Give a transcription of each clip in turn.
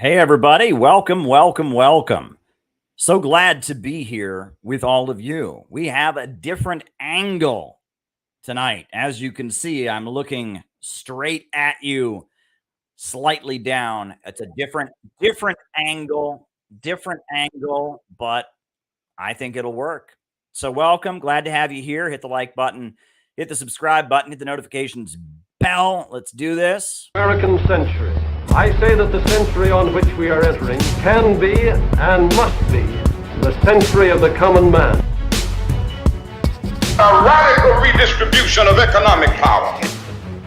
Hey, everybody. Welcome, welcome, welcome. So glad to be here with all of you. We have a different angle tonight. As you can see, I'm looking straight at you, slightly down. It's a different angle, but I think it'll work. So welcome. Glad to have you here. Hit the like button, hit the subscribe button, hit the notifications bell. Let's do this. American century. I say that the century on which we are entering can be and must be the century of the common man. A radical redistribution of economic power.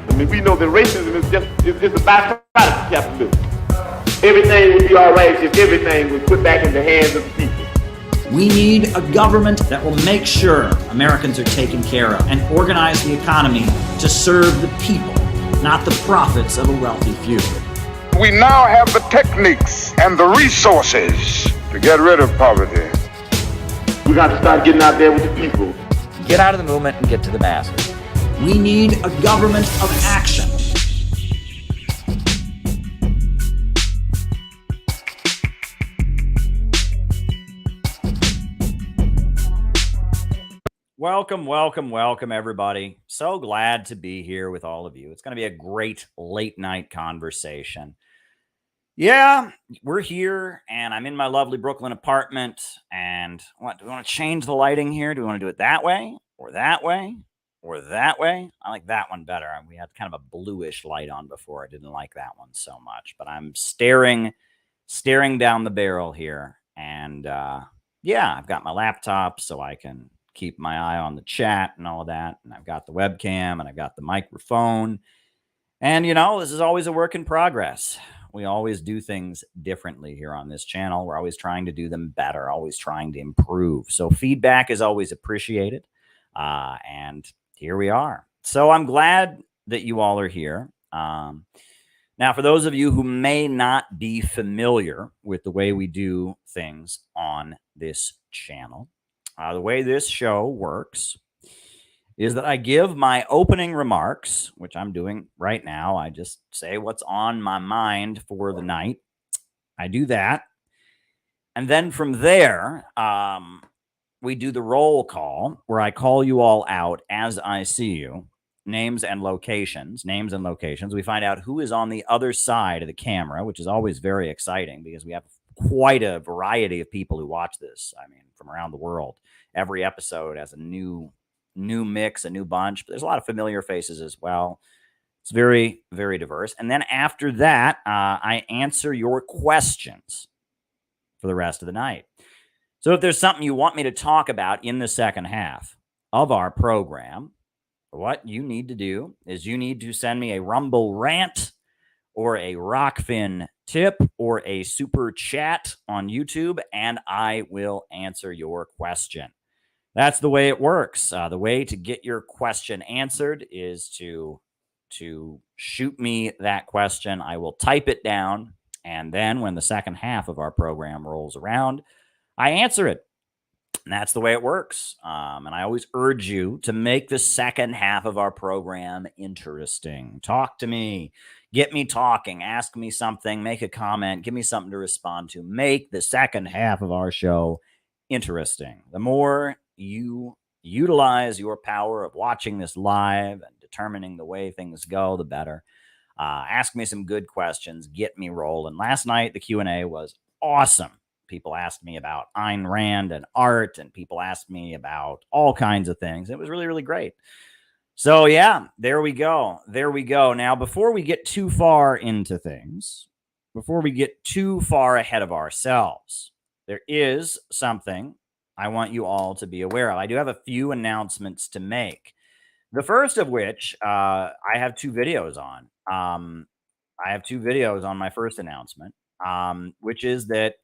I mean, we know that racism is just is a byproduct of capitalism. Everything would be all right if everything was put back in the hands of the people. We need a government that will make sure Americans are taken care of and organize the economy to serve the people, not the profits of a wealthy few. We now have the techniques and the resources to get rid of poverty. We got to start getting out there with the people. Get out of the movement and get to the masses. We need a government of action. Welcome, welcome, welcome, everybody. So glad to be here with all of you. It's going to be a great late night conversation. Yeah, we're here, and I'm in my lovely Brooklyn apartment. And what, do we want to change the lighting here? Do we want to do it that way, or that way, or that way? I like that one better. We had kind of a bluish light on before. I didn't like that one so much, but I'm staring down the barrel here. And yeah, I've got my laptop so I can keep my eye on the chat and all of that. And I've got the webcam and I've got the microphone. And, you know, this is always a work in progress. We always do things differently here on this channel. We're always trying to do them better, always trying to improve. So feedback is always appreciated. And here we are. So I'm glad that you all are here. Now, for those of you who may not be familiar with the way we do things on this channel, the way this show works is that I give my opening remarks, which I'm doing right now. I just say what's on my mind for the night. I do that. And then from there, we do the roll call where I call you all out as I see you, names and locations. We find out who is on the other side of the camera, which is always very exciting because we have quite a variety of people who watch this. I mean, from around the world. Every episode has a new mix, a new bunch, but there's a lot of familiar faces as well. It's very, very diverse. And then after that, I answer your questions for the rest of the night. So if there's something you want me to talk about in the second half of our program, what you need to do is you need to send me a Rumble rant or a Rockfin tip or a super chat on YouTube, and I will answer your question. That's the way it works. The way to get your question answered is to shoot me that question. I will type it down, and then when the second half of our program rolls around, I answer it. And that's the way it works. And I always urge you to make the second half of our program interesting. Talk to me. Get me talking. Ask me something. Make a comment. Give me something to respond to. Make the second half of our show interesting. The more you utilize your power of watching this live and determining the way things go, the better. Ask me some good questions. Get me rolling. Last night, the Q&A was awesome. People asked me about Ayn Rand and art, and people asked me about all kinds of things. It was really, really great. So yeah, there we go. Now, before we get too far into things, before we get too far ahead of ourselves, there is something I want you all to be aware of. I do have a few announcements to make. The first of which I have two videos on. I have two videos on my first announcement, which is that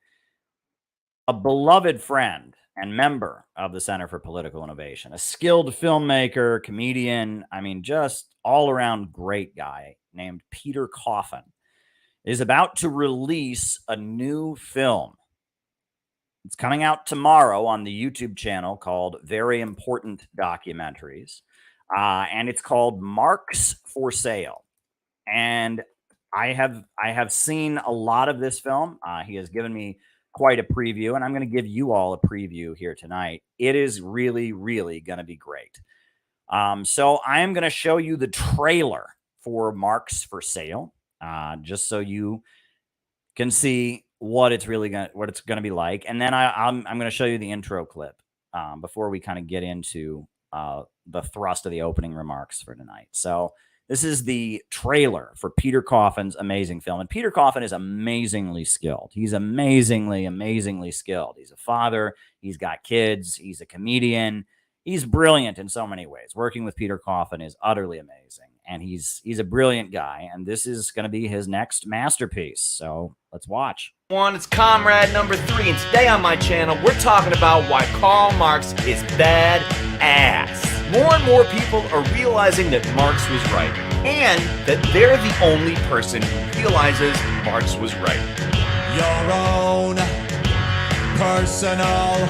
a beloved friend and member of the Center for Political Innovation, a skilled filmmaker, comedian, I mean, just all around great guy named Peter Coffin, is about to release a new film. It's coming out tomorrow on the YouTube channel called Very Important Documentaries. And it's called Marks for Sale. And I have seen a lot of this film. He has given me quite a preview, and I'm going to give you all a preview here tonight. It is really, really going to be great. So I am going to show you the trailer for Marks for Sale, just so you can see what it's going to be like, and then I'm going to show you the intro clip before we kind of get into the thrust of the opening remarks for tonight. So this is the trailer for Peter Coffin's amazing film. And Peter Coffin is amazingly skilled. He's amazingly, amazingly skilled. He's a father. He's got kids. He's a comedian. He's brilliant in so many ways. Working with Peter Coffin is utterly amazing. And he's a brilliant guy. And this is going to be his next masterpiece. So let's watch. It's Comrade number 3. And today on my channel, we're talking about why Karl Marx is bad ass. More and more people are realizing that Marx was right, and that they're the only person who realizes Marx was right. Your own personal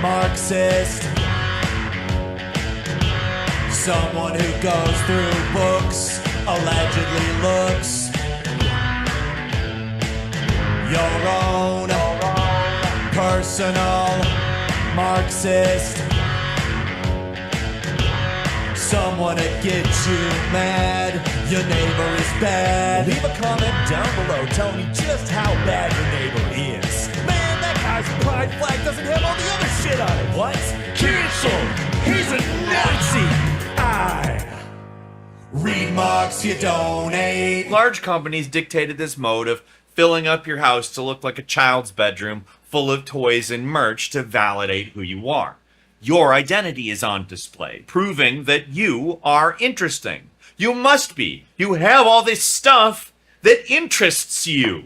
Marxist. Someone who goes through books, allegedly looks. Your own personal Marxist. Someone to get you mad, your neighbor is bad. Leave a comment down below telling me just how bad your neighbor is. Man, that guy's pride flag doesn't have all the other shit on it. What? Cancelled! He's a Nazi! Read Marx, you donate. Large companies dictated this mode of filling up your house to look like a child's bedroom full of toys and merch to validate who you are. Your identity is on display, proving that you are interesting. You must be. You have all this stuff that interests you.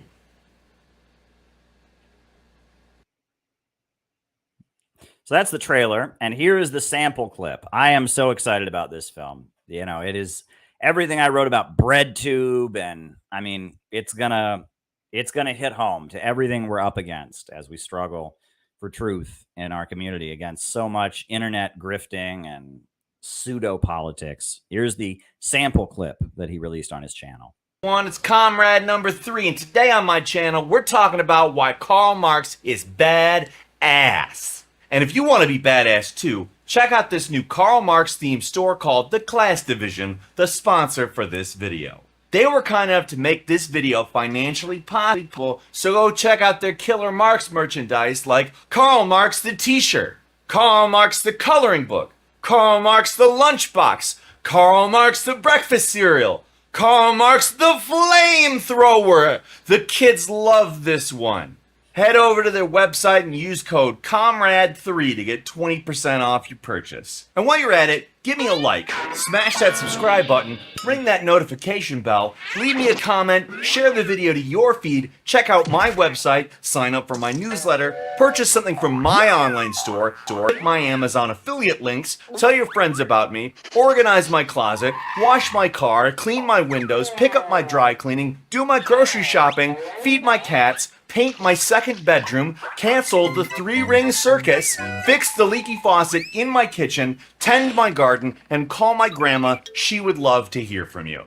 So that's the trailer, and here is the sample clip. I am so excited about this film. You know, it is everything I wrote about BreadTube, and I mean, it's gonna hit home to everything we're up against as we struggle for truth in our community against so much internet grifting and pseudo politics. Here's the sample clip that he released on his channel. It's Comrade number 3, and today on my channel, we're talking about why Karl Marx is bad ass. And if you want to be badass too, check out this new Karl Marx themed store called The Class Division, the sponsor for this video. They were kind enough to make this video financially possible, so go check out their killer Marx merchandise like Karl Marx the t-shirt, Karl Marx the coloring book, Karl Marx the lunchbox, Karl Marx the breakfast cereal, Karl Marx the flamethrower. The kids love this one. Head over to their website and use code COMRADE3 to get 20% off your purchase. And while you're at it, give me a like, smash that subscribe button, ring that notification bell, leave me a comment, share the video to your feed, check out my website, sign up for my newsletter, purchase something from my online store, my Amazon affiliate links, tell your friends about me, organize my closet, wash my car, clean my windows, pick up my dry cleaning, do my grocery shopping, feed my cats, paint my second bedroom, cancel the 3-ring circus, fix the leaky faucet in my kitchen, tend my garden, and call my grandma. She would love to hear from you.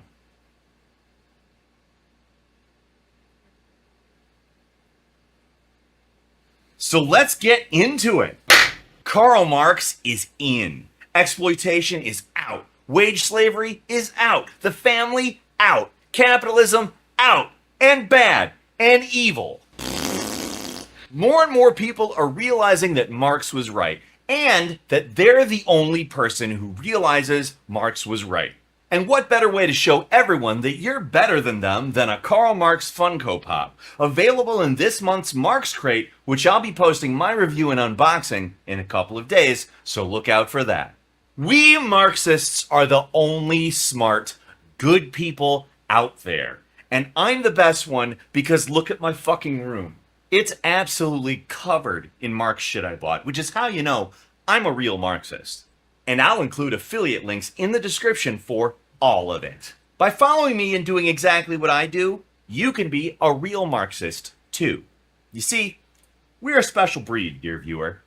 So let's get into it. Karl Marx is in. Exploitation is out. Wage slavery is out. The family out. Capitalism out. And bad. And evil. More and more people are realizing that Marx was right, and that they're the only person who realizes Marx was right. And what better way to show everyone that you're better than them than a Karl Marx Funko Pop, available in this month's Marx Crate, which I'll be posting my review and unboxing in a couple of days, so look out for that. We Marxists are the only smart, good people out there. And I'm the best one because look at my fucking room. It's absolutely covered in Marx shit I bought, which is how you know I'm a real Marxist. And I'll include affiliate links in the description for all of it. By following me and doing exactly what I do, you can be a real Marxist too. You see, we're a special breed, dear viewer.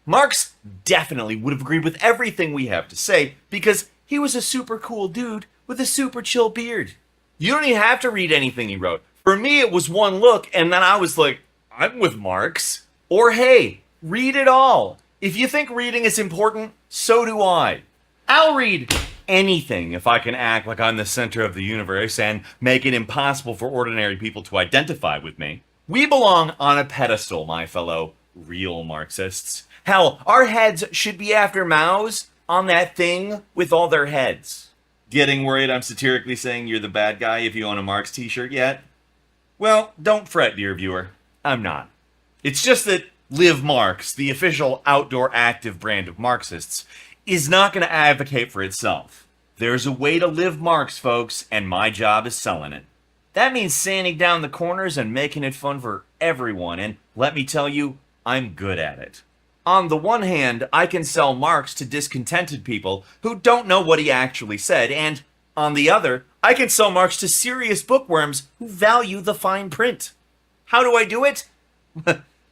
Marx definitely would have agreed with everything we have to say because he was a super cool dude with a super chill beard. You don't even have to read anything he wrote. For me, it was one look, and then I was like, I'm with Marx. Or hey, read it all. If you think reading is important, so do I. I'll read anything if I can act like I'm the center of the universe and make it impossible for ordinary people to identify with me. We belong on a pedestal, my fellow real Marxists. Hell, our heads should be after Mao's on that thing with all their heads. Getting worried I'm satirically saying you're the bad guy if you own a Marx t-shirt yet? Well, don't fret, dear viewer. I'm not. It's just that Live Marx, the official outdoor active brand of Marxists, is not going to advocate for itself. There's a way to live Marx, folks, and my job is selling it. That means sanding down the corners and making it fun for everyone, and let me tell you, I'm good at it. On the one hand, I can sell Marx to discontented people who don't know what he actually said, and on the other, I can sell Marx to serious bookworms who value the fine print. How do I do it?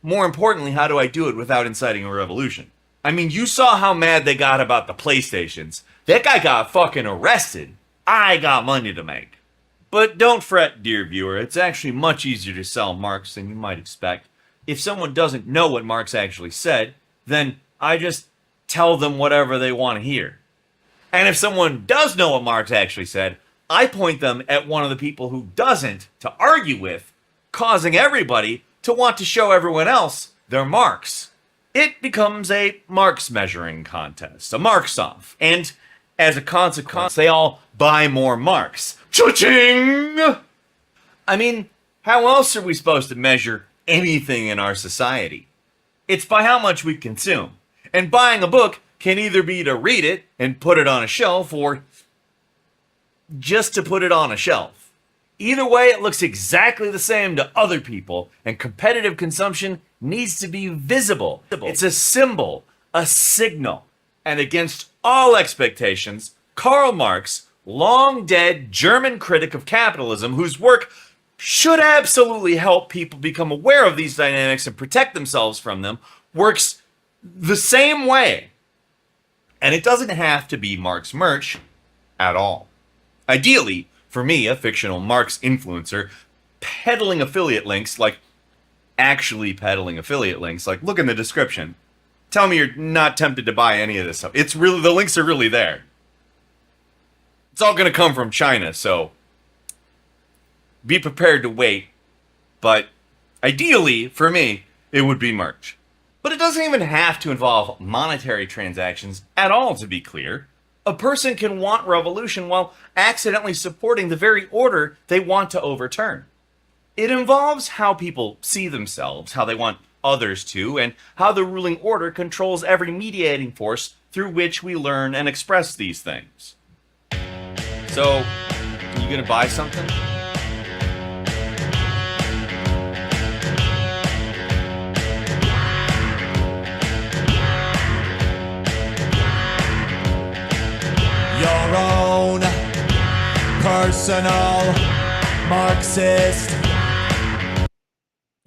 More importantly, how do I do it without inciting a revolution? I mean, you saw how mad they got about the PlayStations. That guy got fucking arrested. I got money to make. But don't fret, dear viewer. It's actually much easier to sell Marx than you might expect. If someone doesn't know what Marx actually said, then I just tell them whatever they want to hear. And if someone does know what Marx actually said, I point them at one of the people who doesn't to argue with, causing everybody to want to show everyone else their Marx. It becomes a Marx measuring contest, a Marx-off, and as a consequence, they all buy more Marx. Cha-ching! I mean, how else are we supposed to measure anything in our society? It's by how much we consume. And buying a book can either be to read it and put it on a shelf, or just to put it on a shelf. Either way, it looks exactly the same to other people, and competitive consumption needs to be visible. It's a symbol, a signal. And against all expectations, Karl Marx, long dead German critic of capitalism, whose work should absolutely help people become aware of these dynamics and protect themselves from them, works the same way. And it doesn't have to be Marx merch at all. Ideally, for me, a fictional Marx influencer, peddling affiliate links, like actually peddling affiliate links, like look in the description. Tell me you're not tempted to buy any of this stuff. It's really, the links are really there. It's all going to come from China, so be prepared to wait. But ideally, for me, it would be merch. But it doesn't even have to involve monetary transactions at all, to be clear. A person can want revolution while accidentally supporting the very order they want to overturn. It involves how people see themselves, how they want others to, and how the ruling order controls every mediating force through which we learn and express these things. So, you gonna buy something? Your own personal Marxist.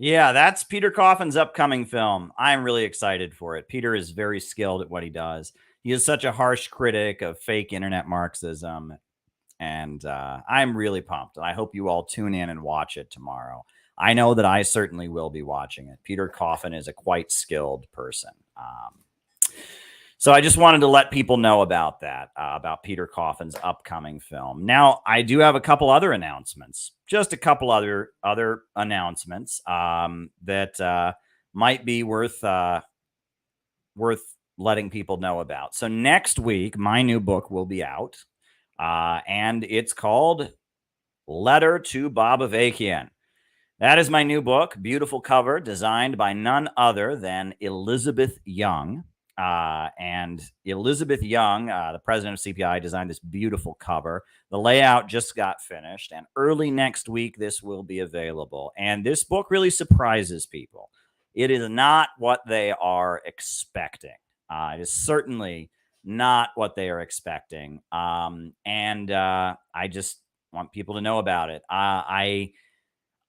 Yeah, that's Peter Coffin's upcoming film. I'm really excited for it. Peter is very skilled at what he does. He is such a harsh critic of fake internet Marxism. And I'm really pumped. And I hope you all tune in and watch it tomorrow. I know that I certainly will be watching it. Peter Coffin is a quite skilled person. So I just wanted to let people know about that, about Peter Coffin's upcoming film. Now, I do have a couple other announcements, just a couple other announcements that might be worth letting people know about. So next week, my new book will be out, and it's called Letter to Bob Avakian. That is my new book, beautiful cover, designed by none other than Elizabeth Young. And Elizabeth Young, the president of CPI, designed this beautiful cover. The layout just got finished, and early next week, this will be available. And this book really surprises people. It is not what they are expecting. It is certainly not what they are expecting. And I just want people to know about it.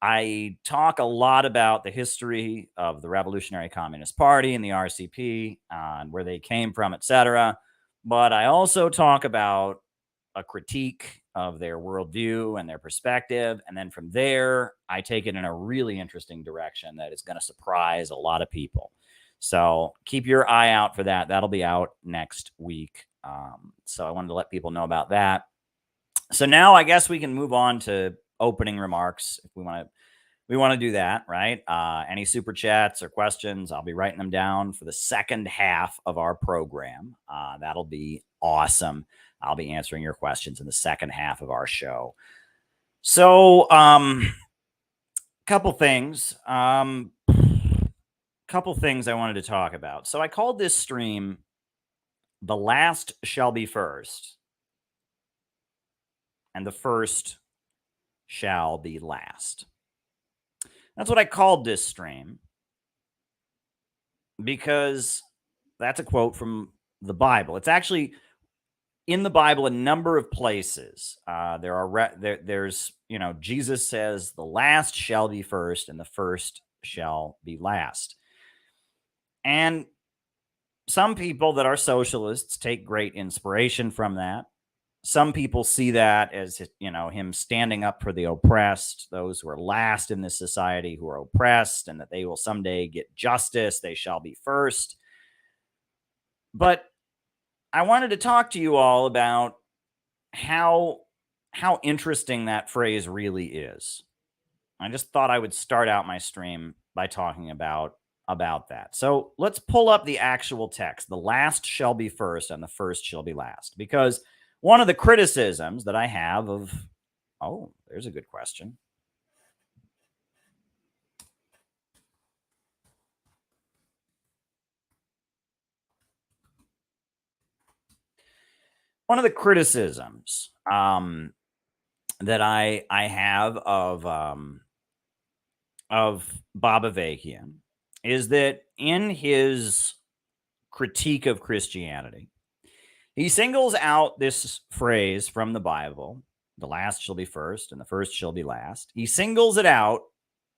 I talk a lot about the history of the Revolutionary Communist Party and the RCP and where they came from, etc. But I also talk about a critique of their worldview and their perspective. And then from there, I take it in a really interesting direction that is going to surprise a lot of people. So keep your eye out for that. That'll be out next week. So I wanted to let people know about that. So now I guess we can move on to opening remarks if we want to do that, right? Any super chats or questions, I'll be writing them down for the second half of our program. That'll be awesome. I'll be answering your questions in the second half of our show. So, couple things I wanted to talk about. So I called this stream "The Last Shall Be First, and the First Shall Be Last." That's what I called this stream because that's a quote from the Bible. It's actually in the Bible a number of places. There's Jesus says the last shall be first and the first shall be last. And some people that are socialists take great inspiration from that. Some people see that as, him standing up for the oppressed, those who are last in this society who are oppressed, and that they will someday get justice. They shall be first. But I wanted to talk to you all about how interesting that phrase really is. I just thought I would start out my stream by talking about that. So let's pull up the actual text. The last shall be first and the first shall be last. Because one of the criticisms that I have there's a good question. One of the criticisms that I have of Bob Avakian is that in his critique of Christianity, he singles out this phrase from the Bible, "The last shall be first and the first shall be last." He singles it out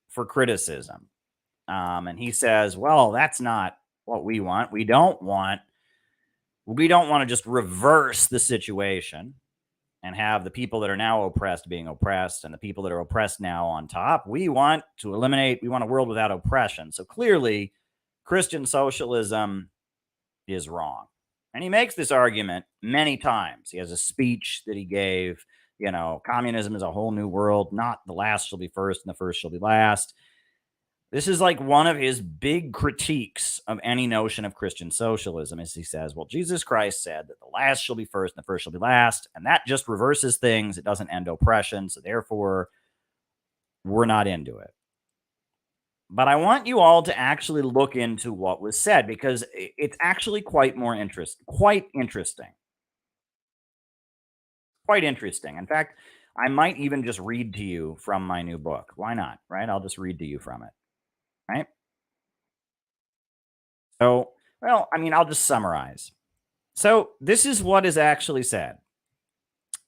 for criticism. And he says, well, that's not what we want. We don't want to just reverse the situation and have the people that are now oppressed being oppressed and the people that are oppressed now on top. We want a world without oppression. So clearly, Christian socialism is wrong. And he makes this argument many times. He has a speech that he gave, communism is a whole new world, not the last shall be first and the first shall be last. This is like one of his big critiques of any notion of Christian socialism, as he says, well, Jesus Christ said that the last shall be first and the first shall be last, and that just reverses things. It doesn't end oppression, so therefore we're not into it. But I want you all to actually look into what was said, because it's actually quite interesting. Quite interesting. In fact, I might even just read to you from my new book. Why not, right? I'll just read to you from it, right? So, I'll just summarize. So this is what is actually said.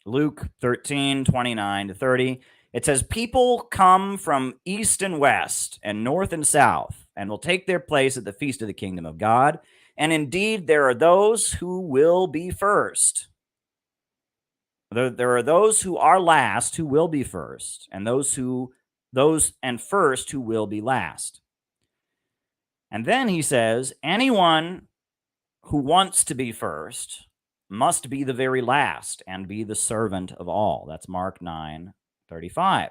Luke 13:29-30. It says, people come from east and west and north and south and will take their place at the feast of the kingdom of God. And indeed, there are those who will be first. There are those who are last who will be first, and those first who will be last. And then he says, anyone who wants to be first must be the very last and be the servant of all. That's Mark 9:35.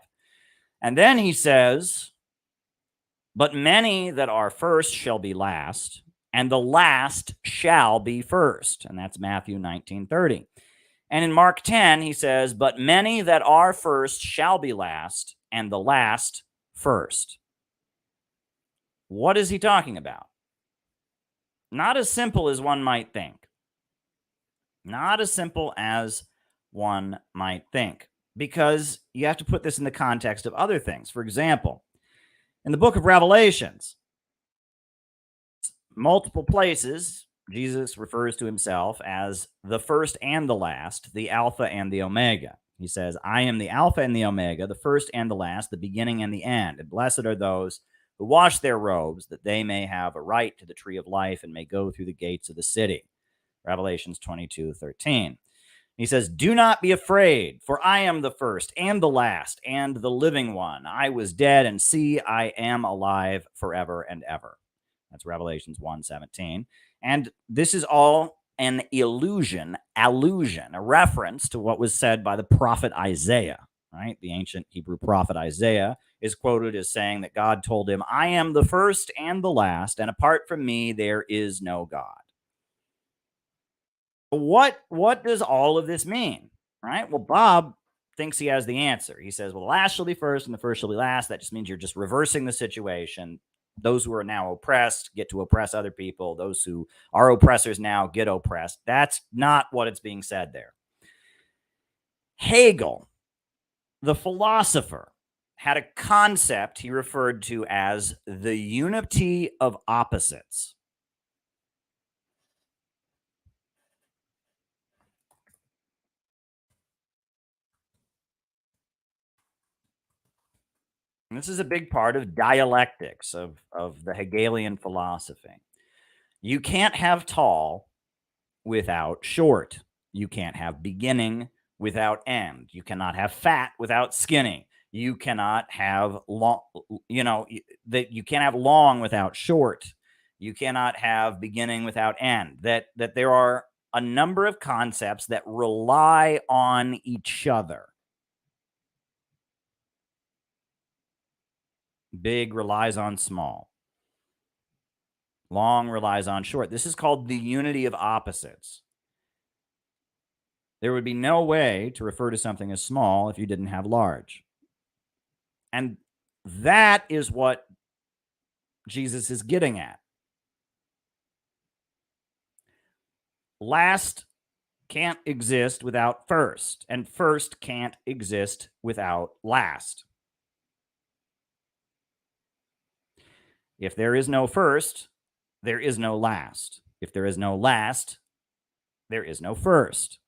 And then he says, but many that are first shall be last, and the last shall be first. And that's Matthew 19:30. And in Mark 10, he says, but many that are first shall be last, and the last first. What is he talking about? Not as simple as one might think. Not as simple as one might think, because you have to put this in the context of other things. For example, in the book of Revelations, multiple places, Jesus refers to himself as the first and the last, the Alpha and the Omega. He says, I am the Alpha and the Omega, the first and the last, the beginning and the end. And blessed are those who wash their robes, that they may have a right to the tree of life and may go through the gates of the city. Revelations 22:13. He says, "Do not be afraid, for I am the first and the last and the living one. I was dead, and see, I am alive forever and ever." That's Revelations 1:17. And this is all an allusion, a reference to what was said by the prophet Isaiah, right? The ancient Hebrew prophet Isaiah is quoted as saying that God told him, "I am the first and the last, and apart from me, there is no God." What does all of this mean, right? Well, Bob thinks he has the answer. He says, well, the last shall be first and the first shall be last. That just means you're just reversing the situation. Those who are now oppressed get to oppress other people. Those who are oppressors now get oppressed. That's not what it's being said there. Hegel, the philosopher, had a concept he referred to as the unity of opposites. And this is a big part of dialectics of the Hegelian philosophy. You can't have tall without short. You can't have beginning without end. You cannot have fat without skinny. You cannot have long, that you can't have long without short. You cannot have beginning without end. That there are a number of concepts that rely on each other. Big relies on small. Long relies on short. This is called the unity of opposites. There would be no way to refer to something as small if you didn't have large. And that is what Jesus is getting at. Last can't exist without first, and first can't exist without last. If there is no first, there is no last. If there is no last, there is no first.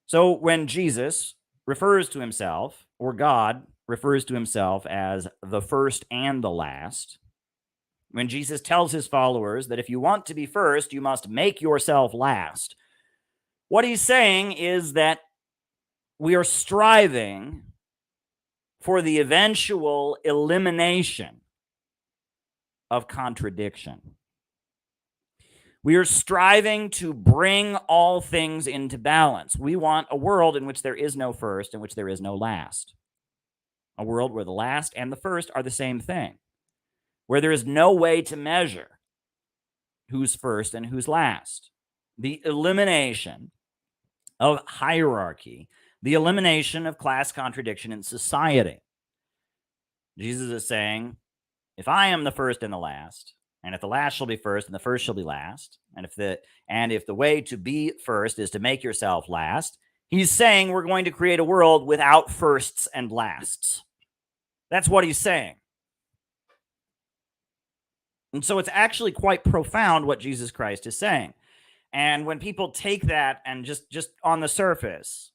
So when Jesus refers to himself, or God refers to himself as the first and the last, when Jesus tells his followers that if you want to be first, you must make yourself last, what he's saying is that we are striving for the eventual elimination of contradiction. We are striving to bring all things into balance. We want a world in which there is no first, in which there is no last. A world where the last and the first are the same thing, where there is no way to measure who's first and who's last. The elimination of hierarchy, the elimination of class contradiction in society. Jesus is saying, if I am the first and the last, and if the last shall be first and the first shall be last, and if the way to be first is to make yourself last, he's saying we're going to create a world without firsts and lasts. That's what he's saying. And so it's actually quite profound what Jesus Christ is saying. And when people take that and just on the surface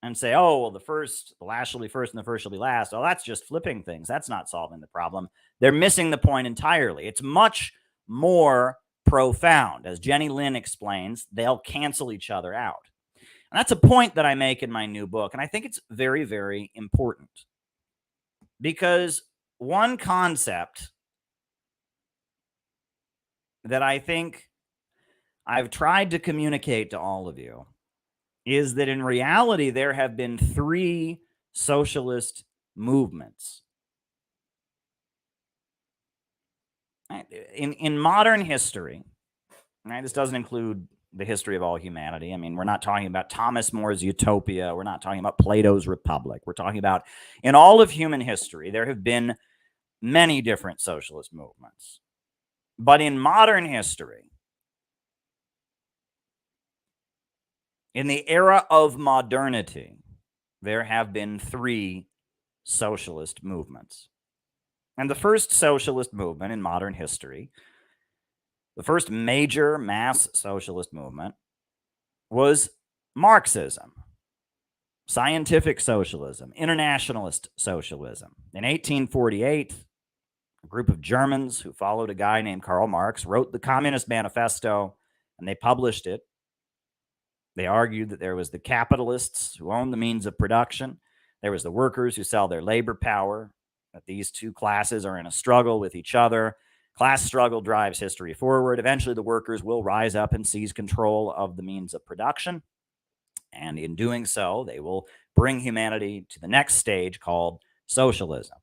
and say, oh, well, the last shall be first and the first shall be last. Oh, that's just flipping things. That's not solving the problem. They're missing the point entirely. It's much more profound. As Jenny Lynn explains, they'll cancel each other out. And that's a point that I make in my new book. And I think it's very, very important. Because one concept that I think I've tried to communicate to all of you is that in reality, there have been 3 socialist movements. In modern history, right, this doesn't include the history of all humanity. I mean, we're not talking about Thomas More's Utopia. We're not talking about Plato's Republic. We're talking about, in all of human history, there have been many different socialist movements. But in modern history, in the era of modernity, there have been 3 socialist movements. And the first socialist movement in modern history, the first major mass socialist movement, was Marxism, scientific socialism, internationalist socialism. In 1848, a group of Germans who followed a guy named Karl Marx wrote the Communist Manifesto, and they published it. They argued that there was the capitalists who own the means of production. There was the workers who sell their labor power, that these two classes are in a struggle with each other. Class struggle drives history forward. Eventually, the workers will rise up and seize control of the means of production. And in doing so, they will bring humanity to the next stage called socialism.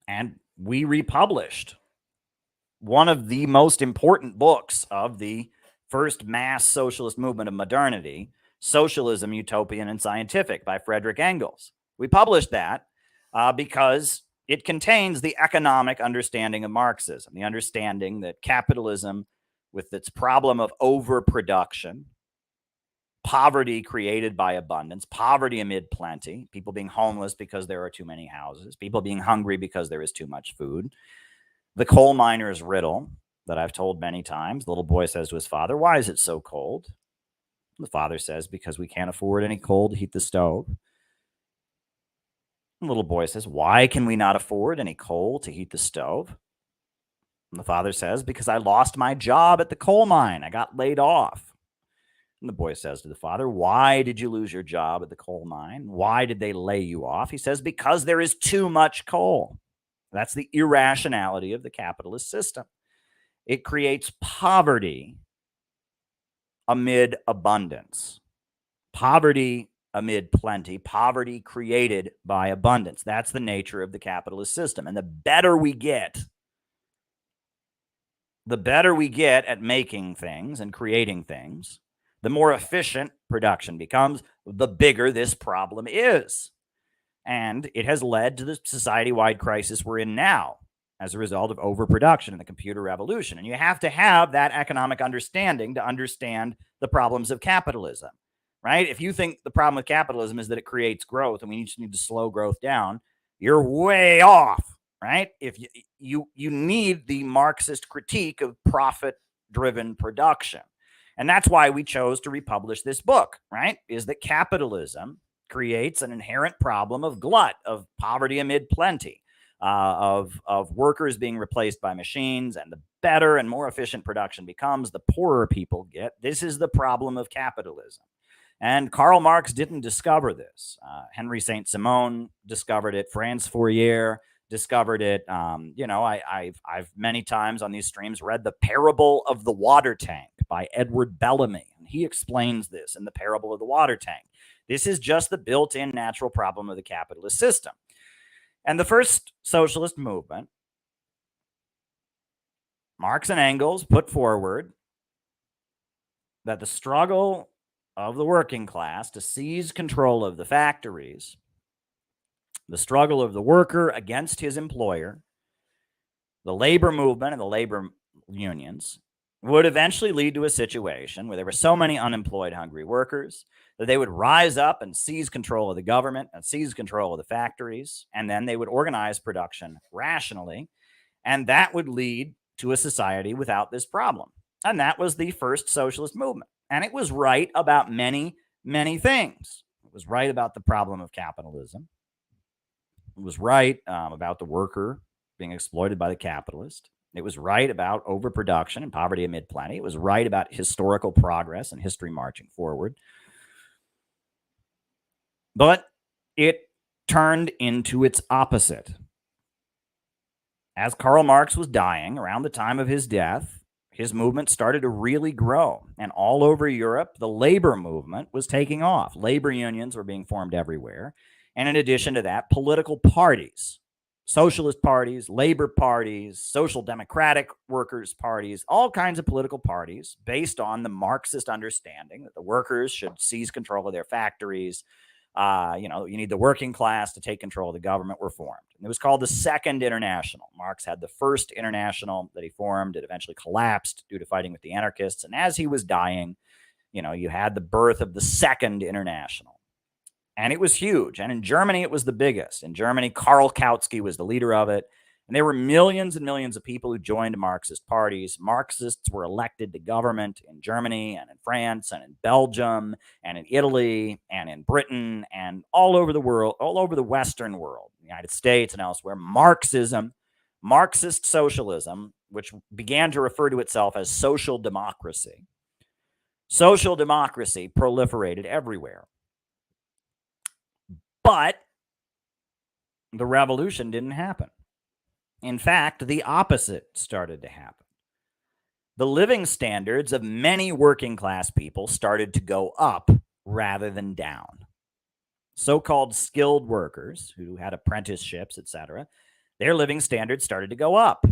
And we republished one of the most important books of the first mass socialist movement of modernity, Socialism, Utopian and Scientific by Frederick Engels. We published that because it contains the economic understanding of Marxism, the understanding that capitalism, with its problem of overproduction, poverty created by abundance, poverty amid plenty, people being homeless because there are too many houses, people being hungry because there is too much food, the coal miner's riddle that I've told many times. The little boy says to his father, "Why is it so cold?" The father says, "Because we can't afford any coal to heat the stove." The little boy says, "Why can we not afford any coal to heat the stove?" And the father says, "Because I lost my job at the coal mine. I got laid off." And the boy says to the father, "Why did you lose your job at the coal mine? Why did they lay you off?" He says, "Because there is too much coal." That's the irrationality of the capitalist system. It creates poverty amid abundance, poverty amid plenty, poverty created by abundance. That's the nature of the capitalist system. And the better we get at making things and creating things, the more efficient production becomes, the bigger this problem is. And it has led to the society-wide crisis we're in now as a result of overproduction and the computer revolution. And you have to have that economic understanding to understand the problems of capitalism, right? If you think the problem with capitalism is that it creates growth and we just need to slow growth down, you're way off, right? If you need the Marxist critique of profit-driven production. And that's why we chose to republish this book, right? Is that capitalism creates an inherent problem of glut, of poverty amid plenty, of workers being replaced by machines, and the better and more efficient production becomes, the poorer people get. This is the problem of capitalism. And Karl Marx didn't discover this. Henry Saint-Simon discovered it. Franz Fourier discovered it. I've many times on these streams read The Parable of the Water Tank by Edward Bellamy. And he explains this in The Parable of the Water Tank. This is just the built-in natural problem of the capitalist system. And the first socialist movement, Marx and Engels put forward that the struggle of the working class to seize control of the factories, the struggle of the worker against his employer, the labor movement and the labor unions, would eventually lead to a situation where there were so many unemployed, hungry workers that they would rise up and seize control of the government and seize control of the factories, and then they would organize production rationally, and that would lead to a society without this problem. And that was the first socialist movement. And it was right about many, many things. It was right about the problem of capitalism. It was right about the worker being exploited by the capitalist. It was right about overproduction and poverty amid plenty. It was right about historical progress and history marching forward. But it turned into its opposite. As Karl Marx was dying, around the time of his death, his movement started to really grow. And all over Europe, the labor movement was taking off. Labor unions were being formed everywhere. And in addition to that, political parties, socialist parties, labor parties, social democratic workers' parties, all kinds of political parties based on the Marxist understanding that the workers should seize control of their factories. You need the working class to take control of the government, were formed. And it was called the Second International. Marx had the First International that he formed. It eventually collapsed due to fighting with the anarchists. And as he was dying, you had the birth of the Second International. And it was huge. And in Germany, it was the biggest. In Germany, Karl Kautsky was the leader of it. And there were millions and millions of people who joined Marxist parties. Marxists were elected to government in Germany and in France and in Belgium and in Italy and in Britain and all over the world, all over the Western world, the United States and elsewhere. Marxism, Marxist socialism, which began to refer to itself as social democracy, Social democracy proliferated everywhere. But the revolution didn't happen. In fact, the opposite started to happen. The living standards of many working class people started to go up rather than down. So-called skilled workers who had apprenticeships, etc., their living standards started to go up.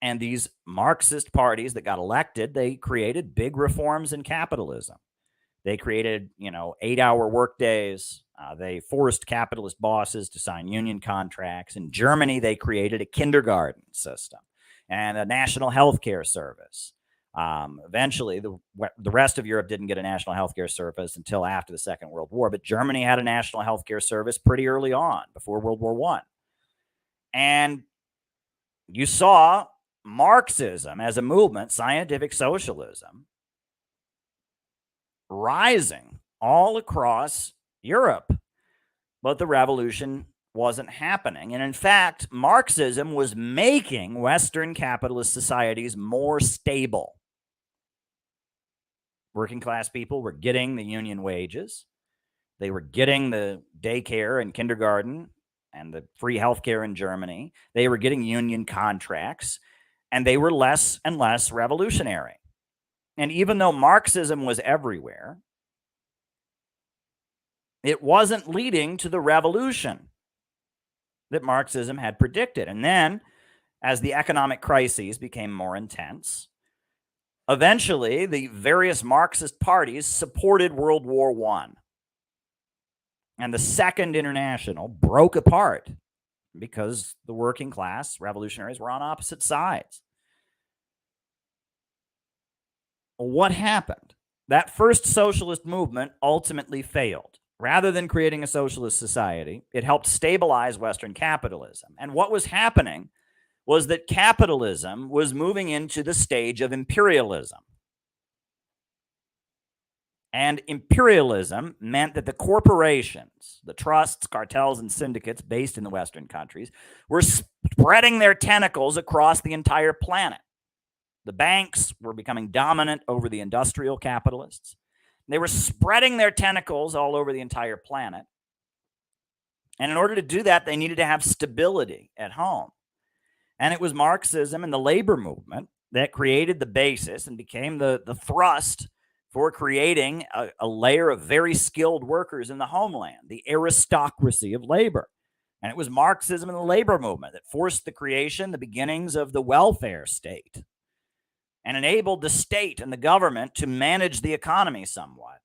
And these Marxist parties that got elected, they created big reforms in capitalism. They created, 8-hour workdays. They forced capitalist bosses to sign union contracts. In Germany, they created a kindergarten system and a national health care service. Eventually, the rest of Europe didn't get a national health care service until after the Second World War, but Germany had a national health care service pretty early on, before World War I. And you saw Marxism as a movement, scientific socialism, rising all across Europe, but the revolution wasn't happening. And in fact, Marxism was making Western capitalist societies more stable. Working class people were getting the union wages. They were getting the daycare and kindergarten and the free healthcare in Germany. They were getting union contracts, and they were less and less revolutionary. And even though Marxism was everywhere, it wasn't leading to the revolution that Marxism had predicted. And then, as the economic crises became more intense, eventually the various Marxist parties supported World War I. And the Second International broke apart because the working class revolutionaries were on opposite sides. What happened? That first socialist movement ultimately failed. Rather than creating a socialist society, it helped stabilize Western capitalism. And what was happening was that capitalism was moving into the stage of imperialism. And imperialism meant that the corporations, the trusts, cartels, and syndicates based in the Western countries were spreading their tentacles across the entire planet. The banks were becoming dominant over the industrial capitalists. They were spreading their tentacles all over the entire planet. And in order to do that, they needed to have stability at home. And it was Marxism and the labor movement that created the basis and became the thrust for creating a layer of very skilled workers in the homeland, the aristocracy of labor. And it was Marxism and the labor movement that forced the creation, the beginnings of the welfare state, and enabled the state and the government to manage the economy somewhat.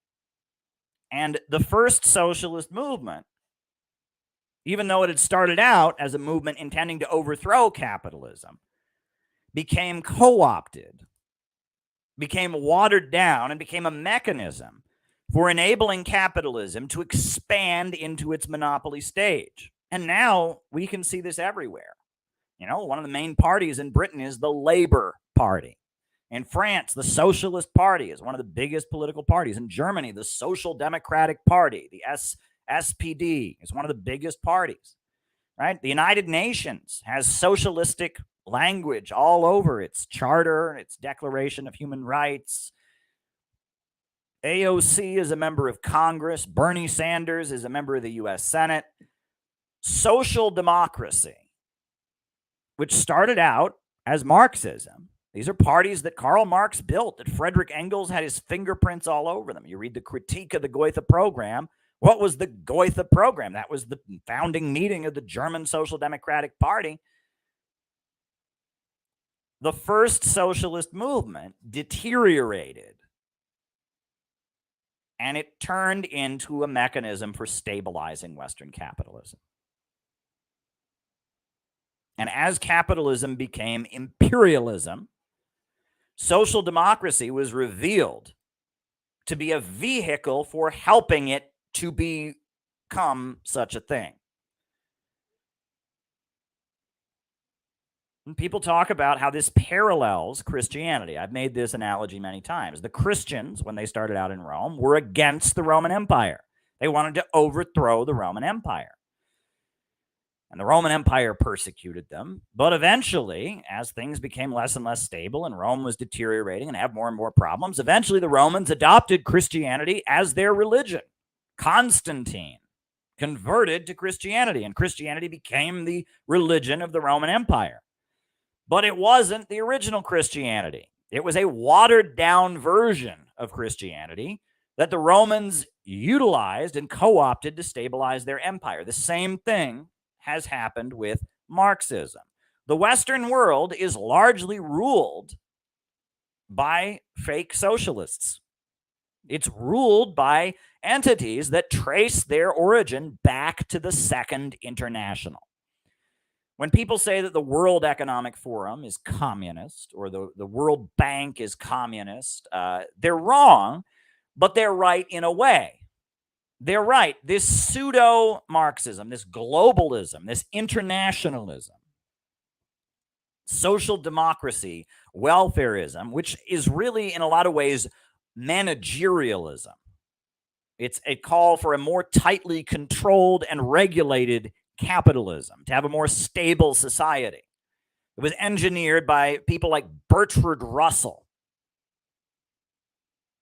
And the first socialist movement, even though it had started out as a movement intending to overthrow capitalism, became co-opted, became watered down, and became a mechanism for enabling capitalism to expand into its monopoly stage. And now we can see this everywhere. One of the main parties in Britain is the Labour Party. In France, the Socialist Party is one of the biggest political parties. In Germany, the Social Democratic Party, the SPD, is one of the biggest parties, right? The United Nations has socialistic language all over its charter, its Declaration of Human Rights. AOC is a member of Congress. Bernie Sanders is a member of the U.S. Senate. Social democracy, which started out as Marxism. These are parties that Karl Marx built, that Frederick Engels had his fingerprints all over them. You read the Critique of the Gotha Program. What was the Gotha Program? That was the founding meeting of the German Social Democratic Party. The first socialist movement deteriorated, and it turned into a mechanism for stabilizing Western capitalism. And as capitalism became imperialism, social democracy was revealed to be a vehicle for helping it to become such a thing. And people talk about how this parallels Christianity. I've made this analogy many times. The Christians, when they started out in Rome, were against the Roman Empire. They wanted to overthrow the Roman Empire. And the Roman Empire persecuted them. But eventually, as things became less and less stable and Rome was deteriorating and had more and more problems, eventually the Romans adopted Christianity as their religion. Constantine converted to Christianity, and Christianity became the religion of the Roman Empire. But it wasn't the original Christianity. It was a watered-down version of Christianity that the Romans utilized and co-opted to stabilize their empire. The same thing has happened with Marxism. The Western world is largely ruled by fake socialists. It's ruled by entities that trace their origin back to the Second International. When people say that the World Economic Forum is communist or the World Bank is communist, they're wrong, but they're right in a way. They're right. This pseudo-Marxism, this globalism, this internationalism, social democracy, welfarism, which is really in a lot of ways managerialism. It's a call for a more tightly controlled and regulated capitalism, to have a more stable society. It was engineered by people like Bertrand Russell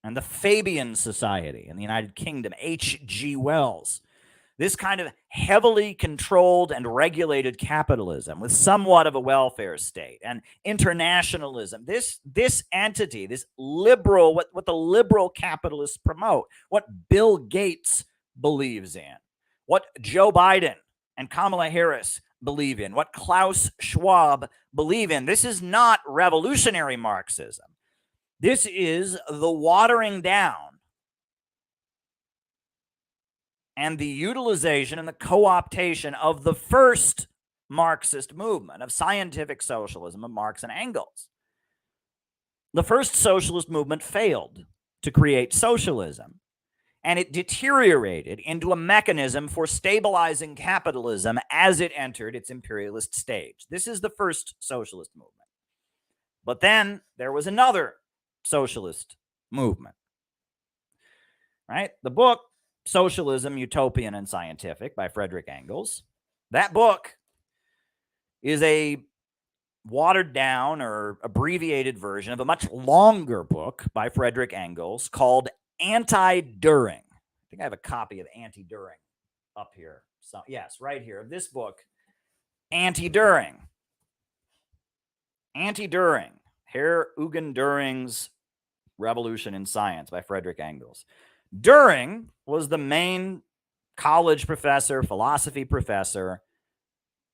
and the Fabian Society in the United Kingdom, H.G. Wells. This kind of heavily controlled and regulated capitalism with somewhat of a welfare state and internationalism. This entity, this liberal, what the liberal capitalists promote, what Bill Gates believes in, what Joe Biden and Kamala Harris believe in, what Klaus Schwab believe in. This is not revolutionary Marxism. This is the watering down and the utilization and the co-optation of the first Marxist movement of scientific socialism of Marx and Engels. The first socialist movement failed to create socialism, and it deteriorated into a mechanism for stabilizing capitalism as it entered its imperialist stage. This is the first socialist movement. But then there was another socialist movement, right? The book, Socialism, Utopian and Scientific by Frederick Engels. That book is a watered down or abbreviated version of a much longer book by Frederick Engels called Anti-Dühring. I think I have a copy of Anti-Dühring up here. So, yes, right here. This book, Anti-Dühring. Anti-Dühring. Herr Eugen Dühring's Revolution in Science by Frederick Engels. Dühring was the main college professor, philosophy professor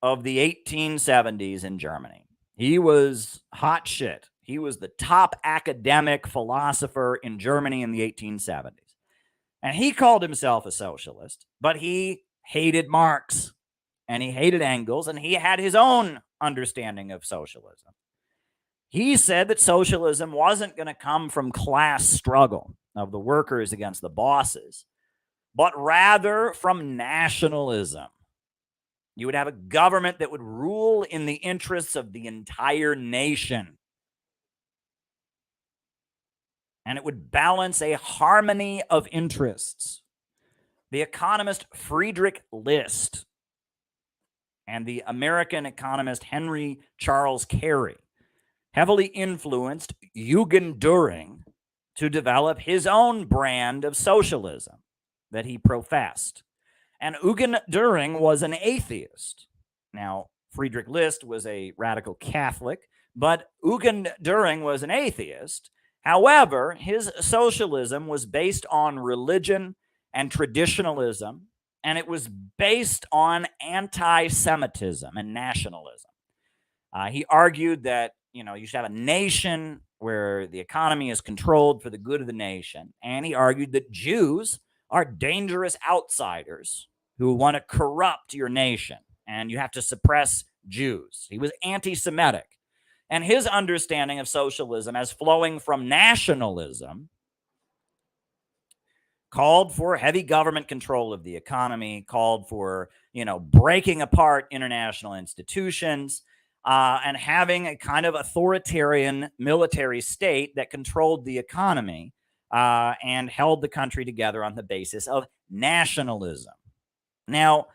of the 1870s in Germany. He was hot shit. He was the top academic philosopher in Germany in the 1870s. And he called himself a socialist, but he hated Marx and he hated Engels, and he had his own understanding of socialism. He said that socialism wasn't going to come from class struggle of the workers against the bosses, but rather from nationalism. You would have a government that would rule in the interests of the entire nation. And it would balance a harmony of interests. The economist Friedrich List and the American economist Henry Charles Carey heavily influenced Eugen Dühring to develop his own brand of socialism that he professed. And Eugen Dühring was an atheist. Now, Friedrich List was a radical Catholic, but Eugen Dühring was an atheist. However, his socialism was based on religion and traditionalism, and it was based on anti-Semitism and nationalism. He argued that, you should have a nation where the economy is controlled for the good of the nation. And he argued that Jews are dangerous outsiders who want to corrupt your nation, and you have to suppress Jews. He was anti-Semitic. And his understanding of socialism as flowing from nationalism called for heavy government control of the economy, called for, breaking apart international institutions, and having a kind of authoritarian military state that controlled the economy and held the country together on the basis of nationalism. Now,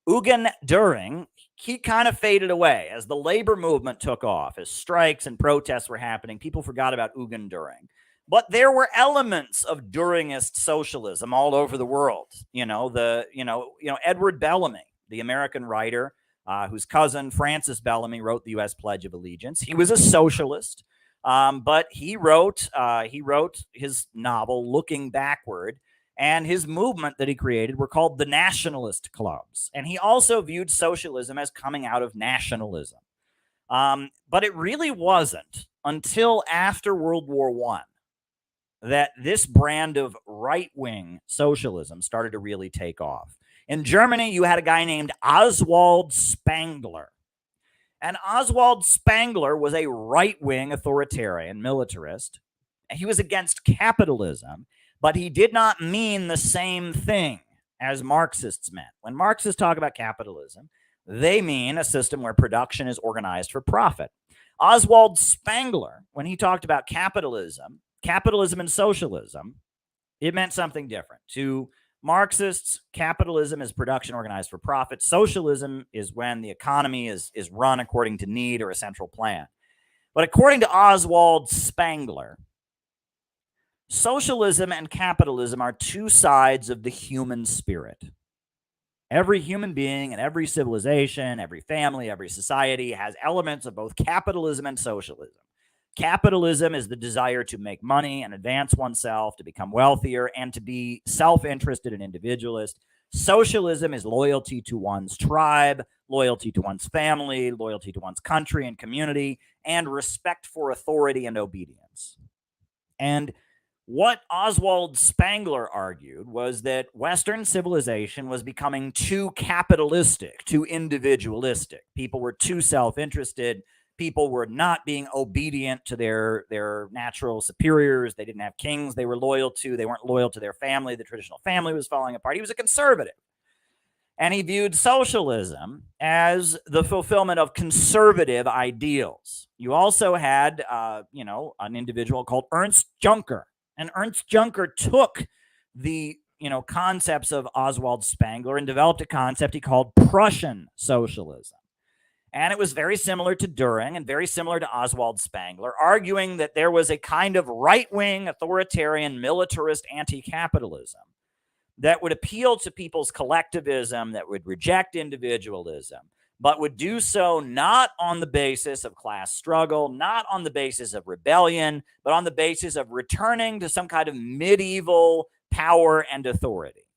Eugen Dühring he kind of faded away as the labor movement took off, as strikes and protests were happening. People forgot about Eugen Düring. But there were elements of Düringist socialism all over the world. Edward Bellamy, the American writer, whose cousin Francis Bellamy wrote the U.S. Pledge of Allegiance. He was a socialist, but he wrote his novel Looking Backward, and his movement that he created were called the Nationalist Clubs. And he also viewed socialism as coming out of nationalism. But it really wasn't until after World War I that this brand of right-wing socialism started to really take off. In Germany, you had a guy named Oswald Spengler. And Oswald Spengler was a right-wing authoritarian militarist. He was against capitalism, but he did not mean the same thing as Marxists meant. When Marxists talk about capitalism, they mean a system where production is organized for profit. Oswald Spengler, when he talked about capitalism and socialism, it meant something different. To Marxists, capitalism is production organized for profit. Socialism is when the economy is run according to need or a central plan. But according to Oswald Spengler, socialism and capitalism are two sides of the human spirit. Every human being and every civilization, every family, every society has elements of both capitalism and socialism. Capitalism is the desire to make money and advance oneself, to become wealthier, and to be self-interested and individualist. Socialism is loyalty to one's tribe, loyalty to one's family, loyalty to one's country and community, and respect for authority and obedience. And what Oswald Spengler argued was that Western civilization was becoming too capitalistic, too individualistic. People were too self-interested. People were not being obedient to their natural superiors. They didn't have kings they were loyal to. They weren't loyal to their family. The traditional family was falling apart. He was a conservative. And he viewed socialism as the fulfillment of conservative ideals. You also had, an individual called Ernst Juncker. And Ernst Juncker took the, concepts of Oswald Spengler and developed a concept he called Prussian socialism. And it was very similar to Düring and very similar to Oswald Spengler, arguing that there was a kind of right-wing, authoritarian, militarist anti-capitalism that would appeal to people's collectivism, that would reject individualism, but would do so not on the basis of class struggle, not on the basis of rebellion, but on the basis of returning to some kind of medieval power and authority,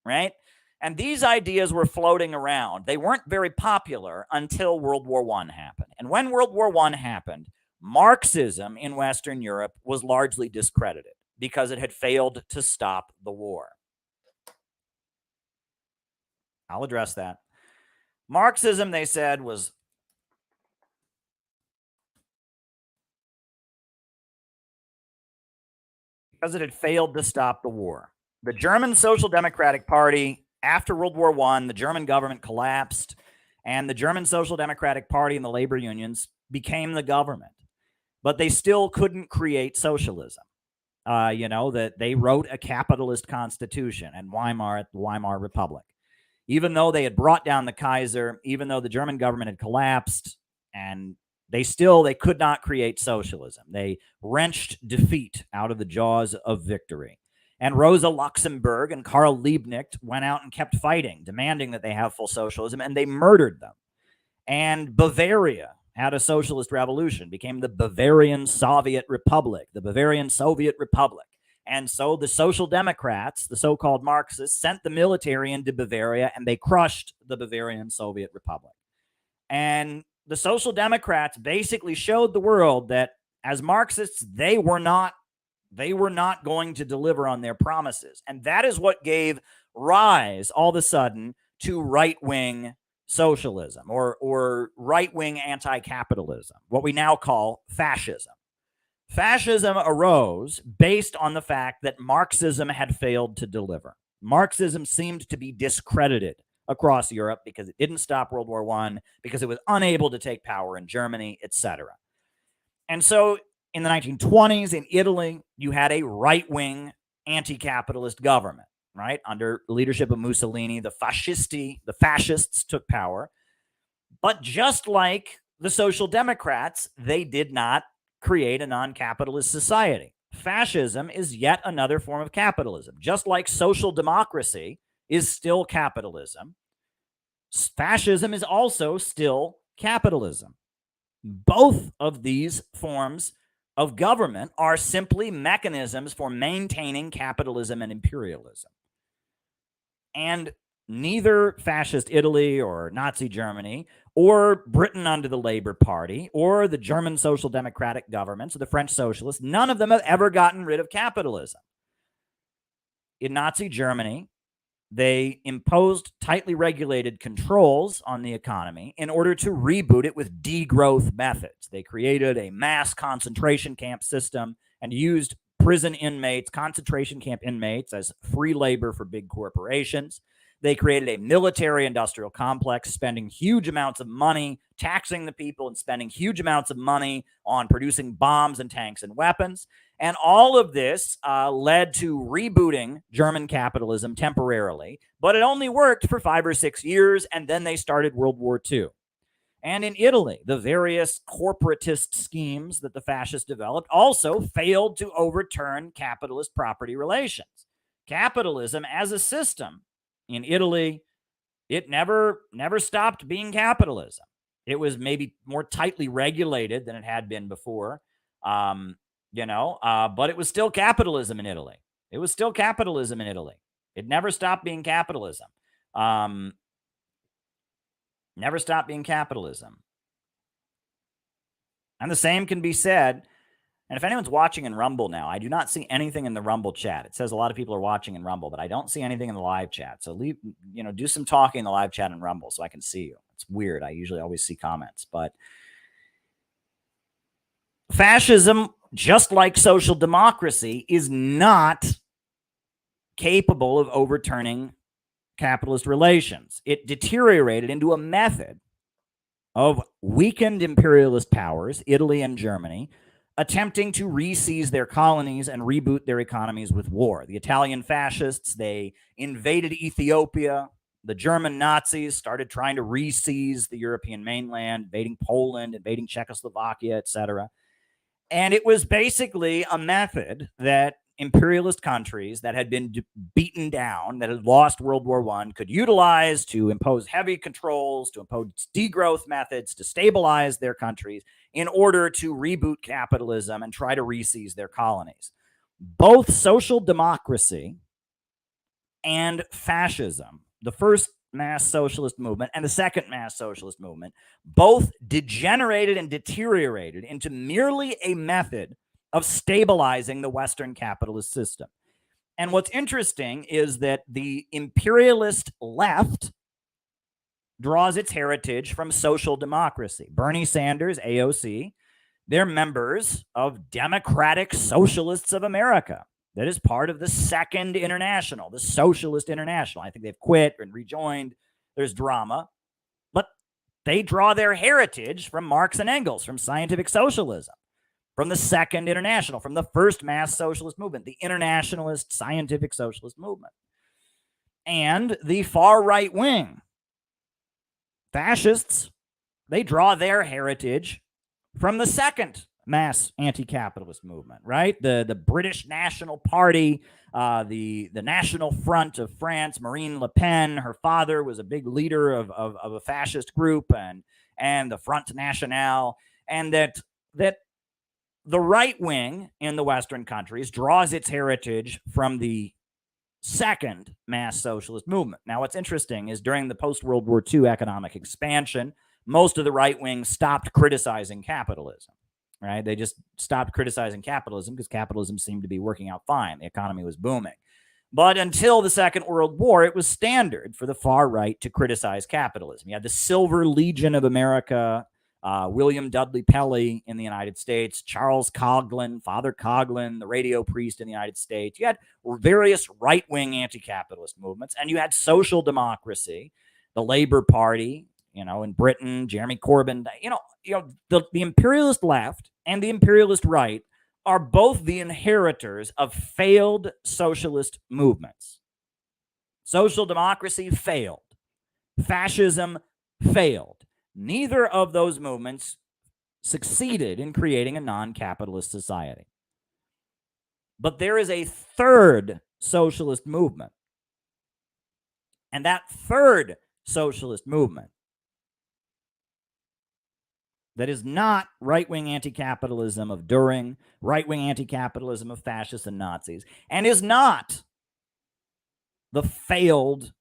right? And these ideas were floating around. They weren't very popular until World War I happened. And when World War I happened, Marxism in Western Europe was largely discredited because it had failed to stop the war. I'll address that. Marxism, they said, was because it had failed to stop the war. The German Social Democratic Party, after World War I, the German government collapsed, and the German Social Democratic Party and the labor unions became the government. But they still couldn't create socialism. That they wrote a capitalist constitution and the Weimar Republic. Even though they had brought down the Kaiser, even though the German government had collapsed, and they could not create socialism. They wrenched defeat out of the jaws of victory. And Rosa Luxemburg and Karl Liebknecht went out and kept fighting, demanding that they have full socialism, and they murdered them. And Bavaria had a socialist revolution, became the Bavarian Soviet Republic, the Bavarian Soviet Republic. And so the Social Democrats, the so-called Marxists, sent the military into Bavaria, and they crushed the Bavarian Soviet Republic. And the Social Democrats basically showed the world that as Marxists, they were not going to deliver on their promises. And that is what gave rise, all of a sudden, to right-wing socialism or right-wing anti-capitalism, what we now call fascism. Fascism arose based on the fact that Marxism had failed to deliver. Marxism seemed to be discredited across Europe because it didn't stop World War I, because it was unable to take power in Germany, etc. And so in the 1920s in Italy, you had a right-wing anti-capitalist government, right? Under the leadership of Mussolini, the fascists took power. But just like the Social Democrats, they did not create a non-capitalist society. Fascism is yet another form of capitalism. Just like social democracy is still capitalism, fascism is also still capitalism. Both of these forms of government are simply mechanisms for maintaining capitalism and imperialism. And neither fascist Italy or Nazi Germany or Britain under the Labour Party or the German Social Democratic governments or the French socialists, none of them have ever gotten rid of capitalism. In Nazi Germany, they imposed tightly regulated controls on the economy in order to reboot it with degrowth methods. They created a mass concentration camp system and used prison inmates, concentration camp inmates, as free labor for big corporations. They created a military-industrial complex, spending huge amounts of money, taxing the people, and spending huge amounts of money on producing bombs and tanks and weapons. And all of this led to rebooting German capitalism temporarily, but it only worked for 5 or 6 years, and then they started World War II. And in Italy, the various corporatist schemes that the fascists developed also failed to overturn capitalist property relations. Capitalism as a system in Italy, it never stopped being capitalism. It was maybe more tightly regulated than it had been before, but it was still capitalism in Italy. It was still capitalism in Italy. It never stopped being capitalism. Never stopped being capitalism. And the same can be said. And if anyone's watching in Rumble now, I do not see anything in the Rumble chat. It says a lot of people are watching in Rumble, but I don't see anything in the live chat. So do some talking in the live chat in Rumble so I can see you. It's weird. I usually always see comments, but fascism, just like social democracy, is not capable of overturning capitalist relations. It deteriorated into a method of weakened imperialist powers, Italy and Germany, attempting to re-seize their colonies and reboot their economies with war. The Italian fascists, they invaded Ethiopia. The German Nazis started trying to re-seize the European mainland, invading Poland, invading Czechoslovakia, etc. And it was basically a method that imperialist countries that had been beaten down, that had lost World War I, could utilize to impose heavy controls, to impose degrowth methods, to stabilize their countries in order to reboot capitalism and try to re-seize their colonies. Both social democracy and fascism, the first mass socialist movement and the second mass socialist movement, both degenerated and deteriorated into merely a method of stabilizing the Western capitalist system. And what's interesting is that the imperialist left draws its heritage from social democracy. Bernie Sanders, AOC, they're members of Democratic Socialists of America. That is part of the Second International, the Socialist International. I think they've quit and rejoined. There's drama. But they draw their heritage from Marx and Engels, from scientific socialism, from the Second International, from the first mass socialist movement, the internationalist scientific socialist movement. And the far right wing, fascists, they draw their heritage from the second mass anti-capitalist movement, right? The British National Party, the National Front of France, Marine Le Pen, her father was a big leader of a fascist group, and the Front National, and that the right wing in the Western countries draws its heritage from the second mass socialist movement. Now, what's interesting is during the post-World War II economic expansion, most of the right wing stopped criticizing capitalism, right? They just stopped criticizing capitalism because capitalism seemed to be working out fine. The economy was booming. But until the Second World War, it was standard for the far right to criticize capitalism. You had the Silver Legion of America, William Dudley Pelley in the United States, Charles Coughlin, Father Coughlin, the radio priest in the United States. You had various right-wing anti-capitalist movements, and you had social democracy, the Labour Party, in Britain, Jeremy Corbyn. The imperialist left and the imperialist right are both the inheritors of failed socialist movements. Social democracy failed. Fascism failed. Neither of those movements succeeded in creating a non-capitalist society. But there is a third socialist movement. And that third socialist movement that is not right-wing anti-capitalism of Düring, right-wing anti-capitalism of fascists and Nazis, and is not the failed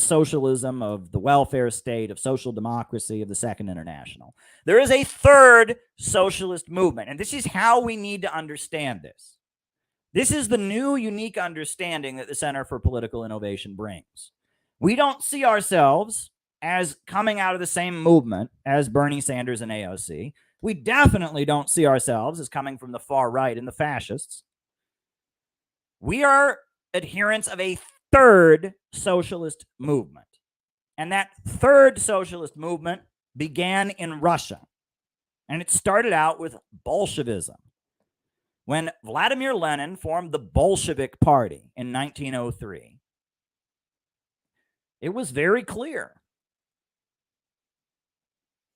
socialism of the welfare state, of social democracy, of the Second International. There is a third socialist movement, and this is how we need to understand this. This is the new, unique understanding that the Center for Political Innovation brings. We don't see ourselves as coming out of the same movement as Bernie Sanders and AOC. We definitely don't see ourselves as coming from the far right and the fascists. We are adherents of a third socialist movement. And that third socialist movement began in Russia. And it started out with Bolshevism. When Vladimir Lenin formed the Bolshevik Party in 1903, it was very clear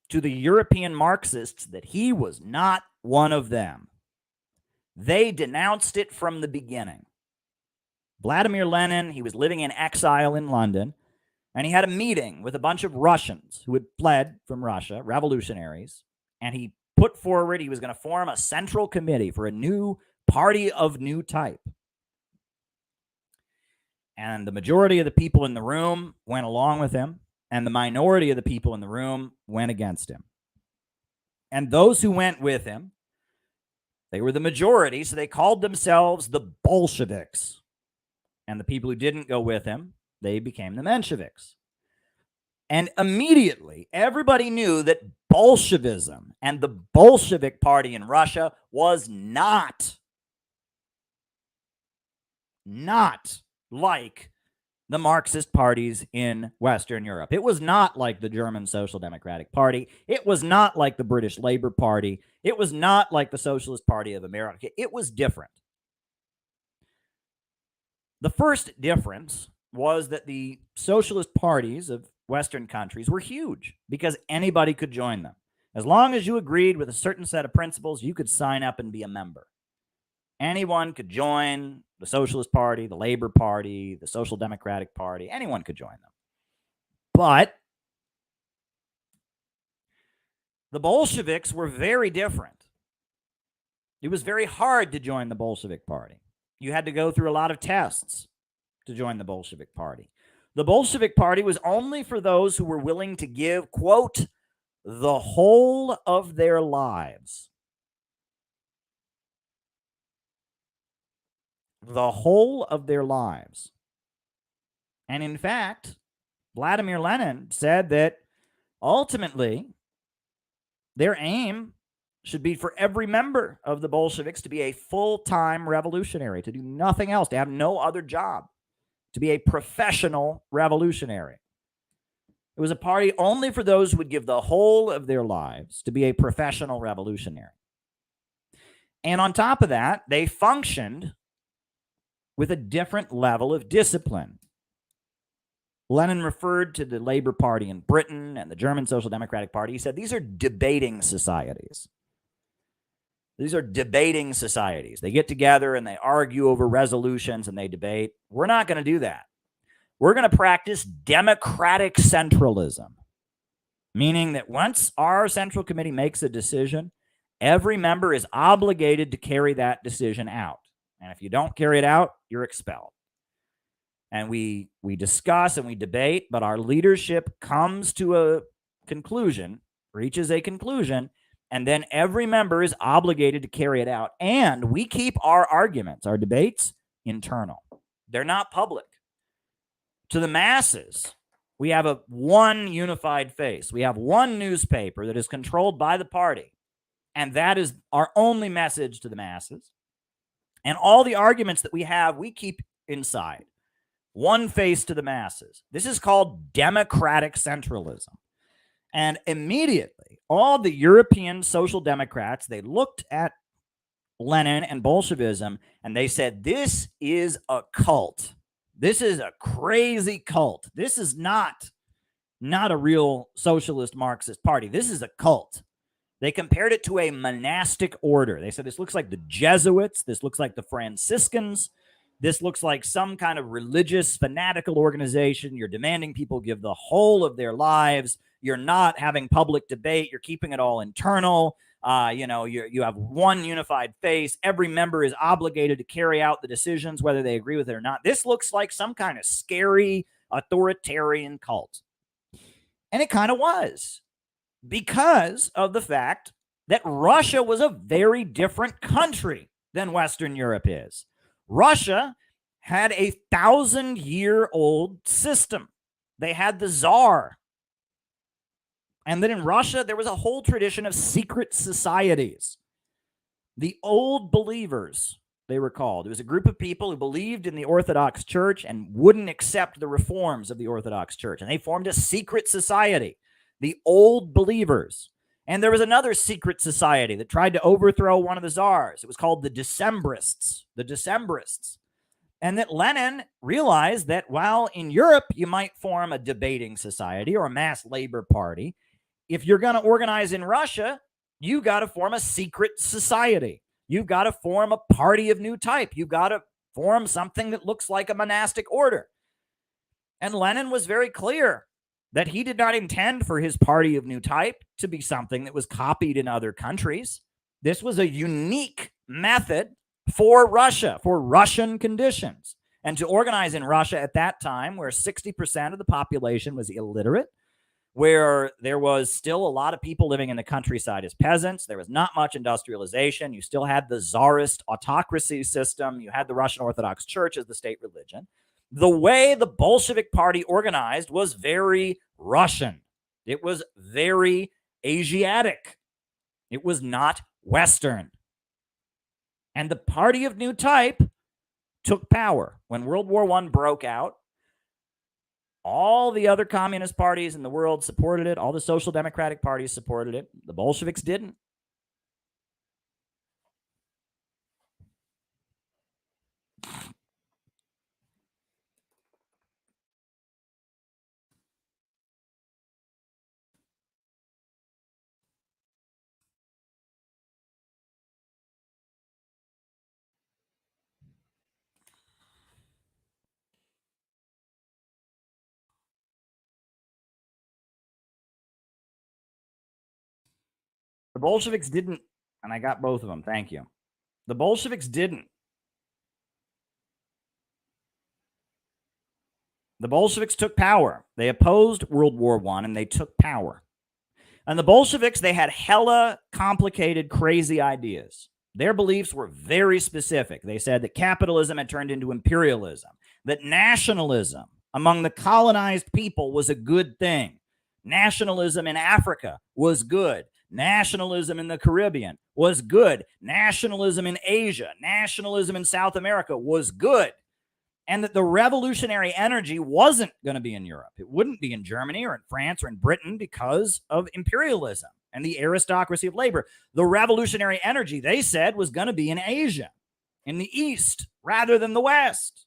to the European Marxists that he was not one of them. They denounced it from the beginning. Vladimir Lenin, he was living in exile in London, and he had a meeting with a bunch of Russians who had fled from Russia, revolutionaries, and he put forward he was going to form a central committee for a new party of new type. And the majority of the people in the room went along with him, and the minority of the people in the room went against him. And those who went with him, they were the majority, so they called themselves the Bolsheviks. And the people who didn't go with him, they became the Mensheviks. And immediately, everybody knew that Bolshevism and the Bolshevik Party in Russia was not like the Marxist parties in Western Europe. It was not like the German Social Democratic Party. It was not like the British Labour Party. It was not like the Socialist Party of America. It was different. The first difference was that the socialist parties of Western countries were huge because anybody could join them. As long as you agreed with a certain set of principles, you could sign up and be a member. Anyone could join the Socialist Party, the Labour Party, the Social Democratic Party. Anyone could join them. But the Bolsheviks were very different. It was very hard to join the Bolshevik Party. You had to go through a lot of tests to join the Bolshevik Party. The Bolshevik Party was only for those who were willing to give, quote, the whole of their lives. The whole of their lives. And in fact, Vladimir Lenin said that ultimately their aim should be for every member of the Bolsheviks to be a full-time revolutionary, to do nothing else, to have no other job, to be a professional revolutionary. It was a party only for those who would give the whole of their lives to be a professional revolutionary. And on top of that, they functioned with a different level of discipline. Lenin referred to the Labour Party in Britain and the German Social Democratic Party. He said, these are debating societies. These are debating societies. They get together and they argue over resolutions and they debate. We're not going to do that. We're going to practice democratic centralism, meaning that once our Central Committee makes a decision, every member is obligated to carry that decision out. And if you don't carry it out, you're expelled. And we discuss and we debate, but our leadership comes to a conclusion, reaches a conclusion, and then every member is obligated to carry it out. And we keep our arguments, our debates, internal. They're not public. To the masses, we have one unified face. We have one newspaper that is controlled by the party. And that is our only message to the masses. And all the arguments that we have, we keep inside. One face to the masses. This is called democratic centralism. And immediately, all the European social democrats, they looked at Lenin and Bolshevism, and they said, this is a cult. This is a crazy cult. This is not not a real socialist Marxist party. This is a cult. They compared it to a monastic order. They said this looks like the Jesuits. This looks like the Franciscans. This looks like some kind of religious fanatical organization. You're demanding people give the whole of their lives. You're not having public debate. You're keeping it all internal. You have one unified face. Every member is obligated to carry out the decisions, whether they agree with it or not. This looks like some kind of scary authoritarian cult. And it kind of was, because of the fact that Russia was a very different country than Western Europe is. Russia had a 1,000-year-old system. They had the Tsar. And then in Russia, there was a whole tradition of secret societies. The Old Believers, they were called. It was a group of people who believed in the Orthodox Church and wouldn't accept the reforms of the Orthodox Church. And they formed a secret society, the Old Believers. And there was another secret society that tried to overthrow one of the czars. It was called the Decembrists. And that Lenin realized that while in Europe you might form a debating society or a mass labor party, if you're going to organize in Russia, you got to form a secret society. You've got to form a party of new type. You've got to form something that looks like a monastic order. And Lenin was very clear that he did not intend for his party of new type to be something that was copied in other countries. This was a unique method for Russia, for Russian conditions. And to organize in Russia at that time, where 60% of the population was illiterate, where there was still a lot of people living in the countryside as peasants, there was not much industrialization, you still had the czarist autocracy system, you had the Russian Orthodox Church as the state religion. The way the Bolshevik Party organized was very Russian. It was very Asiatic. It was not Western. And the party of new type took power. When World War I broke out, all the other communist parties in the world supported it. All the social democratic parties supported it. The Bolsheviks didn't. The Bolsheviks didn't, and I got both of them. Thank you. The Bolsheviks didn't. The Bolsheviks took power. They opposed World War I, and they took power. And the Bolsheviks, they had hella complicated, crazy ideas. Their beliefs were very specific. They said that capitalism had turned into imperialism, that nationalism among the colonized people was a good thing. Nationalism in Africa was good. Nationalism in the Caribbean was good. Nationalism in Asia, nationalism in South America was good. And that the revolutionary energy wasn't going to be in Europe. It wouldn't be in Germany or in France or in Britain because of imperialism and the aristocracy of labor. The revolutionary energy, they said, was going to be in Asia, in the East, rather than the West.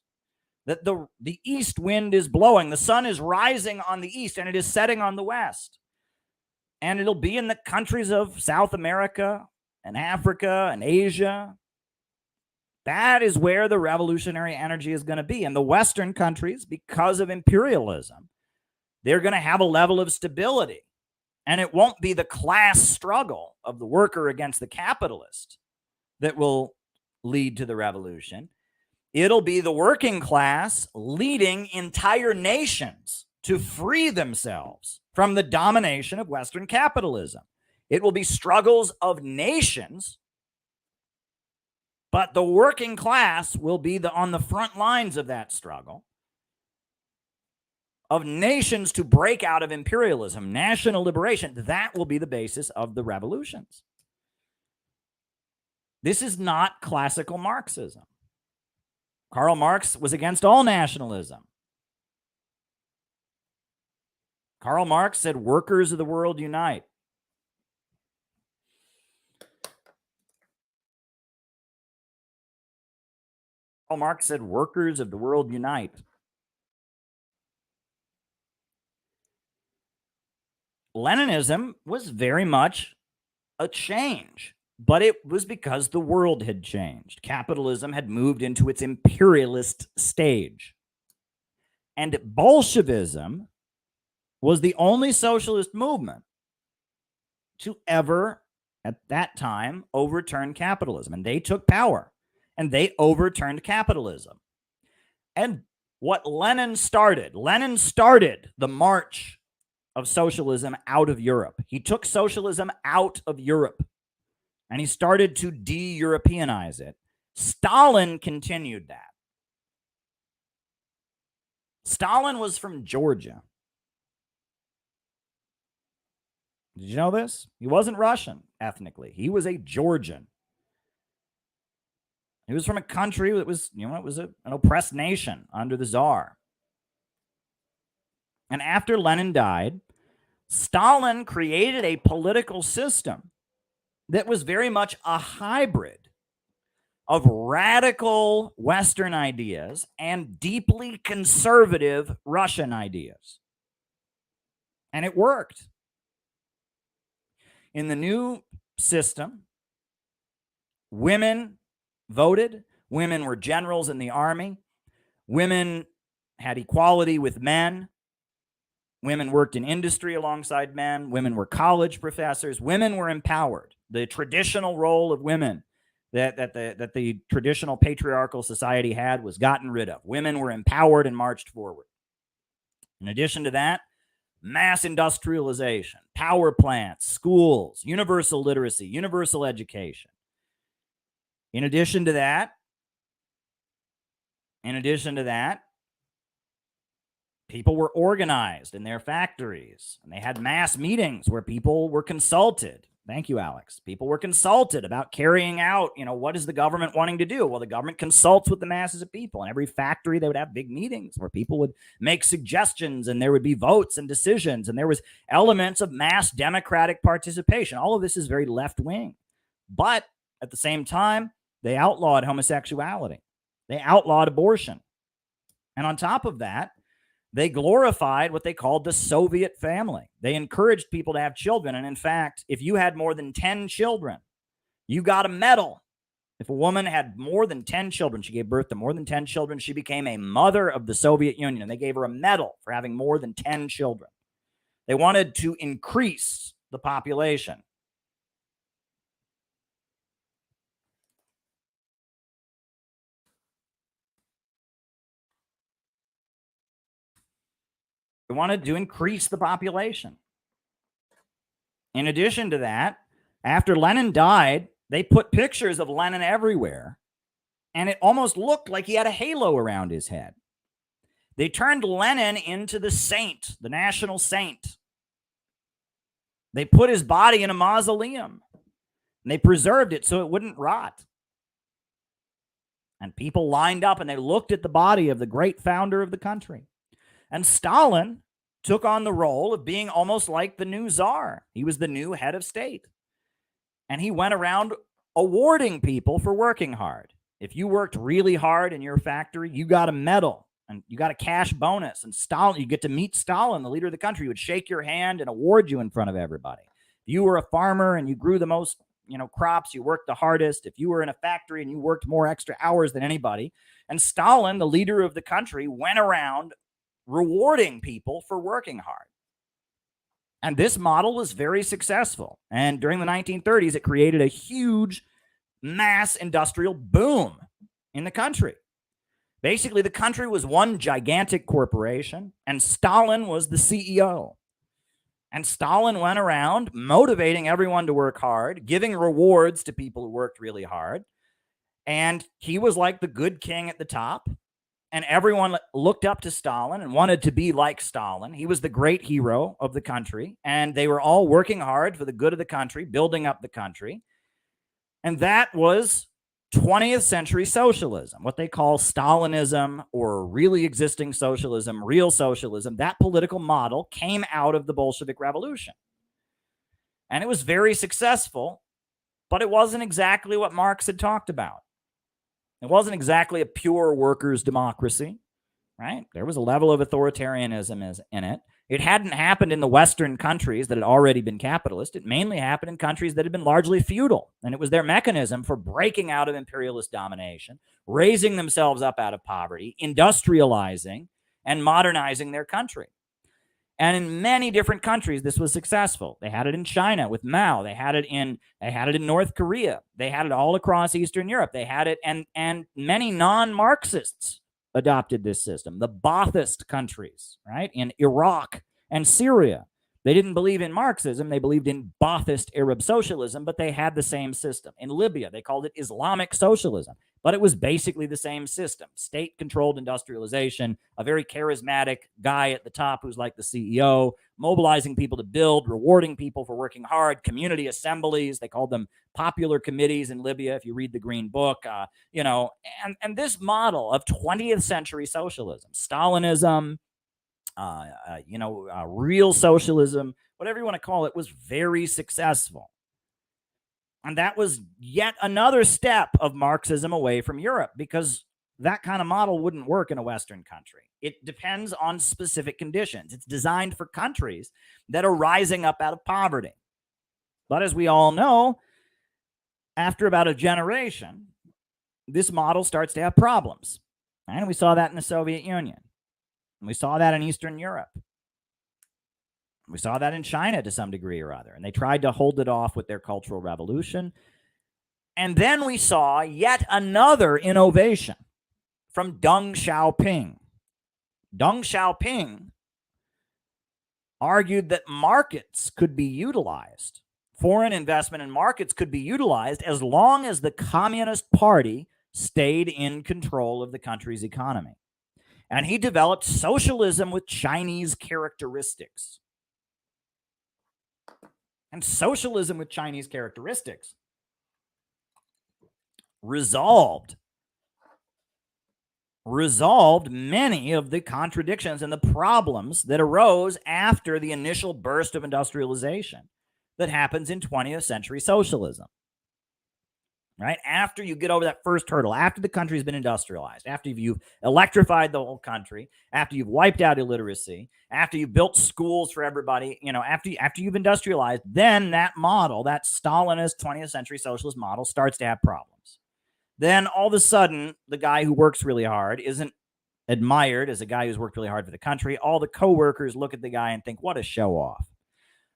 That the east wind is blowing. The sun is rising on the east and it is setting on the west. And it'll be in the countries of South America and Africa and Asia. That is where the revolutionary energy is going to be. And the Western countries, because of imperialism, they're going to have a level of stability. And it won't be the class struggle of the worker against the capitalist that will lead to the revolution. It'll be the working class leading entire nations to free themselves from the domination of Western capitalism. It will be struggles of nations, but the working class will be on the front lines of that struggle of nations to break out of imperialism, national liberation. That will be the basis of the revolutions. This is not classical Marxism. Karl Marx was against all nationalism. Karl Marx said, "Workers of the world unite." Karl Marx said, "Workers of the world unite." Leninism was very much a change, but it was because the world had changed. Capitalism had moved into its imperialist stage. And Bolshevism was the only socialist movement to ever, at that time, overturn capitalism. And they took power and they overturned capitalism. And what Lenin started the march of socialism out of Europe. He took socialism out of Europe and he started to de-Europeanize it. Stalin continued that. Stalin was from Georgia. Did you know this? He wasn't Russian ethnically. He was a Georgian. He was from a country that was, it was an oppressed nation under the Tsar. And after Lenin died, Stalin created a political system that was very much a hybrid of radical Western ideas and deeply conservative Russian ideas. And it worked. In the new system, women voted. Women were generals in the army. Women had equality with men. Women worked in industry alongside men. Women were college professors. Women were empowered. The traditional role of women that the traditional patriarchal society had was gotten rid of. Women were empowered and marched forward. In addition to that, mass industrialization, power plants, schools, universal literacy, universal education. In addition to that, people were organized in their factories, and they had mass meetings where people were consulted. Thank you, Alex. People were consulted about carrying out, what is the government wanting to do? Well, the government consults with the masses of people. In every factory, they would have big meetings where people would make suggestions, and there would be votes and decisions, and there was elements of mass democratic participation. All of this is very left-wing. But at the same time, they outlawed homosexuality. They outlawed abortion. And on top of that, they glorified what they called the Soviet family. They encouraged people to have children. And in fact, if you had more than 10 children, you got a medal. If a woman had more than 10 children, she gave birth to more than 10 children, she became a mother of the Soviet Union. And they gave her a medal for having more than 10 children. They wanted to increase the population. They wanted to increase the population. In addition to that, after Lenin died, they put pictures of Lenin everywhere, and it almost looked like he had a halo around his head. They turned Lenin into the saint, the national saint. They put his body in a mausoleum, and they preserved it so it wouldn't rot. And people lined up, and they looked at the body of the great founder of the country. And Stalin took on the role of being almost like the new czar. He was the new head of state. And he went around awarding people for working hard. If you worked really hard in your factory, you got a medal and you got a cash bonus. And Stalin, you get to meet Stalin, the leader of the country. He would shake your hand and award you in front of everybody. If you were a farmer and you grew the most, crops, you worked the hardest. If you were in a factory and you worked more extra hours than anybody. And Stalin, the leader of the country, went around rewarding people for working hard. And this model was very successful. And during the 1930s, it created a huge mass industrial boom in the country. Basically, the country was one gigantic corporation, and Stalin was the CEO. And Stalin went around motivating everyone to work hard, giving rewards to people who worked really hard. And he was like the good king at the top. And everyone looked up to Stalin and wanted to be like Stalin. He was the great hero of the country. And they were all working hard for the good of the country, building up the country. And that was 20th century socialism, what they call Stalinism or really existing socialism, real socialism. That political model came out of the Bolshevik Revolution. And it was very successful, but it wasn't exactly what Marx had talked about. It wasn't exactly a pure workers' democracy, right? There was a level of authoritarianism in it. It hadn't happened in the Western countries that had already been capitalist. It mainly happened in countries that had been largely feudal. And it was their mechanism for breaking out of imperialist domination, raising themselves up out of poverty, industrializing, and modernizing their country. And in many different countries, this was successful. They had it in China with Mao. They had it in North Korea. They had it all across Eastern Europe. They had it, and many non-Marxists adopted this system. The Baathist countries, right, in Iraq and Syria. They didn't believe in Marxism. They believed in Baathist Arab socialism, but they had the same system. In Libya, they called it Islamic socialism, but it was basically the same system. State-controlled industrialization, a very charismatic guy at the top who's like the CEO, mobilizing people to build, rewarding people for working hard, community assemblies. They called them popular committees in Libya, if you read the Green Book. And this model of 20th century socialism, Stalinism, real socialism, whatever you want to call it, was very successful. And that was yet another step of Marxism away from Europe, because that kind of model wouldn't work in a Western country. It depends on specific conditions. It's designed for countries that are rising up out of poverty. But as we all know, after about a generation, this model starts to have problems. And we saw that in the Soviet Union. And we saw that in Eastern Europe. We saw that in China to some degree or other. And they tried to hold it off with their Cultural Revolution. And then we saw yet another innovation from Deng Xiaoping. Deng Xiaoping argued that markets could be utilized. Foreign investment in markets could be utilized as long as the Communist Party stayed in control of the country's economy. And he developed socialism with Chinese characteristics. And socialism with Chinese characteristics resolved many of the contradictions and the problems that arose after the initial burst of industrialization that happens in 20th century socialism. Right? After you get over that first hurdle, after the country's been industrialized, after you've electrified the whole country, after you've wiped out illiteracy, after you've built schools for everybody, after you've industrialized, then that model, that Stalinist 20th century socialist model, starts to have problems. Then all of a sudden, the guy who works really hard isn't admired as a guy who's worked really hard for the country. All the coworkers look at the guy and think, what a show off.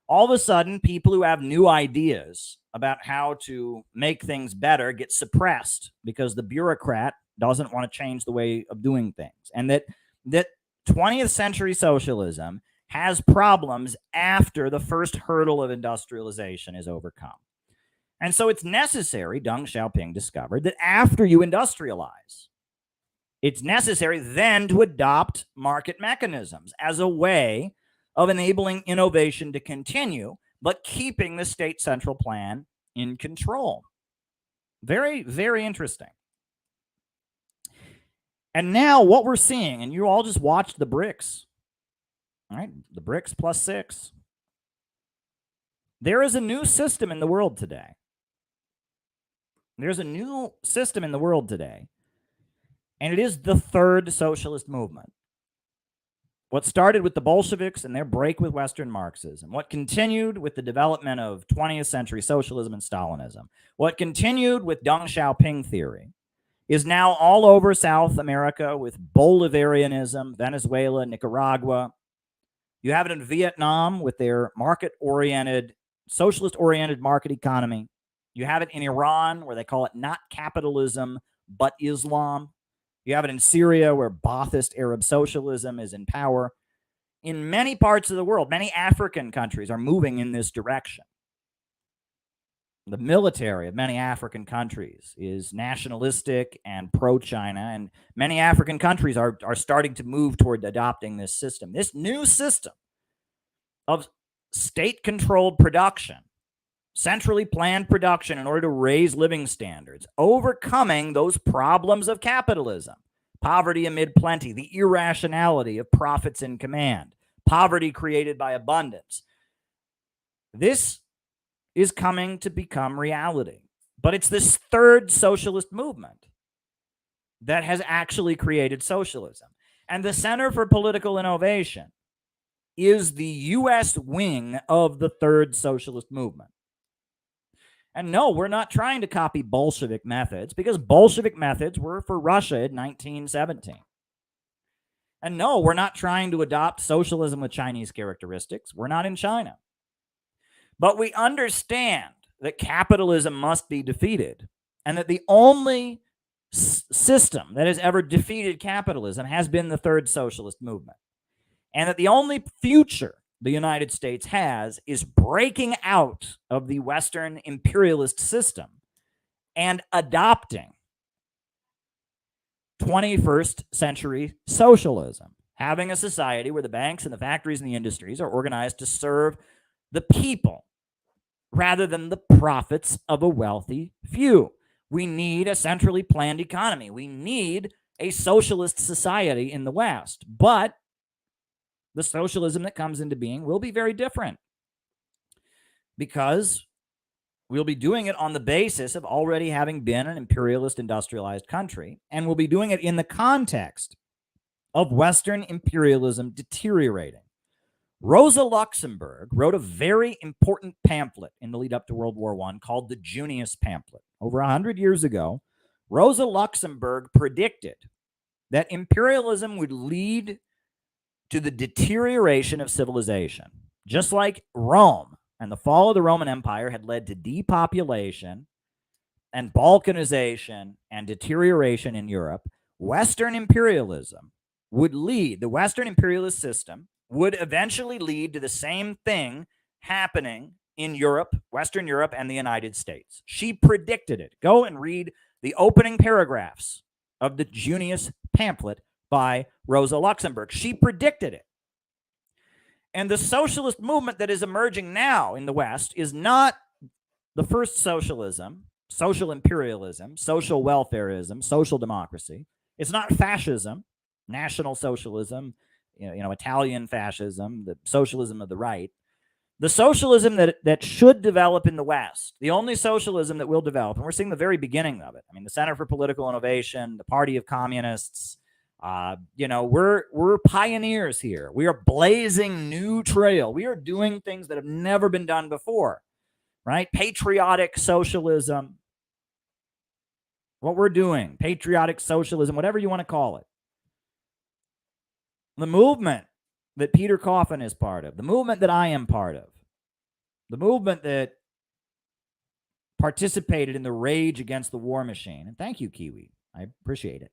All of a sudden, people who have new ideas about how to make things better get suppressed because the bureaucrat doesn't want to change the way of doing things. And that 20th century socialism has problems after the first hurdle of industrialization is overcome. And so it's necessary, Deng Xiaoping discovered, that after you industrialize, it's necessary then to adopt market mechanisms as a way of enabling innovation to continue, but keeping the state central plan in control. Very, very interesting. And now what we're seeing, and you all just watched the BRICS, all right? The BRICS plus 6. There is a new system in the world today. There's a new system in the world today, and it is the third socialist movement. What started with the Bolsheviks and their break with Western Marxism, what continued with the development of 20th century socialism and Stalinism, what continued with Deng Xiaoping theory, is now all over South America with Bolivarianism, Venezuela, Nicaragua. You have it in Vietnam with their market-oriented, socialist-oriented market economy. You have it in Iran, where they call it not capitalism, but Islam. You have it in Syria, where Baathist Arab socialism is in power. In many parts of the world, many African countries are moving in this direction. The military of many African countries is nationalistic and pro-China, and many African countries are starting to move toward adopting this system. This new system of state-controlled production, centrally planned production in order to raise living standards, overcoming those problems of capitalism, poverty amid plenty, the irrationality of profits in command, poverty created by abundance. This is coming to become reality. But it's this third socialist movement that has actually created socialism. And the Center for Political Innovation is the U.S. wing of the third socialist movement. And no, we're not trying to copy Bolshevik methods, because Bolshevik methods were for Russia in 1917. And no, we're not trying to adopt socialism with Chinese characteristics. We're not in China. But we understand that capitalism must be defeated, and that the only system that has ever defeated capitalism has been the third socialist movement. And that the only future the United States has is breaking out of the Western imperialist system and adopting 21st century socialism, having a society where the banks and the factories and the industries are organized to serve the people rather than the profits of a wealthy few. We need a centrally planned economy. We need a socialist society in the West. But the socialism that comes into being will be very different, because we'll be doing it on the basis of already having been an imperialist industrialized country, and we'll be doing it in the context of Western imperialism deteriorating. Rosa Luxemburg wrote a very important pamphlet in the lead up to World War I called the Junius Pamphlet. Over 100 years ago, Rosa Luxemburg predicted that imperialism would lead to the deterioration of civilization, just like Rome and the fall of the Roman Empire had led to depopulation and balkanization and deterioration in Europe. Western imperialism would lead, the Western imperialist system would eventually lead to the same thing happening in Europe, Western Europe, and the United States. She predicted it. Go and read the opening paragraphs of the Junius Pamphlet by Rosa Luxemburg. She predicted it. And the socialist movement that is emerging now in the West is not the first socialism, social imperialism, social welfarism, social democracy. It's not fascism, National Socialism, Italian fascism, the socialism of the right. The socialism that should develop in the West, the only socialism that will develop, and we're seeing the very beginning of it. I mean, the Center for Political Innovation, the Party of Communists, we're pioneers here. We are blazing new trail. We are doing things that have never been done before, right? Patriotic socialism. What we're doing, patriotic socialism, whatever you want to call it. The movement that Peter Coffin is part of, the movement that I am part of, the movement that participated in the rage against the war machine. And thank you, Kiwi. I appreciate it.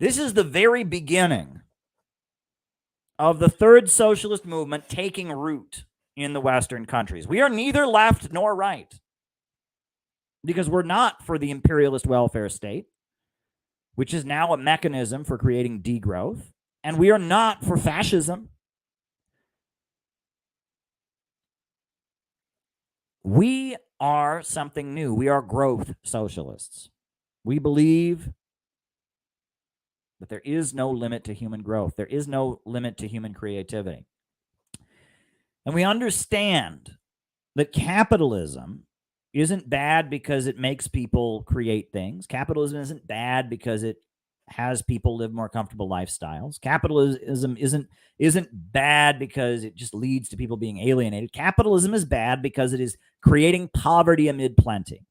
This is the very beginning of the third socialist movement taking root in the Western countries. We are neither left nor right, because we're not for the imperialist welfare state, which is now a mechanism for creating degrowth, and we are not for fascism. We are something new. We are growth socialists. We believe that there is no limit to human growth. There is no limit to human creativity. And we understand that capitalism isn't bad because it makes people create things. Capitalism isn't bad because it has people live more comfortable lifestyles. Capitalism isn't bad because it just leads to people being alienated. Capitalism is bad because it is creating poverty amid plenty.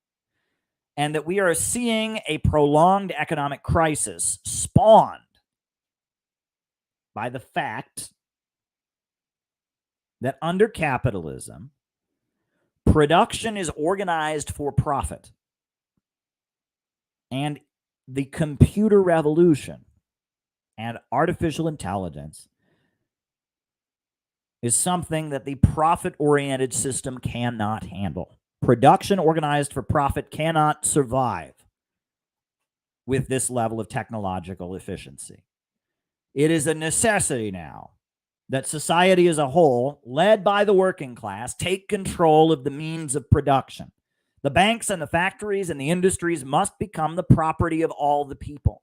And that we are seeing a prolonged economic crisis spawned by the fact that under capitalism, production is organized for profit. And the computer revolution and artificial intelligence is something that the profit-oriented system cannot handle. Production organized for profit cannot survive with this level of technological efficiency. It is a necessity now that society as a whole, led by the working class, take control of the means of production. The banks and the factories and the industries must become the property of all the people.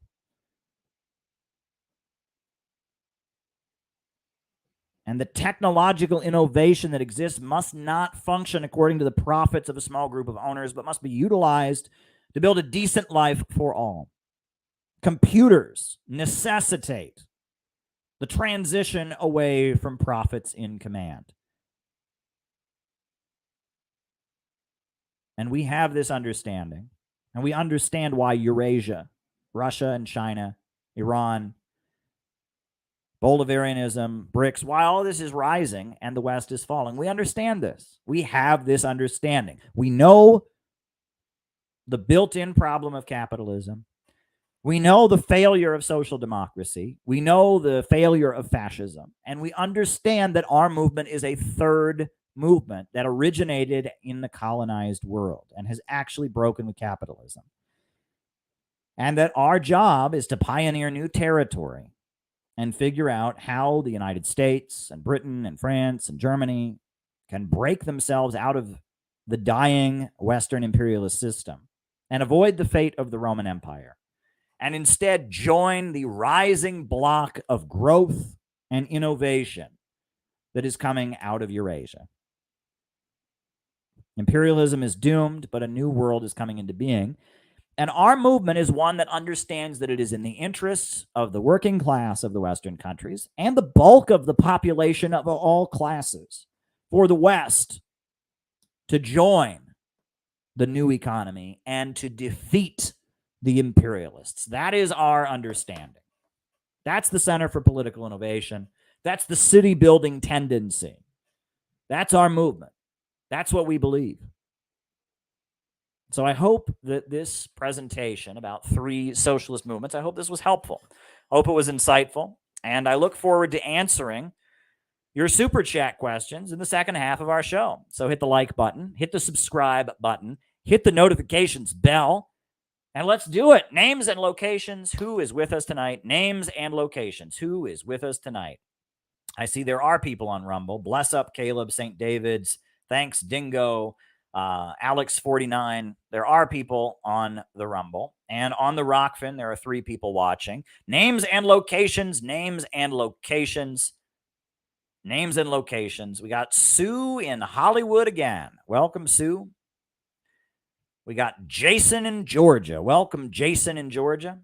And the technological innovation that exists must not function according to the profits of a small group of owners, but must be utilized to build a decent life for all. Computers necessitate the transition away from prophets in command. And we have this understanding, and we understand why Eurasia, Russia and China, Iran, Bolivarianism, BRICS, why all this is rising and the West is falling. We understand this. We have this understanding. We know the built-in problem of capitalism. We know the failure of social democracy. We know the failure of fascism. And we understand that our movement is a third movement that originated in the colonized world and has actually broken with capitalism. And that our job is to pioneer new territory and figure out how the United States and Britain and France and Germany can break themselves out of the dying Western imperialist system and avoid the fate of the Roman Empire, and instead join the rising block of growth and innovation that is coming out of Eurasia. Imperialism is doomed, but a new world is coming into being. And our movement is one that understands that it is in the interests of the working class of the Western countries and the bulk of the population of all classes for the West to join the new economy and to defeat the imperialists. That is our understanding. That's the Center for Political Innovation. That's the city building tendency. That's our movement. That's what we believe. So I hope that this presentation about 3 socialist movements, I hope this was helpful. I hope it was insightful. And I look forward to answering your super chat questions in the second half of our show. So hit the like button, hit the subscribe button, hit the notifications bell, and let's do it. Names and locations. Who is with us tonight? Names and locations. Who is with us tonight? I see there are people on Rumble. Bless up, Caleb, St. David's. Thanks, Dingo. Alex49. There are people on the Rumble. And on the Rockfin, there are 3 people watching. Names and locations. Names and locations. Names and locations. We got Sue in Hollywood again. Welcome, Sue. We got Jason in Georgia. Welcome, Jason in Georgia.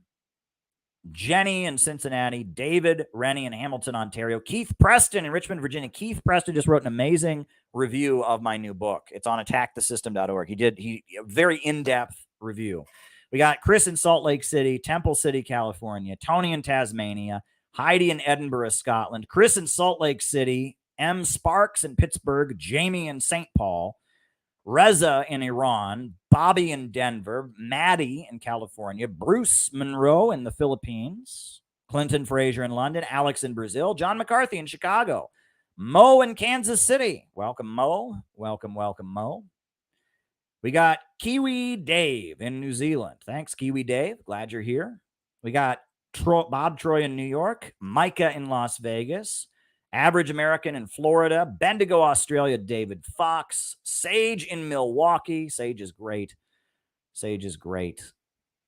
Jenny in Cincinnati. David Rennie in Hamilton, Ontario. Keith Preston in Richmond, Virginia. Keith Preston just wrote an amazing review of my new book. It's on attackthesystem.org. He a very in-depth review. We got Chris in Salt Lake City, Temple City, California. Tony in Tasmania. Heidi in Edinburgh, Scotland. Chris in Salt Lake City. M. Sparks in Pittsburgh. Jamie in St. Paul. Reza in Iran, Bobby in Denver, Maddie in California, Bruce Monroe in the Philippines, Clinton Fraser in London, Alex in Brazil, John McCarthy in Chicago, Mo in Kansas City. Welcome, Mo. Welcome, Mo. We got Kiwi Dave in New Zealand. Thanks, Kiwi Dave. Glad you're here. We got Bob Troy in New York, Micah in Las Vegas, Average American in Florida, Bendigo, Australia, David Fox, Sage in Milwaukee. Sage is great.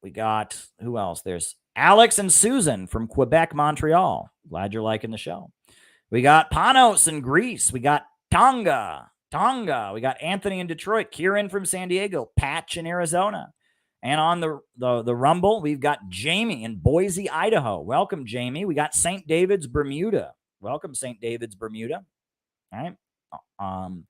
We got, who else? There's Alex and Susan from Quebec, Montreal. Glad you're liking the show. We got Panos in Greece. We got Tonga. We got Anthony in Detroit, Kieran from San Diego, Patch in Arizona. And on the Rumble, we've got Jamie in Boise, Idaho. Welcome, Jamie. We got St. David's, Bermuda. Welcome, St. David's, Bermuda. All right.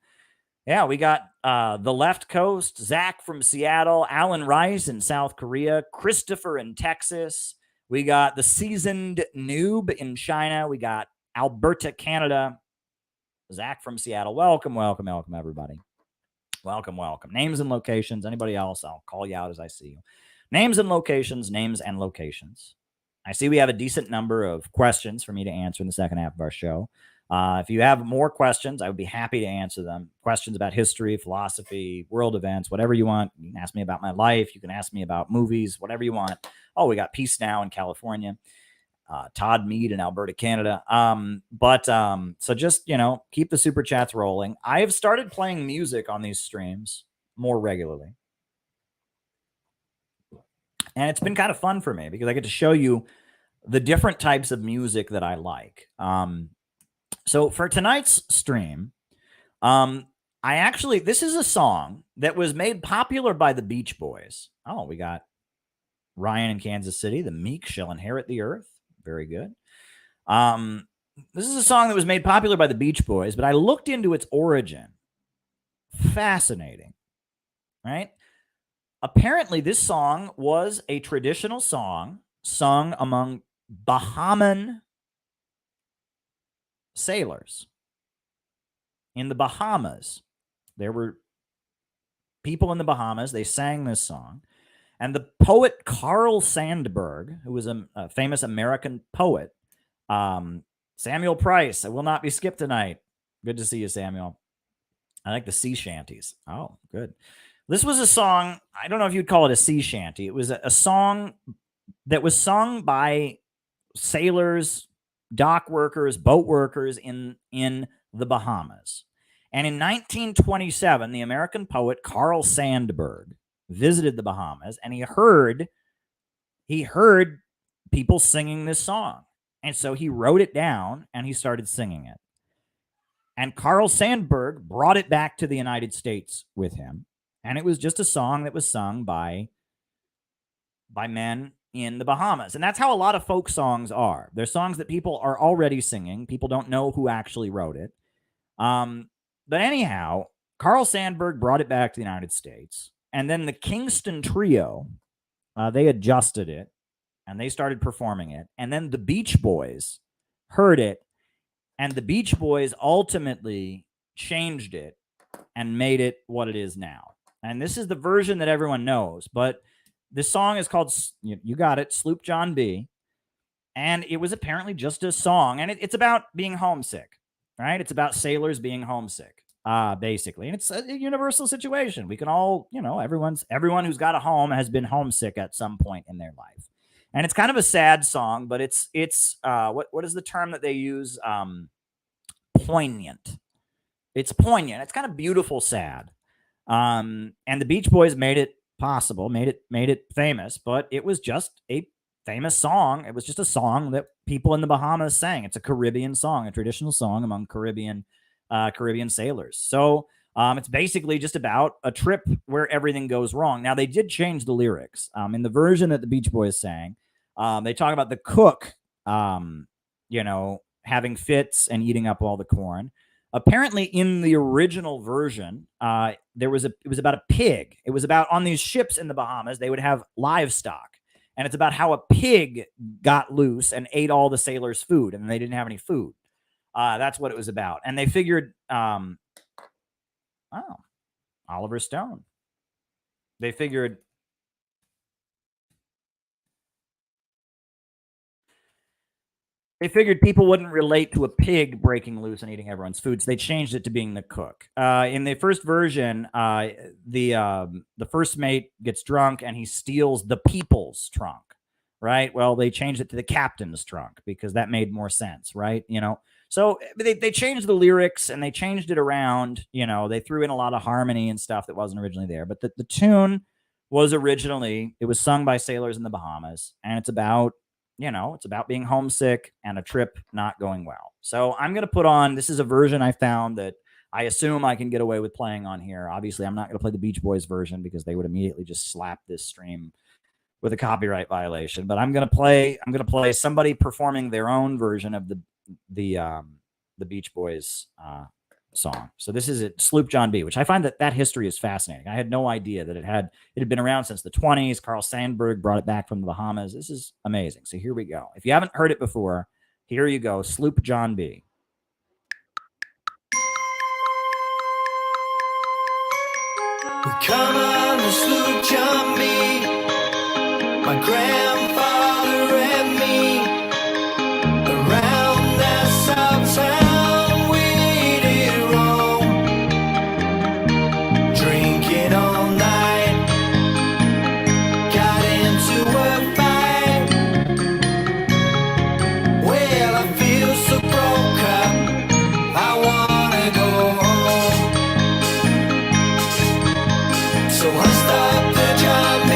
Yeah, we got the left coast, Zach from Seattle, Alan Rice in South Korea, Christopher in Texas. We got the seasoned noob in China. We got Alberta, Canada. Zach from Seattle. Welcome, everybody. Welcome. Names and locations. Anybody else? I'll call you out as I see you. Names and locations. I see we have a decent number of questions for me to answer in the second half of our show. If you have more questions, I would be happy to answer them. Questions about history, philosophy, world events, whatever you want. You can ask me about my life. You can ask me about movies, whatever you want. Oh, we got Peace Now in California. Todd Mead in Alberta, Canada. So just, keep the super chats rolling. I have started playing music on these streams more regularly. And it's been kind of fun for me because I get to show you the different types of music that I like. So for tonight's stream, this is a song that was made popular by the Beach Boys. Oh, we got Ryan in Kansas City. The meek shall inherit the earth. Very good. This is a song that was made popular by the Beach Boys, but I looked into its origin. Fascinating, right? Apparently, this song was a traditional song sung among Bahamian sailors. In the Bahamas, there were people in the Bahamas, they sang this song. And the poet Carl Sandburg, who was a famous American poet, Samuel Price, I will not be skipped tonight. Good to see you, Samuel. I like the sea shanties. Oh, good. This was a song, I don't know if you'd call it a sea shanty. It was a song that was sung by sailors, dock workers, boat workers in the Bahamas. And in 1927, the American poet Carl Sandburg visited the Bahamas, and he heard people singing this song. And so he wrote it down and he started singing it. And Carl Sandburg brought it back to the United States with him. And it was just a song that was sung by men in the Bahamas. And that's how a lot of folk songs are. They're songs that people are already singing. People don't know who actually wrote it. But anyhow, Carl Sandburg brought it back to the United States. And then the Kingston Trio, they adjusted it and they started performing it. And then the Beach Boys heard it. And the Beach Boys ultimately changed it and made it what it is now. And this is the version that everyone knows. But this song is called, you got it, Sloop John B. And it was apparently just a song. And it's about being homesick, right? It's about sailors being homesick, basically. And it's a universal situation. We can all, everyone who's got a home has been homesick at some point in their life. And it's kind of a sad song, but it's what is the term that they use? Poignant. It's poignant. It's kind of beautiful, sad. And the Beach Boys made it possible, made it famous, but it was just a famous song. It was just a song that people in the Bahamas sang. It's a Caribbean song, a traditional song among Caribbean sailors. So it's basically just about a trip where everything goes wrong. Now, they did change the lyrics. In the version that the Beach Boys sang, they talk about the cook, having fits and eating up all the corn. Apparently, in the original version, it was about a pig. It was about, on these ships in the Bahamas, they would have livestock. And it's about how a pig got loose and ate all the sailors' food, and they didn't have any food. That's what it was about. And they figured, Oliver Stone. They figured people wouldn't relate to a pig breaking loose and eating everyone's food, so they changed it to being the cook. In the first version, the first mate gets drunk and he steals the people's trunk, right? Well, they changed it to the captain's trunk because that made more sense, right? So they changed the lyrics and they changed it around. They threw in a lot of harmony and stuff that wasn't originally there. But the tune was originally, it was sung by sailors in the Bahamas, and it's about, it's about being homesick and a trip not going well. So I'm going to put on, this is a version I found that I assume I can get away with playing on here. Obviously, I'm not going to play the Beach Boys version because they would immediately just slap this stream with a copyright violation. But I'm going to play somebody performing their own version of the Beach Boys song. So this is it, Sloop John B, which I find that history is fascinating. I had no idea that it had been around since the 1920s. Carl Sandburg brought it back from the Bahamas. This is amazing. So here we go. If you haven't heard it before, here you go, Sloop John B. We come on the Sloop John B, my grandfather and me, around that south town we did roam, drinking all night, got into a fight. Well, I feel so broke up, I wanna go home. So I stopped the John B.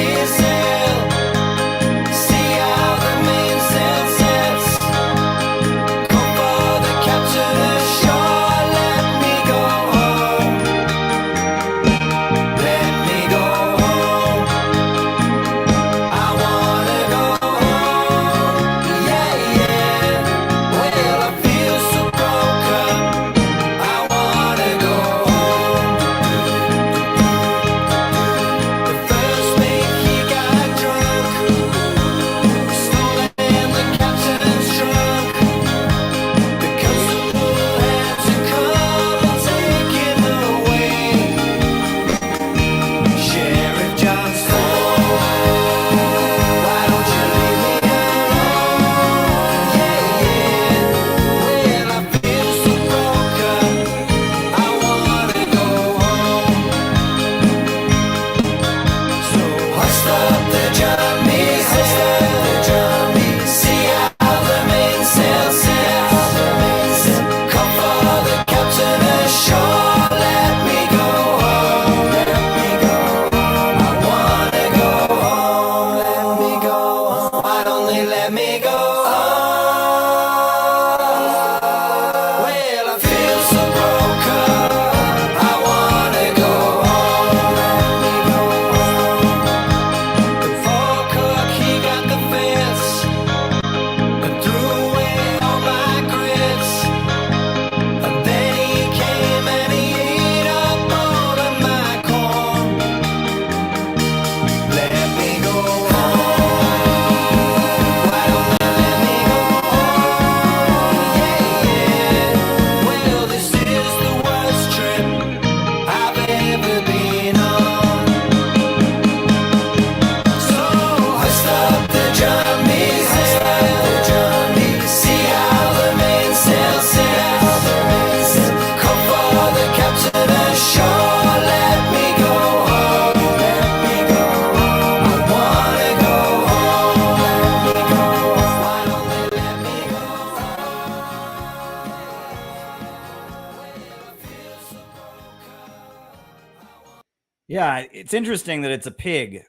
Yeah, it's interesting that it's a pig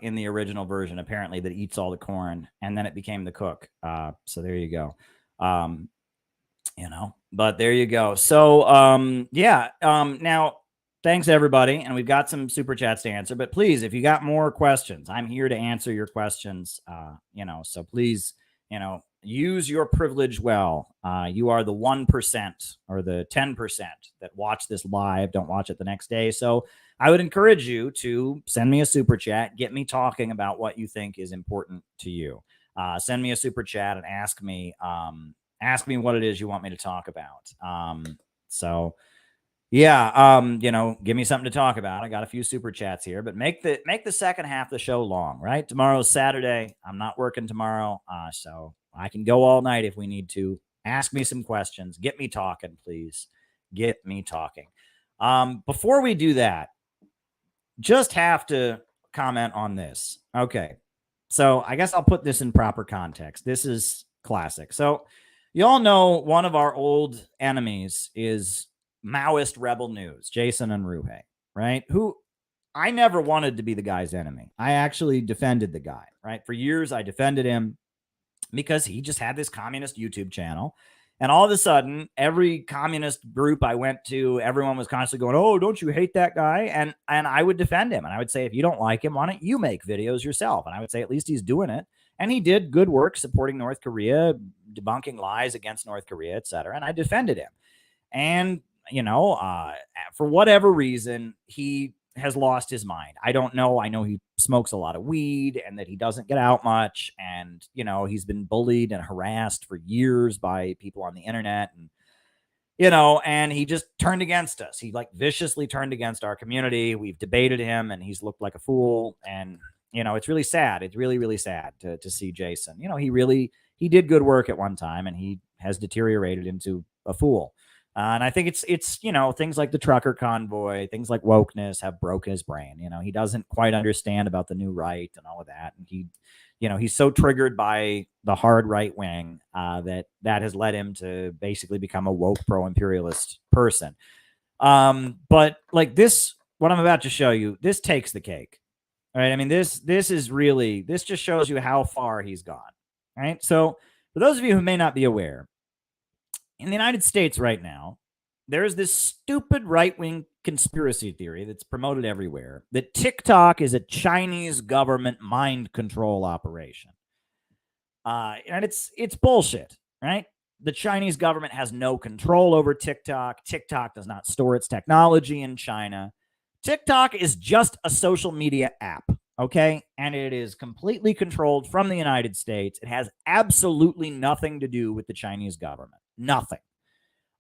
in the original version, apparently, that eats all the corn, and then it became the cook. So there you go. But there you go. So now thanks everybody, and we've got some super chats to answer. But please, if you got more questions, I'm here to answer your questions. So please, use your privilege well. You are the 1% or the 10% that watch this live, don't watch it the next day. So I would encourage you to send me a super chat, get me talking about what you think is important to you. Send me a super chat and ask me what it is you want me to talk about. Give me something to talk about. I got a few super chats here, but make the second half of the show long, right? Tomorrow's Saturday. I'm not working tomorrow, so I can go all night if we need to. Ask me some questions. Get me talking, please. Get me talking. Before we do that, just have to comment on this. Okay, so I guess I'll put this in proper context. This is classic. So you all know one of our old enemies is Maoist Rebel News, Jason Unruhe, right? Who I never wanted to be the guy's enemy. I actually defended the guy, right? For years, I defended him because he just had this communist YouTube channel. And all of a sudden, every communist group I went to, everyone was constantly going, "Oh, don't you hate that guy?" And I would defend him. And I would say, if you don't like him, why don't you make videos yourself? And I would say, at least he's doing it. And he did good work supporting North Korea, debunking lies against North Korea, et cetera. And I defended him. And, for whatever reason, he has lost his mind. I don't know. I know he smokes a lot of weed and that he doesn't get out much. And, he's been bullied and harassed for years by people on the internet. And, and he just turned against us. He viciously turned against our community. We've debated him and he's looked like a fool. And, it's really sad. It's really, really sad to see Jason. He did good work at one time and he has deteriorated into a fool. And I think it's things like the trucker convoy, things like wokeness have broke his brain. He doesn't quite understand about the new right and all of that. And he's so triggered by the hard right wing that has led him to basically become a woke pro-imperialist person. But like this, what I'm about to show you, this takes the cake. All right. I mean, this just shows you how far he's gone. All right. So for those of you who may not be aware, in the United States right now, there's this stupid right-wing conspiracy theory that's promoted everywhere that TikTok is a Chinese government mind control operation. And it's bullshit, right? The Chinese government has no control over TikTok. TikTok does not store its technology in China. TikTok is just a social media app, okay? And it is completely controlled from the United States. It has absolutely nothing to do with the Chinese government. Nothing.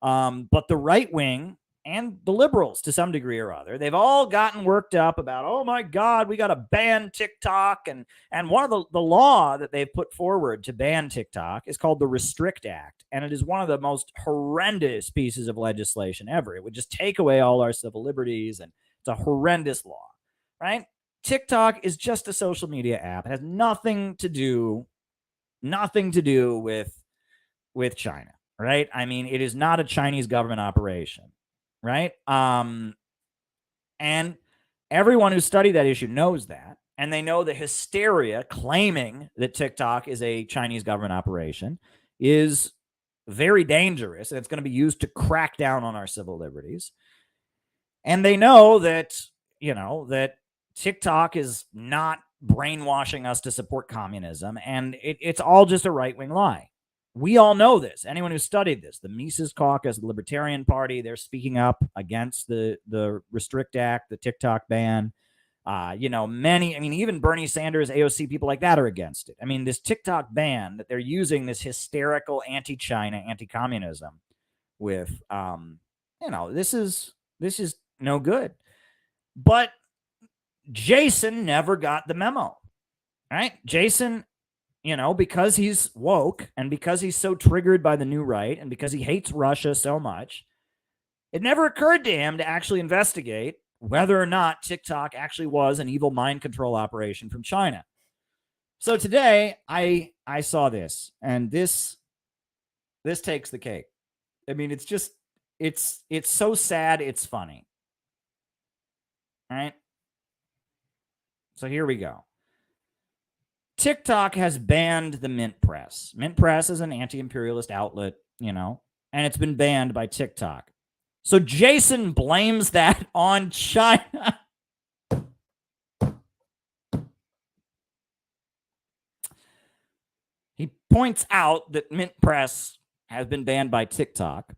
But the right wing and the liberals, to some degree or other, they've all gotten worked up about, oh my God, we got to ban TikTok. And one of the law that they've put forward to ban TikTok is called the Restrict Act. And it is one of the most horrendous pieces of legislation ever. It would just take away all our civil liberties. And it's a horrendous law, right? TikTok is just a social media app. It has nothing to do with China. Right? I mean, it is not a Chinese government operation, right? And everyone who studied that issue knows that. And they know the hysteria claiming that TikTok is a Chinese government operation is very dangerous. And it's going to be used to crack down on our civil liberties. And they know that, that TikTok is not brainwashing us to support communism. And it's all just a right-wing lie. We all know this. Anyone who studied this, the Mises Caucus, the Libertarian Party, they're speaking up against the Restrict Act, the TikTok ban. Even Bernie Sanders, AOC, people like that are against it. I mean, this TikTok ban that they're using this hysterical anti-China, anti-communism with, this is no good. But Jason never got the memo, right? Jason, because he's woke and because he's so triggered by the new right and because he hates Russia so much, it never occurred to him to actually investigate whether or not TikTok actually was an evil mind control operation from China. So today I saw this, and this takes the cake. I mean, it's so sad, it's funny. All right? So here we go. TikTok has banned the Mint Press. Mint Press is an anti-imperialist outlet, and it's been banned by TikTok. So Jason blames that on China. He points out that Mint Press has been banned by TikTok,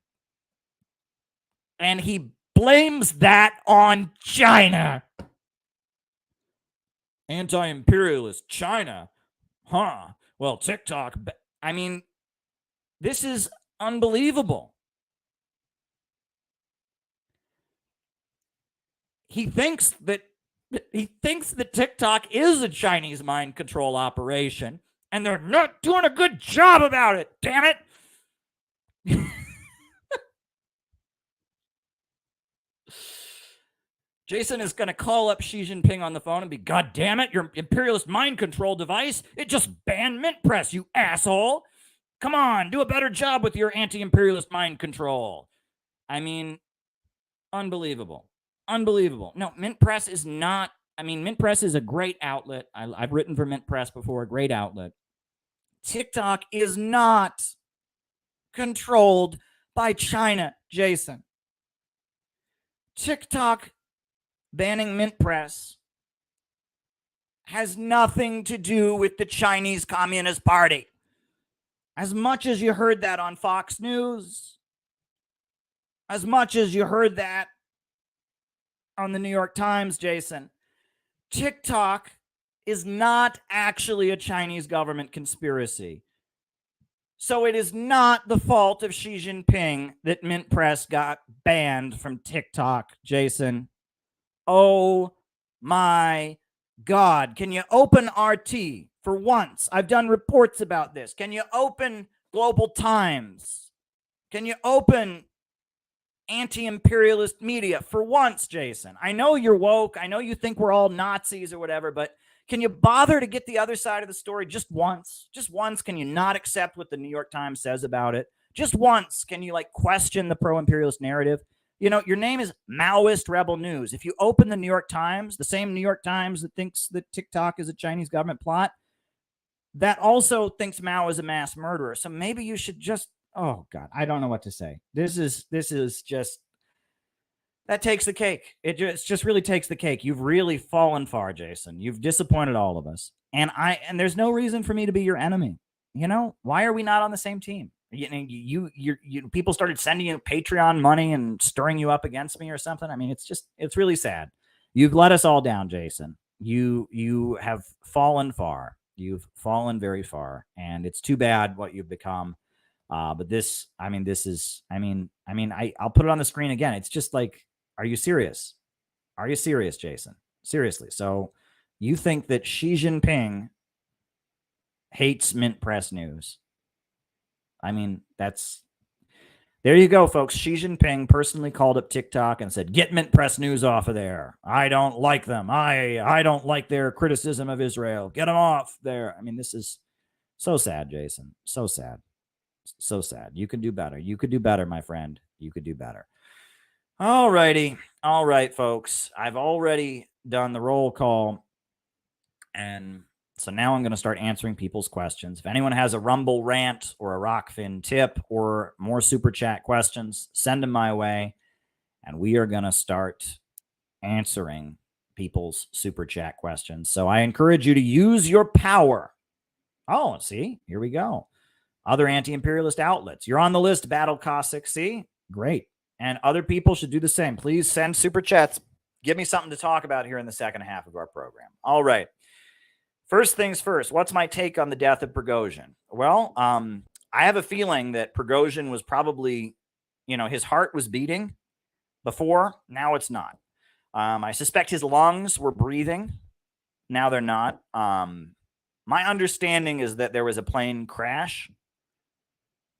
and he blames that on China. Anti-imperialist China. Huh. Well, TikTok. I mean, this is unbelievable. He thinks that TikTok is a Chinese mind control operation, and they're not doing a good job about it. Damn it. Jason is going to call up Xi Jinping on the phone and be, God damn it, your imperialist mind control device, it just banned Mint Press, you asshole. Come on, do a better job with your anti-imperialist mind control. I mean, unbelievable. Unbelievable. No, Mint Press is not, Mint Press is a great outlet. I've written for Mint Press before, a great outlet. TikTok is not controlled by China, Jason. TikTok banning Mint Press has nothing to do with the Chinese Communist Party. As much as you heard that on Fox News, as much as you heard that on the New York Times, Jason, TikTok is not actually a Chinese government conspiracy. So it is not the fault of Xi Jinping that Mint Press got banned from TikTok, Jason. Oh my God. Can you open RT for once? I've done reports about this. Can you open Global Times? Can you open anti-imperialist media for once, Jason? I know you're woke. I know you think we're all Nazis or whatever, but can you bother to get the other side of the story just once? Just once, can you not accept what the New York Times says about it? Just once, can you question the pro-imperialist narrative? Your name is Maoist Rebel News. If you open the New York Times, the same New York Times that thinks that TikTok is a Chinese government plot, that also thinks Mao is a mass murderer. So maybe you should just, oh God, I don't know what to say. This is just, that takes the cake. It just really takes the cake. You've really fallen far, Jason. You've disappointed all of us. And there's no reason for me to be your enemy. Why are we not on the same team? You people started sending you Patreon money and stirring you up against me or something. It's really sad. You've let us all down, Jason. You have fallen far. You've fallen very far, and it's too bad what you've become. But this, I'll put it on the screen again. It's just like, are you serious? Are you serious, Jason? Seriously. So you think that Xi Jinping hates Mint Press News? There you go, folks. Xi Jinping personally called up TikTok and said, get Mint Press News off of there. I don't like them. I don't like their criticism of Israel. Get them off there. This is so sad, Jason. So sad. So sad. You could do better. You could do better, my friend. You could do better. All righty. All right, folks. I've already done the roll call, and so now I'm going to start answering people's questions. If anyone has a Rumble rant or a Rockfin tip or more super chat questions, send them my way, and we are going to start answering people's super chat questions. So I encourage you to use your power. Oh, see, here we go. Other anti-imperialist outlets. You're on the list, Battle Cossack. See? Great. And other people should do the same. Please send super chats. Give me something to talk about here in the second half of our program. All right. First things first, what's my take on the death of Prigozhin? Well, I have a feeling that Prigozhin was probably, his heart was beating before. Now it's not. I suspect his lungs were breathing. Now they're not. My understanding is that there was a plane crash.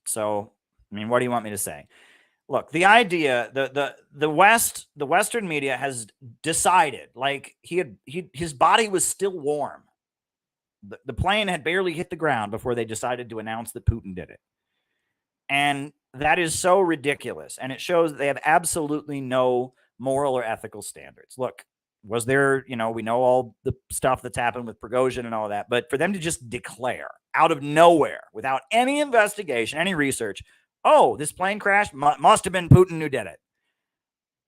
So, what do you want me to say? Look, the idea, the Western media has decided, his body was still warm. The plane had barely hit the ground before they decided to announce that Putin did it. And that is so ridiculous. And it shows they have absolutely no moral or ethical standards. Look, Was there, we know all the stuff that's happened with Prigozhin and all that, but for them to just declare out of nowhere, without any investigation, any research, oh, this plane crash must have been Putin who did it.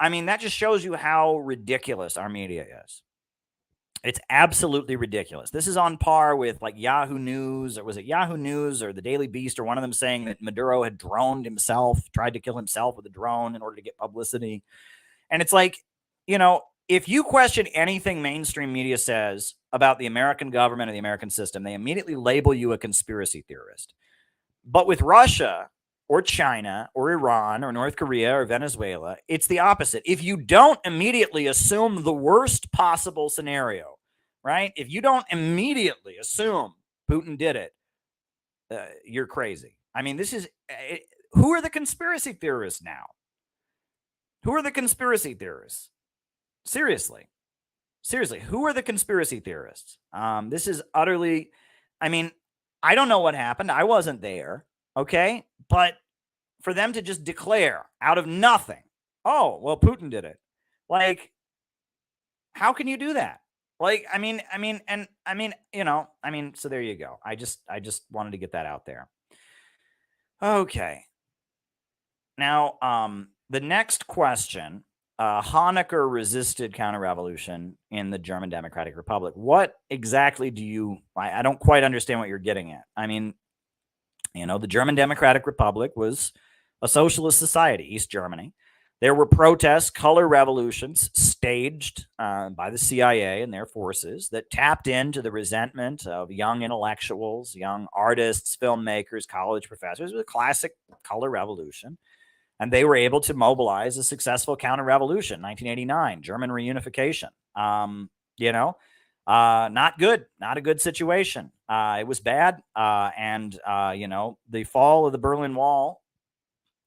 I mean, that just shows you how ridiculous our media is. It's absolutely ridiculous. This is on par with like Yahoo News, or was it Yahoo News or the Daily Beast, or one of them saying that Maduro had droned himself, tried to kill himself with a drone in order to get publicity. And it's like, if you question anything mainstream media says about the American government or the American system, they immediately label you a conspiracy theorist. But with Russia or China or Iran or North Korea or Venezuela, it's the opposite. If you don't immediately assume the worst possible scenario, right? If you don't immediately assume Putin did it, you're crazy. I mean, who are the conspiracy theorists now? Who are the conspiracy theorists? Seriously, who are the conspiracy theorists? This is utterly, I mean, I don't know what happened. I wasn't there. Okay. But for them to just declare out of nothing, oh, well, Putin did it. Like, how can you do that? Like, so there you go. I just wanted to get that out there. Okay. Now, the next question, Honecker resisted counter-revolution in the German Democratic Republic. What exactly I don't quite understand what you're getting at. I mean, the German Democratic Republic was a socialist society, East Germany. There were protests, color revolutions staged by the CIA and their forces that tapped into the resentment of young intellectuals, young artists, filmmakers, college professors. It was a classic color revolution. And they were able to mobilize a successful counter-revolution, 1989, German reunification. Not good, not a good situation. It was bad. The fall of the Berlin Wall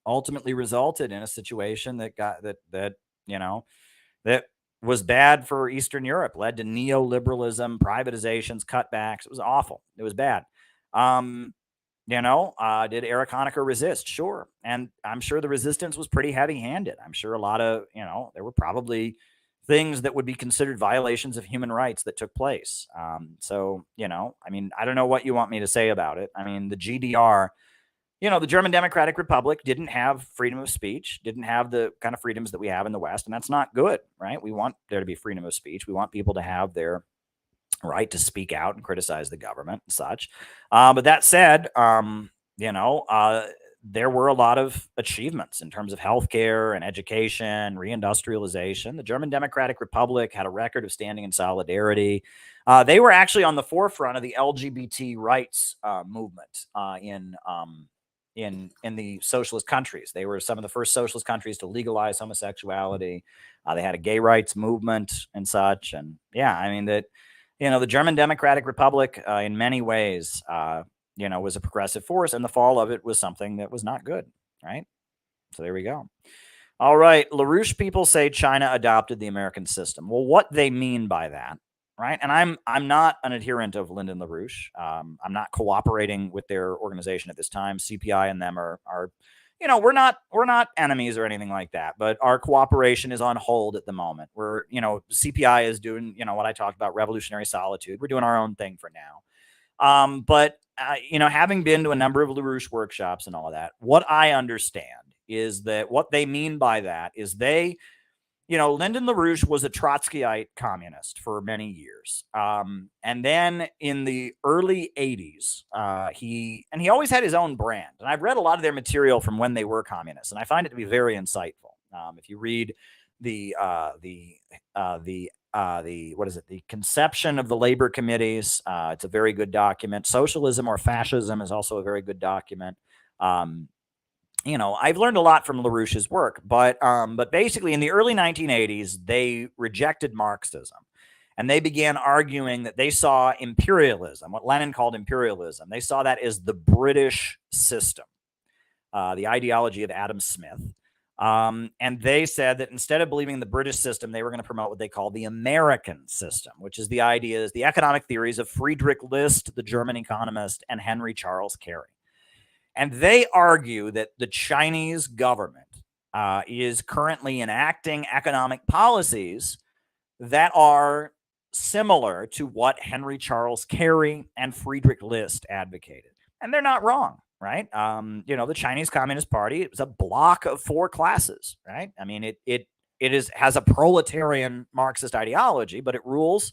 ultimately resulted in a situation that was bad for Eastern Europe, led to neoliberalism, privatizations, cutbacks. It was awful. It was bad. Did Erich Honecker resist? Sure. And I'm sure the resistance was pretty heavy-handed. I'm sure a lot of, there were probably things that would be considered violations of human rights that took place. I don't know what you want me to say about it. I mean, the GDR, the German Democratic Republic didn't have freedom of speech, didn't have the kind of freedoms that we have in the West, and that's not good, right? We want there to be freedom of speech. We want people to have their right to speak out and criticize the government and such. But that said, there were a lot of achievements in terms of healthcare and education, reindustrialization. The German Democratic Republic had a record of standing in solidarity. They were actually on the forefront of the LGBT rights movement in the socialist countries. They were some of the first socialist countries to legalize homosexuality. They had a gay rights movement and such. And the German Democratic Republic, in many ways, was a progressive force, and the fall of it was something that was not good, right? So there we go. All right, LaRouche people say China adopted the American system. Well, what they mean by that, right? And I'm not an adherent of Lyndon LaRouche. I'm not cooperating with their organization at this time. CPI and them are we're not enemies or anything like that, but our cooperation is on hold at the moment. CPI is doing, what I talked about, revolutionary solitude. We're doing our own thing for now. But having been to a number of LaRouche workshops and all of that, what I understand is that what they mean by that is Lyndon LaRouche was a Trotskyite communist for many years. And then in the early 80s, he always had his own brand. And I've read a lot of their material from when they were communists, and I find it to be very insightful. If you read the Conception of the Labor Committees, it's a very good document. Socialism or Fascism is also a very good document. I've learned a lot from LaRouche's work, but basically in the early 1980s, they rejected Marxism, and they began arguing that they saw imperialism, what Lenin called imperialism. They saw that as the British system, the ideology of Adam Smith. And they said that instead of believing in the British system, they were going to promote what they call the American system, which is the economic theories of Friedrich List, the German economist, and Henry Charles Carey. And they argue that the Chinese government is currently enacting economic policies that are similar to what Henry Charles Carey and Friedrich List advocated. And they're not wrong, right? The Chinese Communist Party is a block of 4 classes, right? I mean, it has a proletarian Marxist ideology, but it rules,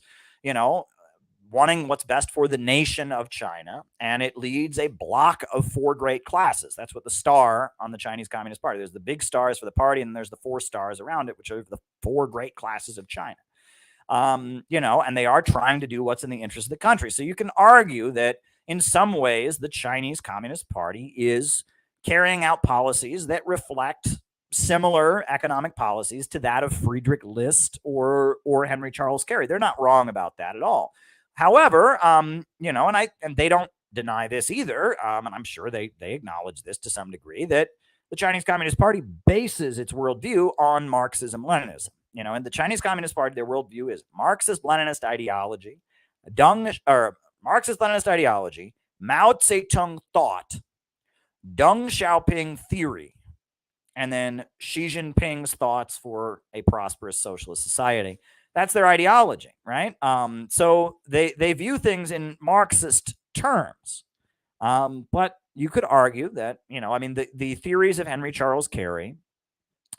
wanting what's best for the nation of China, and it leads a block of 4 great classes. That's what the star on the Chinese Communist Party. There's the big stars for the party, and there's the 4 stars around it, which are the 4 great classes of China. And they are trying to do what's in the interest of the country. So you can argue that in some ways, the Chinese Communist Party is carrying out policies that reflect similar economic policies to that of Friedrich List or Henry Charles Carey. They're not wrong about that at all. However, and they don't deny this either, and I'm sure they acknowledge this to some degree, that the Chinese Communist Party bases its worldview on Marxism-Leninism. In the Chinese Communist Party, their worldview is Marxist-Leninist ideology, Marxist-Leninist ideology, Mao Zedong thought, Deng Xiaoping theory, and then Xi Jinping's thoughts for a prosperous socialist society. That's their ideology, right? So they view things in Marxist terms. But you could argue that, the theories of Henry Charles Carey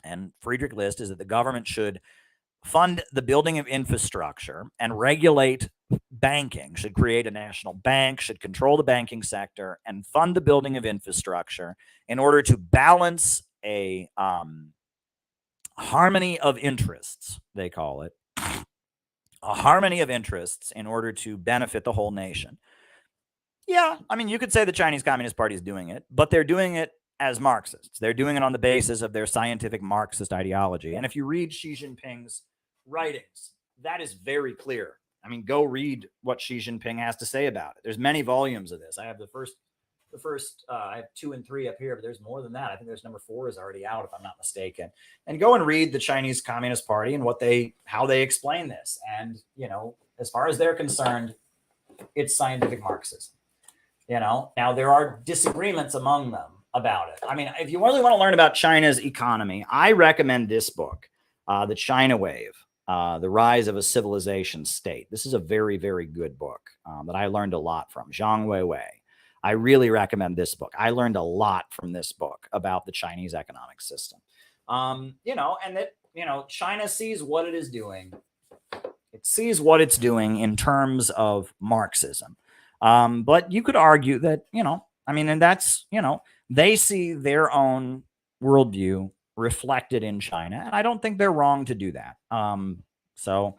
and Friedrich List is that the government should fund the building of infrastructure and regulate banking, should create a national bank, should control the banking sector, and fund the building of infrastructure in order to balance a harmony of interests, they call it. A harmony of interests in order to benefit the whole nation. Yeah, you could say the Chinese Communist Party is doing it, but they're doing it as Marxists. They're doing it on the basis of their scientific Marxist ideology. And if you read Xi Jinping's writings, that is very clear. Go read what Xi Jinping has to say about it. There's many volumes of this. I have the first I have 2 and 3 up here, but there's more than that. I think there's number 4 is already out, if I'm not mistaken. And go and read the Chinese Communist Party and how they explain this. And, as far as they're concerned, it's scientific Marxism. Now there are disagreements among them about it. If you really want to learn about China's economy, I recommend this book, The China Wave, The Rise of a Civilization State. This is a very, very good book that I learned a lot from. Zhang Weiwei. I really recommend this book. I learned a lot from this book about the Chinese economic system. And that, China sees what it is doing. It sees what it's doing in terms of Marxism. But you could argue that, and that's, they see their own worldview reflected in China. And I don't think they're wrong to do that. So,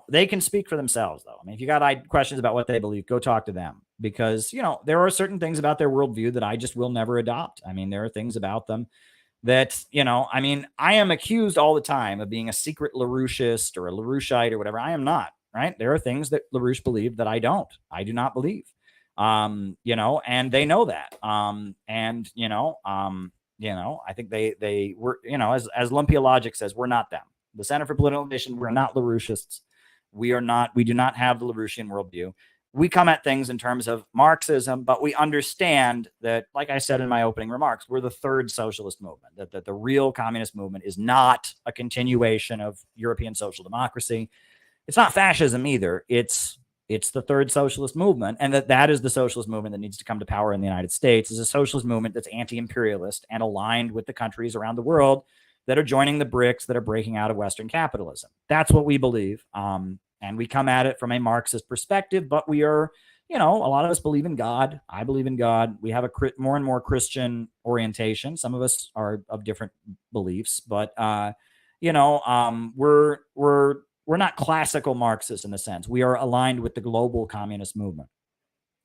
they can speak for themselves, though. If you got questions about what they believe, go talk to them. Because, there are certain things about their worldview that I just will never adopt. There are things about them that, I am accused all the time of being a secret LaRoucheist or a LaRoucheite or whatever. I am not, right? There are things that LaRouche believed that I do not believe. And they know that. I think they were, as Olympia Logic says, we're not them. The Center for Political Innovation, we're not LaRouchists. We do not have the LaRouchian worldview. We come at things in terms of Marxism, but we understand that, like I said in my opening remarks, we're the third socialist movement, that the real communist movement is not a continuation of European social democracy. It's not fascism either. It's the third socialist movement, and that is the socialist movement that needs to come to power in the United States, is a socialist movement that's anti-imperialist and aligned with the countries around the world that are joining the BRICS, that are breaking out of Western capitalism. That's what we believe. And we come at it from a Marxist perspective, but we are, a lot of us believe in God. I believe in God. We have a more and more Christian orientation. Some of us are of different beliefs, but, we're not classical Marxists in a sense. We are aligned with the global communist movement,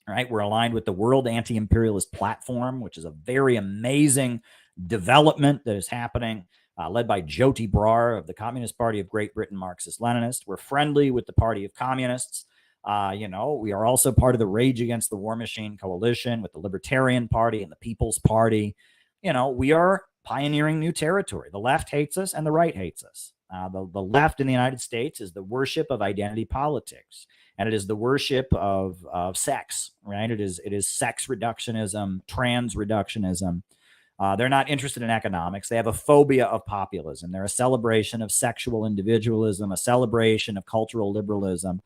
right? We're aligned with the World Anti-Imperialist Platform, which is a very amazing development that is happening, led by Jyoti Brar of the Communist Party of Great Britain, Marxist-Leninist. We're friendly with the Party of Communists. We are also part of the Rage Against the War Machine coalition with the Libertarian Party and the People's Party. We are pioneering new territory. The left hates us and the right hates us. The left in the United States is the worship of identity politics, and it is the worship of sex, right? It is sex reductionism, trans reductionism. They're not interested in economics. They have a phobia of populism. They're a celebration of sexual individualism, a celebration of cultural liberalism.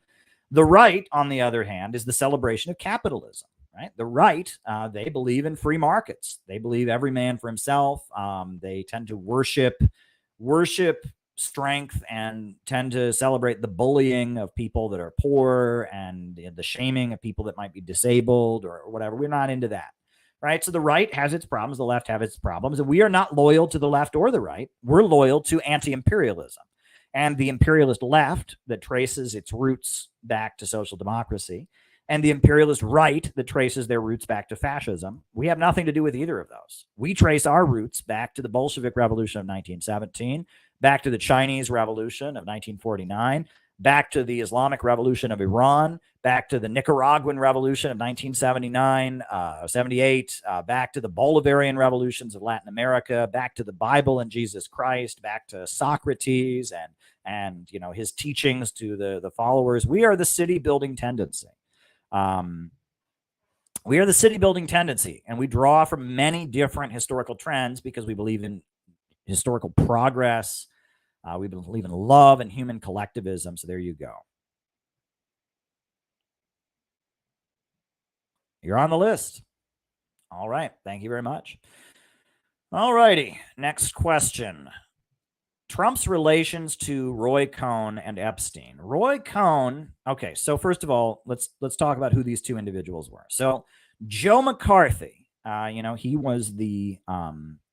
The right, on the other hand, is the celebration of capitalism. Right? The right, they believe in free markets. They believe every man for himself. They tend to worship strength and tend to celebrate the bullying of people that are poor and the shaming of people that might be disabled or whatever. We're not into that. Right? So the right has its problems. The left have its problems. And we are not loyal to the left or the right. We're loyal to anti-imperialism. And the imperialist left that traces its roots back to social democracy, and the imperialist right that traces their roots back to fascism. We have nothing to do with either of those. We trace our roots back to the Bolshevik Revolution of 1917, back to the Chinese Revolution of 1949, back to the Islamic Revolution of Iran, back to the Nicaraguan Revolution of 1979, 78, back to the Bolivarian revolutions of Latin America, back to the Bible and Jesus Christ, back to Socrates and you know his teachings to the followers. We are the city building tendency. We are the city building tendency, and we draw from many different historical trends because we believe in historical progress. We believe in love and human collectivism. So there you go. You're on the list. All right. Thank you very much. All righty. Next question. Trump's relations to Roy Cohn and Epstein. Roy Cohn. Okay. So first of all, let's talk about who these two individuals were. So Joe McCarthy, he was the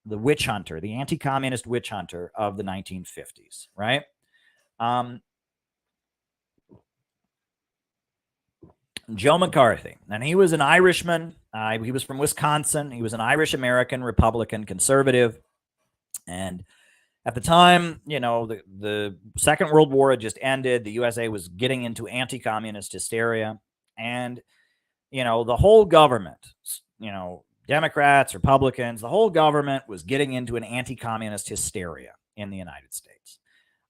witch hunter, the anti-communist witch hunter of the 1950s, right? Joe McCarthy, and he was an Irishman. He was from Wisconsin. He was an Irish American Republican conservative. And at the time, the Second World War had just ended. The USA was getting into anti-communist hysteria. And, the whole government, Democrats, Republicans, the whole government was getting into an anti-communist hysteria in the United States.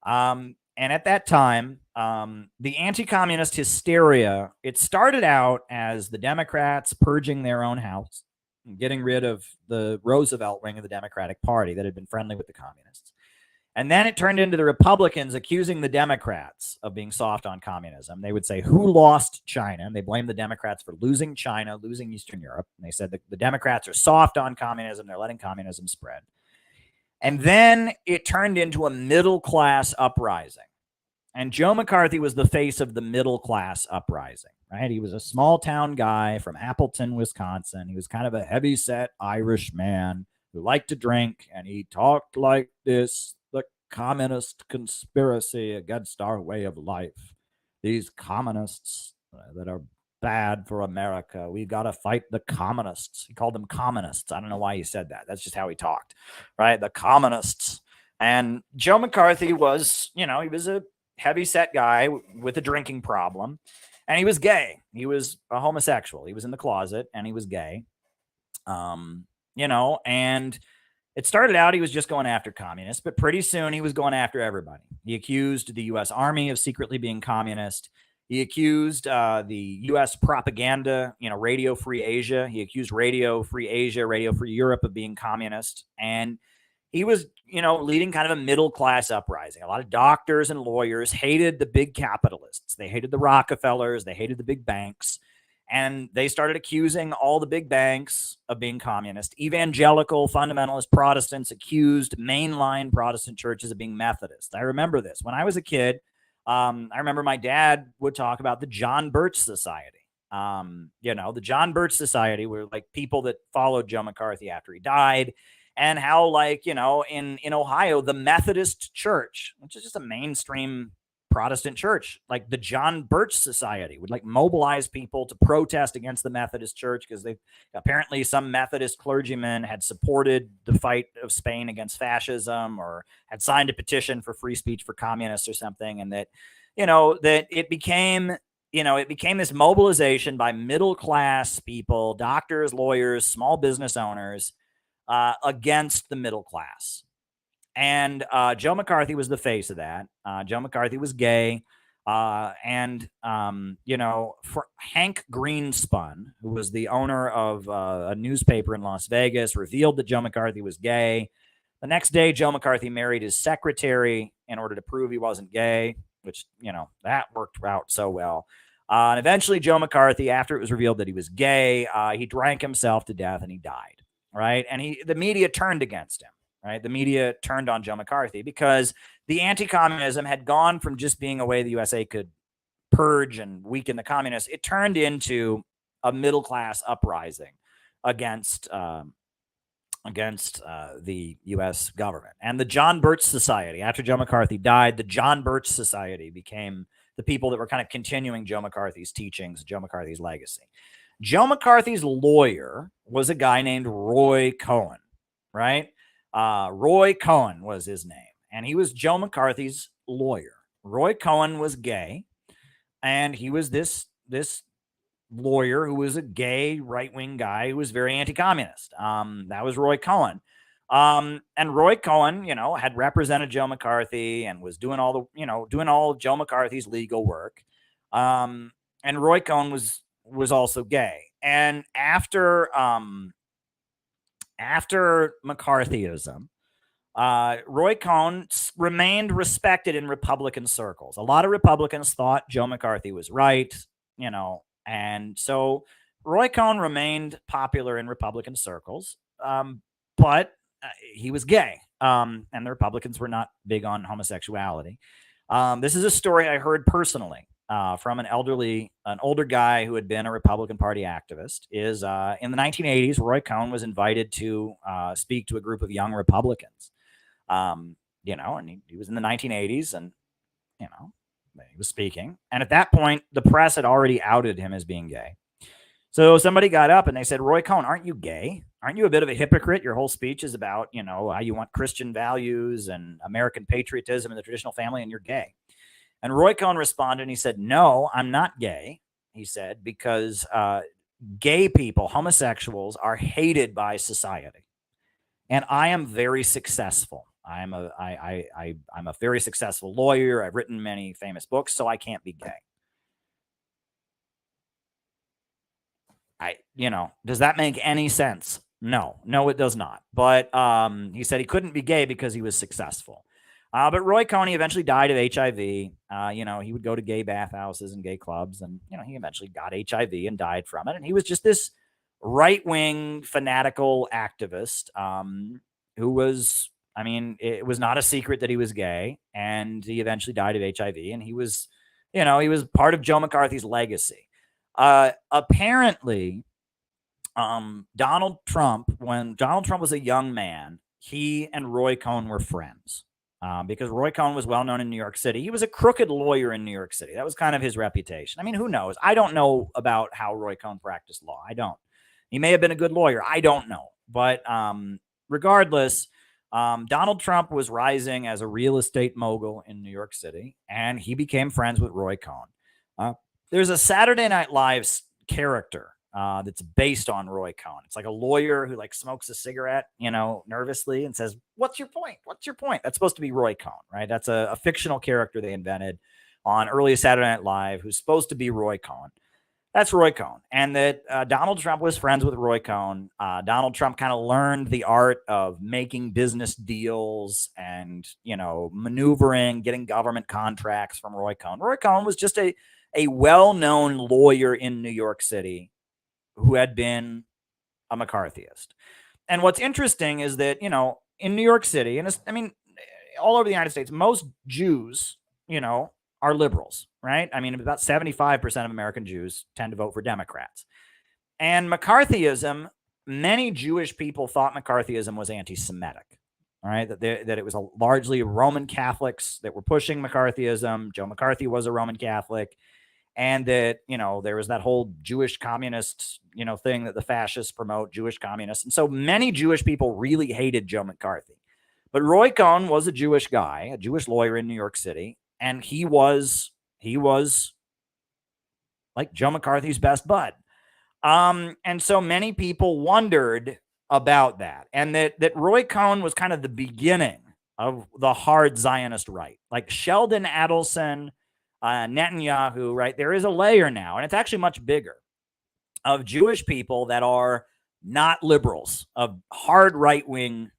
And at that time, the anti-communist hysteria, it started out as the Democrats purging their own house, and getting rid of the Roosevelt wing of the Democratic Party that had been friendly with the communists. And then it turned into the Republicans accusing the Democrats of being soft on communism. They would say, who lost China? And they blamed the Democrats for losing China, losing Eastern Europe. And they said that the Democrats are soft on communism. They're letting communism spread. And then it turned into a middle-class uprising. And Joe McCarthy was the face of the middle-class uprising, right? He was a small-town guy from Appleton, Wisconsin. He was kind of a heavy-set Irish man who liked to drink, and he talked like this: the communist conspiracy against our way of life. These communists that are bad for America. We've got to fight the communists. He called them communists. I don't know why he said that. That's just how he talked, right? The communists. And Joe McCarthy was, he was a heavy-set guy with a drinking problem, and he was gay. He was a homosexual. He was in the closet, and he was gay. And it started out he was just going after communists, but pretty soon he was going after everybody. He accused the U.S. Army of secretly being communist. He accused the U.S. propaganda, Radio Free Asia. He accused Radio Free Asia, Radio Free Europe of being communist. And he was, leading kind of a middle-class uprising. A lot of doctors and lawyers hated the big capitalists. They hated the Rockefellers. They hated the big banks. And they started accusing all the big banks of being communist. Evangelical fundamentalist Protestants accused mainline Protestant churches of being Methodist. I remember this. When I was a kid, I remember my dad would talk about the John Birch Society. The John Birch Society were like people that followed Joe McCarthy after he died. And how, in Ohio, the Methodist Church, which is just a mainstream Protestant church, like the John Birch Society, would mobilize people to protest against the Methodist Church because apparently some Methodist clergymen had supported the fight of Spain against fascism or had signed a petition for free speech for communists or something. And that it became this mobilization by middle-class people, doctors, lawyers, small business owners, against the middle class. And Joe McCarthy was the face of that. Joe McCarthy was gay. Hank Greenspun, who was the owner of a newspaper in Las Vegas, revealed that Joe McCarthy was gay. The next day, Joe McCarthy married his secretary in order to prove he wasn't gay, which, that worked out so well. And eventually, Joe McCarthy, after it was revealed that he was gay, he drank himself to death and he died, right? And the media turned against him, right? The media turned on Joe McCarthy because the anti-communism had gone from just being a way the USA could purge and weaken the communists. It turned into a middle-class uprising against the U.S. government. And the John Birch Society, after Joe McCarthy died, the John Birch Society became the people that were kind of continuing Joe McCarthy's teachings, Joe McCarthy's legacy. Joe McCarthy's lawyer was a guy named Roy Cohn, right? Roy Cohn was his name, and he was Joe McCarthy's lawyer. Roy Cohn was gay, and he was this lawyer who was a gay right-wing guy who was very anti-communist. That was Roy Cohn. And Roy Cohn, had represented Joe McCarthy and was doing all of Joe McCarthy's legal work. And Roy Cohn was also gay. And after McCarthyism, Roy Cohn remained respected in Republican circles. A lot of Republicans thought Joe McCarthy was right, and so Roy Cohn remained popular in Republican circles, but he was gay, and the Republicans were not big on homosexuality. This is a story I heard personally from an older guy who had been a Republican Party activist. In the 1980s, Roy Cohn was invited to speak to a group of young Republicans. And he was in the 1980s, and he was speaking. And at that point, the press had already outed him as being gay. So somebody got up and they said, Roy Cohn, aren't you gay? Aren't you a bit of a hypocrite? Your whole speech is about, how you want Christian values and American patriotism and the traditional family, and you're gay. And Roy Cohn responded and he said, no, I'm not gay. He said, because gay people, homosexuals, are hated by society. And I am very successful. I'm a very successful lawyer. I've written many famous books, so I can't be gay. Does that make any sense? No, it does not. But he said he couldn't be gay because he was successful. But Roy Cohn eventually died of HIV. He would go to gay bathhouses and gay clubs, and he eventually got HIV and died from it. And he was just this right-wing fanatical activist who was, it was not a secret that he was gay, and he eventually died of HIV. And he was part of Joe McCarthy's legacy. Apparently, Donald Trump, when Donald Trump was a young man, he and Roy Cohn were friends. Because Roy Cohn was well known in New York City. He was a crooked lawyer in New York City. That was kind of his reputation. Who knows? I don't know about how Roy Cohn practiced law. I don't. He may have been a good lawyer. I don't know. But regardless, Donald Trump was rising as a real estate mogul in New York City, and he became friends with Roy Cohn. There's a Saturday Night Live character that's based on Roy Cohn. It's like a lawyer who smokes a cigarette, nervously and says, "What's your point? What's your point?" That's supposed to be Roy Cohn, right? That's a fictional character they invented on early Saturday Night Live who's supposed to be Roy Cohn. That's Roy Cohn. And that Donald Trump was friends with Roy Cohn. Donald Trump kind of learned the art of making business deals and, maneuvering, getting government contracts from Roy Cohn. Roy Cohn was just a well-known lawyer in New York City who had been a McCarthyist. And what's interesting is that, in New York City, and all over the United States, most Jews, are liberals, right? About 75% of American Jews tend to vote for Democrats. And McCarthyism, many Jewish people thought McCarthyism was anti-Semitic, right? That it was largely Roman Catholics that were pushing McCarthyism. Joe McCarthy was a Roman Catholic. And that, there was that whole Jewish communist, thing that the fascists promote, Jewish communists. And so many Jewish people really hated Joe McCarthy. But Roy Cohn was a Jewish guy, a Jewish lawyer in New York City. And he was like Joe McCarthy's best bud. And so many people wondered about that. And that Roy Cohn was kind of the beginning of the hard Zionist right. Like Sheldon Adelson, Netanyahu, right? There is a layer now, and it's actually much bigger, of Jewish people that are not liberals, of hard right-wing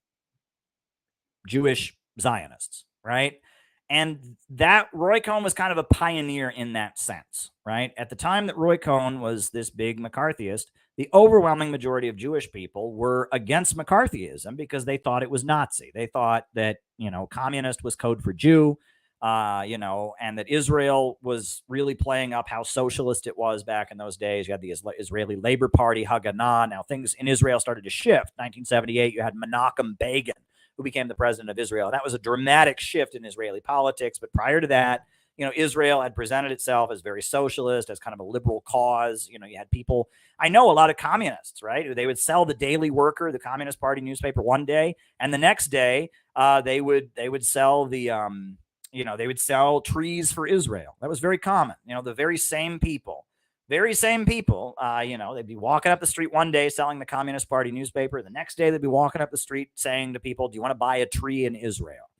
Jewish Zionists, right? And that Roy Cohn was kind of a pioneer in that sense, right? At the time that Roy Cohn was this big McCarthyist, the overwhelming majority of Jewish people were against McCarthyism because they thought it was Nazi. They thought that, communist was code for Jew, and that Israel was really playing up how socialist it was back in those days. You had the Israeli Labor Party, Haganah. Now things in Israel started to shift. 1978, you had Menachem Begin, who became the president of Israel. That was a dramatic shift in Israeli politics. But prior to that, Israel had presented itself as very socialist, as kind of a liberal cause. You had people, I know a lot of communists, right? They would sell the Daily Worker, the Communist Party newspaper, one day, and the next day they would sell the they would sell trees for Israel. That was very common. The very same people, they'd be walking up the street one day selling the Communist Party newspaper. The next day they'd be walking up the street saying to people, do you want to buy a tree in Israel?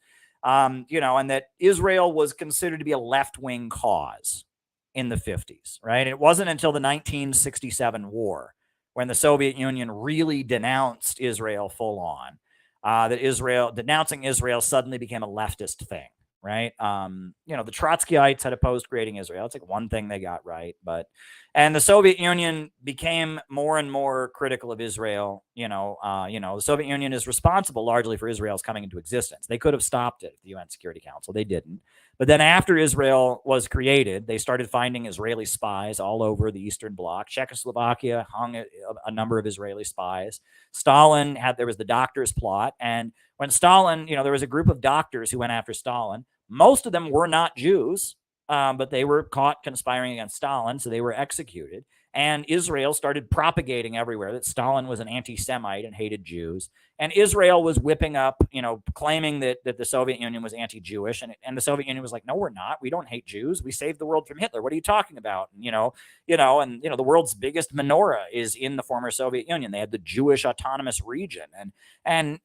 And that Israel was considered to be a left-wing cause in the 50s, right? It wasn't until the 1967 war, when the Soviet Union really denounced Israel full on, that denouncing Israel suddenly became a leftist thing. Right. The Trotskyites had opposed creating Israel. It's like one thing they got right. And the Soviet Union became more and more critical of Israel. The Soviet Union is responsible largely for Israel's coming into existence. They could have stopped it at the UN Security Council. They didn't. But then after Israel was created, they started finding Israeli spies all over the Eastern Bloc. Czechoslovakia hung a number of Israeli spies. Stalin there was the doctor's plot. And when Stalin, there was a group of doctors who went after Stalin. Most of them were not Jews, but they were caught conspiring against Stalin, so they were executed. And Israel started propagating everywhere that Stalin was an anti-Semite and hated Jews. And Israel was whipping up, claiming that the Soviet Union was anti-Jewish. And the Soviet Union was like, no, we're not. We don't hate Jews. We saved the world from Hitler. What are you talking about? The world's biggest menorah is in the former Soviet Union. They had the Jewish autonomous region. And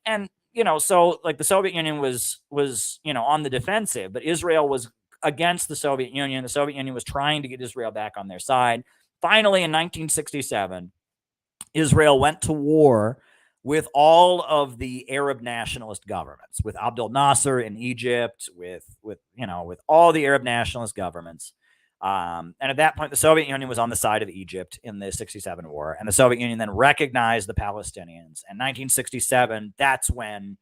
so like the Soviet Union was on the defensive, but Israel was against the Soviet Union. The Soviet Union was trying to get Israel back on their side. Finally, in 1967, Israel went to war with all of the Arab nationalist governments, with Abdel Nasser in Egypt, with all the Arab nationalist governments. And at that point, the Soviet Union was on the side of Egypt in the 67 war, and the Soviet Union then recognized the Palestinians. And 1967, that's when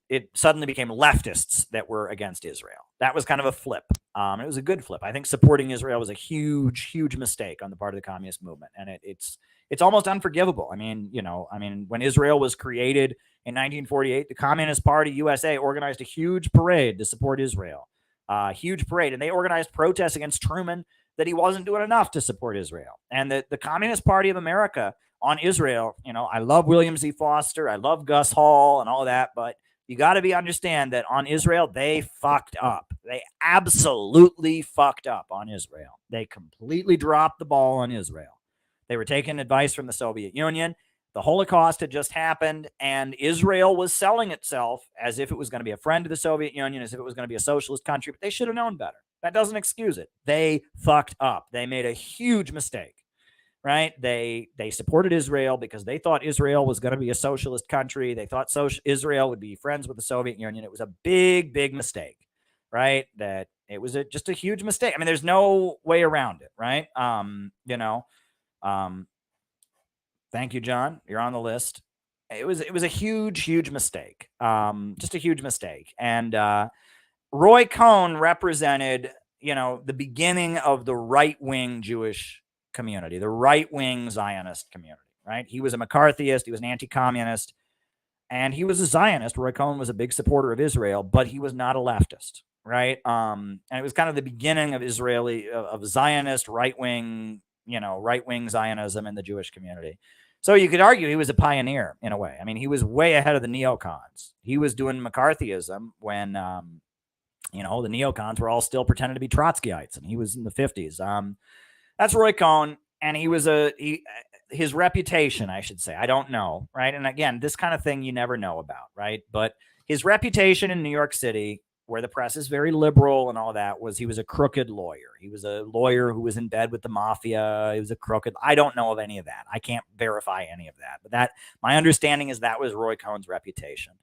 it suddenly became leftists that were against Israel. That was kind of a flip. It was a good flip. I think supporting Israel was a huge, huge mistake on the part of the communist movement, and it's almost unforgivable. I mean, when Israel was created in 1948, the Communist Party USA organized a huge parade to support Israel. Huge parade, and they organized protests against Truman that he wasn't doing enough to support Israel. And the Communist Party of America on Israel, I love William Z. Foster, I love Gus Hall and all that, but you got to understand that on Israel, they fucked up. They absolutely fucked up on Israel. They completely dropped the ball on Israel. They were taking advice from the Soviet Union. The Holocaust had just happened, and Israel was selling itself as if it was going to be a friend of the Soviet Union, as if it was going to be a socialist country, but they should have known better. That doesn't excuse it. They fucked up. They made a huge mistake, right? They supported Israel because they thought Israel was going to be a socialist country. They thought Israel would be friends with the Soviet Union. It was a big, big mistake, right? That it was just a huge mistake. I mean, there's no way around it, right? Thank you, John. You're on the list. It was a huge, huge mistake. Just a huge mistake. And Roy Cohn represented, the beginning of the right-wing Jewish community, the right-wing Zionist community, right? He was a McCarthyist. He was an anti-communist. And he was a Zionist. Roy Cohn was a big supporter of Israel, but he was not a leftist, right? And it was kind of the beginning of of Zionist right-wing, right-wing Zionism in the Jewish community. So you could argue he was a pioneer in a way. I mean, he was way ahead of the neocons. He was doing McCarthyism when, the neocons were all still pretending to be Trotskyites, and he was in the 50s. That's Roy Cohn, and he was his reputation, I should say. I don't know, right? And again, this kind of thing you never know about, right? But his reputation in New York City where the press is very liberal and all that, was he was a crooked lawyer. He was a lawyer who was in bed with the mafia. He was a crooked. I don't know of any of that. I can't verify any of that. But that, my understanding is that was Roy Cohn's reputation.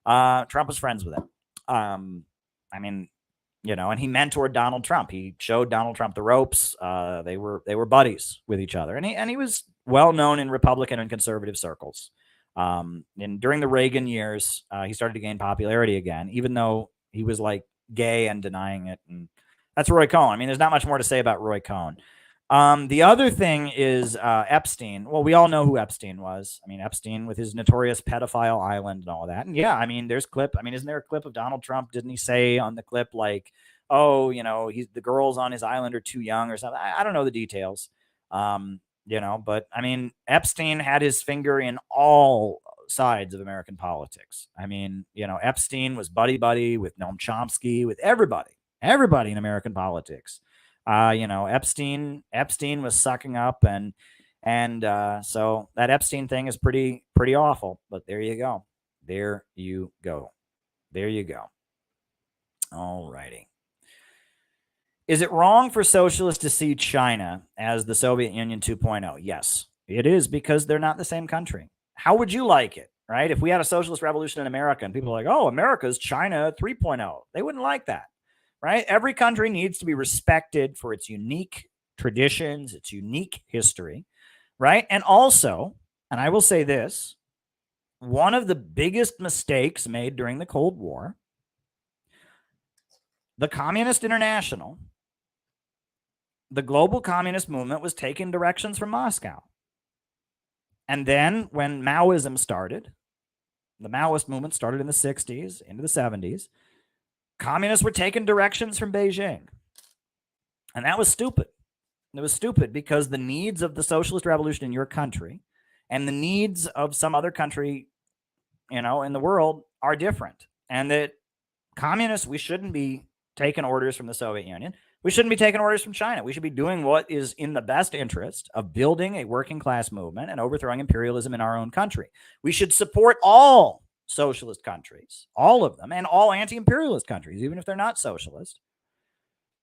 Trump was friends with him. I mean, you know, and he mentored Donald Trump. He showed Donald Trump the ropes. They were buddies with each other, and he was well known in Republican and conservative circles. And during the Reagan years, he started to gain popularity again, even though he was like gay and denying it. And that's Roy Cohn. I mean, there's not much more to say about Roy Cohn. The other thing is Epstein. Well, we all know who Epstein was. I mean, Epstein with his notorious pedophile island and all that. And yeah, I mean, there's clip. I mean, isn't there a clip of Donald Trump? Didn't he say on the clip, like, oh, you know, the girls on his island are too young or something? I don't know the details. You know, but I mean, Epstein had his finger in all sides of American politics. I mean, you know, Epstein was buddy with Noam Chomsky, with everybody in American politics. You know, Epstein was sucking up, and so that Epstein thing is pretty awful. But there you go. All righty. Is it wrong for socialists to see China as the Soviet Union 2.0? Yes, it is, because they're not the same country. How would you like it, right? If we had a socialist revolution in America and people are like, oh, America's China 3.0, they wouldn't like that, right? Every country needs to be respected for its unique traditions, its unique history, right? And also, and I will say this, one of the biggest mistakes made during the Cold War, the Communist International, the global communist movement, was taking directions from Moscow. And then when Maoism started, the Maoist movement started in the 60s into the 70s, communists were taking directions from Beijing. And that was stupid. It was stupid because the needs of the socialist revolution in your country and the needs of some other country, you know, in the world are different. And that communists, we shouldn't be taking orders from the Soviet Union. We shouldn't be taking orders from China. We should be doing what is in the best interest of building a working class movement and overthrowing imperialism in our own country. We should support all socialist countries, all of them, and all anti-imperialist countries, even if they're not socialist.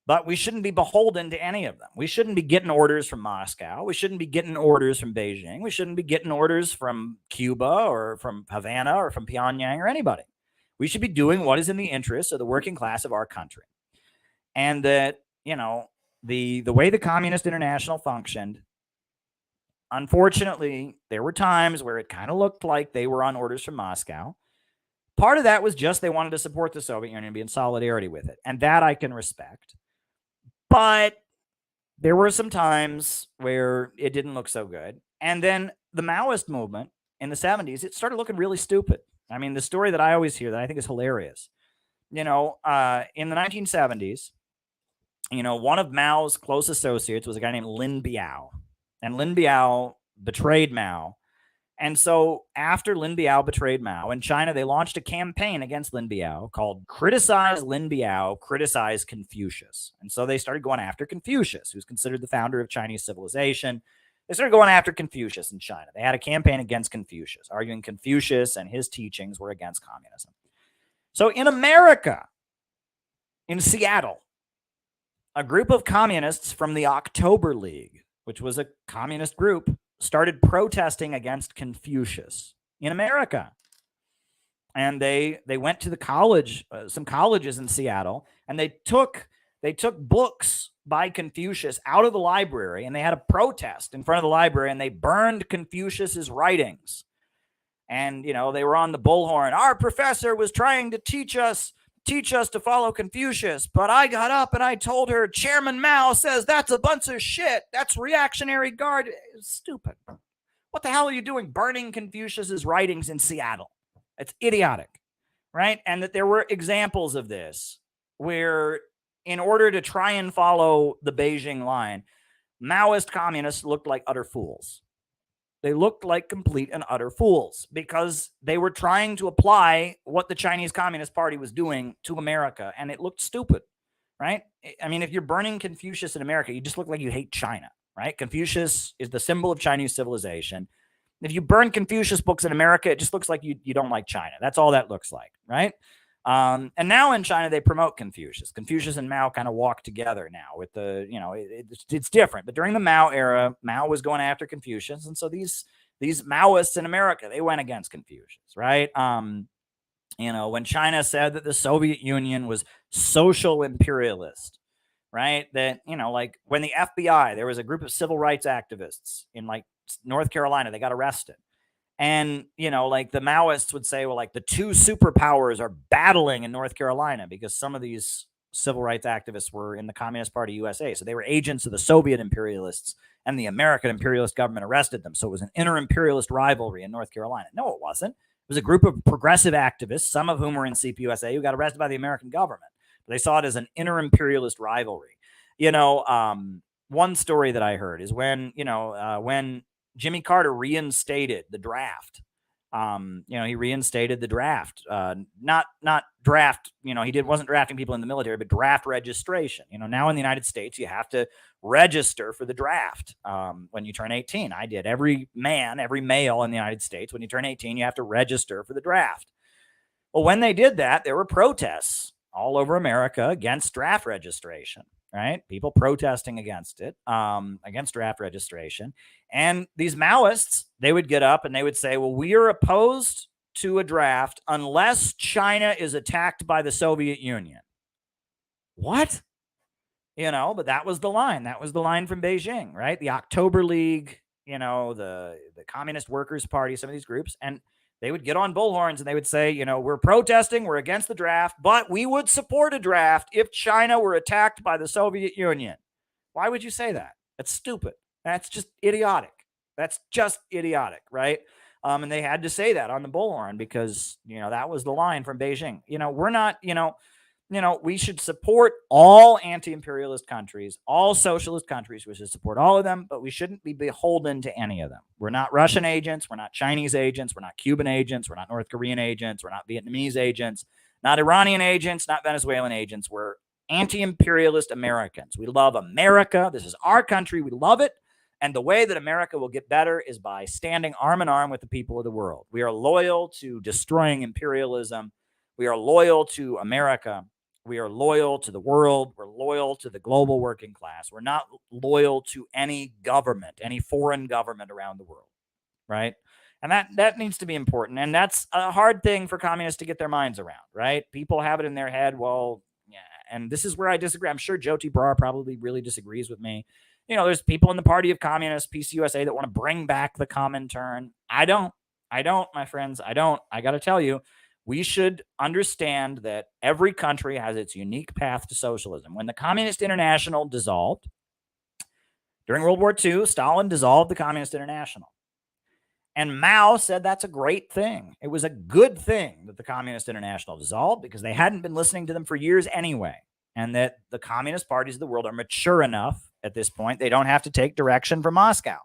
But we shouldn't be beholden to any of them. We shouldn't be getting orders from Moscow. We shouldn't be getting orders from Beijing. We shouldn't be getting orders from Cuba or from Havana or from Pyongyang or anybody. We should be doing what is in the interest of the working class of our country. And that, you know, the way the Communist International functioned, unfortunately, there were times where it kind of looked like they were on orders from Moscow. Part of that was just they wanted to support the Soviet Union and be in solidarity with it. And that I can respect. But there were some times where it didn't look so good. And then the Maoist movement in the 70s, it started looking really stupid. I mean, the story that I always hear that I think is hilarious, you know, in the 1970s, you know, one of Mao's close associates was a guy named Lin Biao. And Lin Biao betrayed Mao. And so after Lin Biao betrayed Mao, in China, they launched a campaign against Lin Biao called Criticize Lin Biao, Criticize Confucius. And so they started going after Confucius, who's considered the founder of Chinese civilization. They started going after Confucius in China. They had a campaign against Confucius, arguing Confucius and his teachings were against communism. So in America, in Seattle, a group of communists from the October League, which was a communist group, started protesting against Confucius in America. And they went to the college, some colleges in Seattle, and they took books by Confucius out of the library, and they had a protest in front of the library, and they burned Confucius's writings. And, you know, they were on the bullhorn. Our professor was trying to teach us to follow Confucius, but I got up and I told her Chairman Mao says that's a bunch of shit. That's reactionary guard. It's stupid. What the hell are you doing burning Confucius's writings in Seattle? It's idiotic, right? And that there were examples of this where in order to try and follow the Beijing line, Maoist communists looked like utter fools. They looked like complete and utter fools because they were trying to apply what the Chinese Communist Party was doing to America, and it looked stupid, right? I mean, if you're burning Confucius in America, you just look like you hate China, right? Confucius is the symbol of Chinese civilization. If you burn Confucius books in America, it just looks like you don't like China. That's all that looks like, right? And now in China, they promote Confucius. Confucius and Mao kind of walk together now with the, it's different. But during the Mao era, Mao was going after Confucius. And so these Maoists in America, they went against Confucius, right? When China said that the Soviet Union was social imperialist, right? That, like when the FBI, there was a group of civil rights activists in like North Carolina, they got arrested. And, like the Maoists would say, well, like the two superpowers are battling in North Carolina because some of these civil rights activists were in the Communist Party USA. So they were agents of the Soviet imperialists, and the American imperialist government arrested them. So it was an inter-imperialist rivalry in North Carolina. No, it wasn't. It was a group of progressive activists, some of whom were in CPUSA, who got arrested by the American government. But they saw it as an inter-imperialist rivalry. One story that I heard is when Jimmy Carter reinstated the draft. He reinstated the draft. Not draft, wasn't drafting people in the military, but draft registration. Now in the United States, you have to register for the draft when you turn 18. I did. Every male in the United States, when you turn 18, you have to register for the draft. Well, when they did that, there were protests all over America against draft registration. Right? People protesting against it, against draft registration. And these Maoists, they would get up and they would say, well, we are opposed to a draft unless China is attacked by the Soviet Union. What? But that was the line. That was the line from Beijing, right? The October League, the Communist Workers' Party, some of these groups. And they would get on bullhorns and they would say, we're protesting, we're against the draft, but we would support a draft if China were attacked by the Soviet Union. Why would you say that? That's stupid. That's just idiotic. Right? And they had to say that on the bullhorn because, that was the line from Beijing. We're not, we should support all anti-imperialist countries, all socialist countries. We should support all of them, but we shouldn't be beholden to any of them. We're not Russian agents. We're not Chinese agents. We're not Cuban agents. We're not North Korean agents. We're not Vietnamese agents, not Iranian agents, not Venezuelan agents. We're anti-imperialist Americans. We love America. This is our country. We love it. And the way that America will get better is by standing arm in arm with the people of the world. We are loyal to destroying imperialism. We are loyal to America. We are loyal to the world. We're loyal to the global working class. We're not loyal to any government, any foreign government around the world, right? And that needs to be important. And that's a hard thing for communists to get their minds around, right? People have it in their head, well, yeah, and this is where I disagree. I'm sure Jyoti Brar probably really disagrees with me. There's people in the Party of Communists, PCUSA, that want to bring back the Comintern. I don't, my friends. I don't. I got to tell you, we should understand that every country has its unique path to socialism. When the Communist International dissolved, during World War II, Stalin dissolved the Communist International. And Mao said that's a great thing. It was a good thing that the Communist International dissolved because they hadn't been listening to them for years anyway. And that the communist parties of the world are mature enough at this point. They don't have to take direction from Moscow.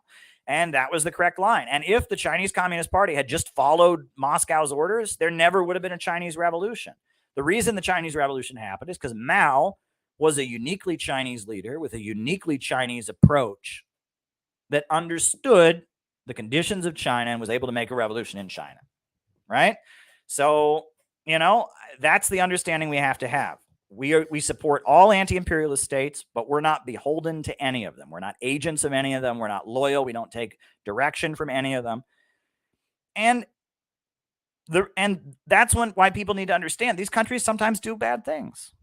And that was the correct line. And if the Chinese Communist Party had just followed Moscow's orders, there never would have been a Chinese revolution. The reason the Chinese Revolution happened is because Mao was a uniquely Chinese leader with a uniquely Chinese approach that understood the conditions of China and was able to make a revolution in China, right? So, that's the understanding we have to have. We support all anti-imperialist states, but we're not beholden to any of them. We're not agents of any of them. We're not loyal. We don't take direction from any of them. And that's why people need to understand these countries sometimes do bad things,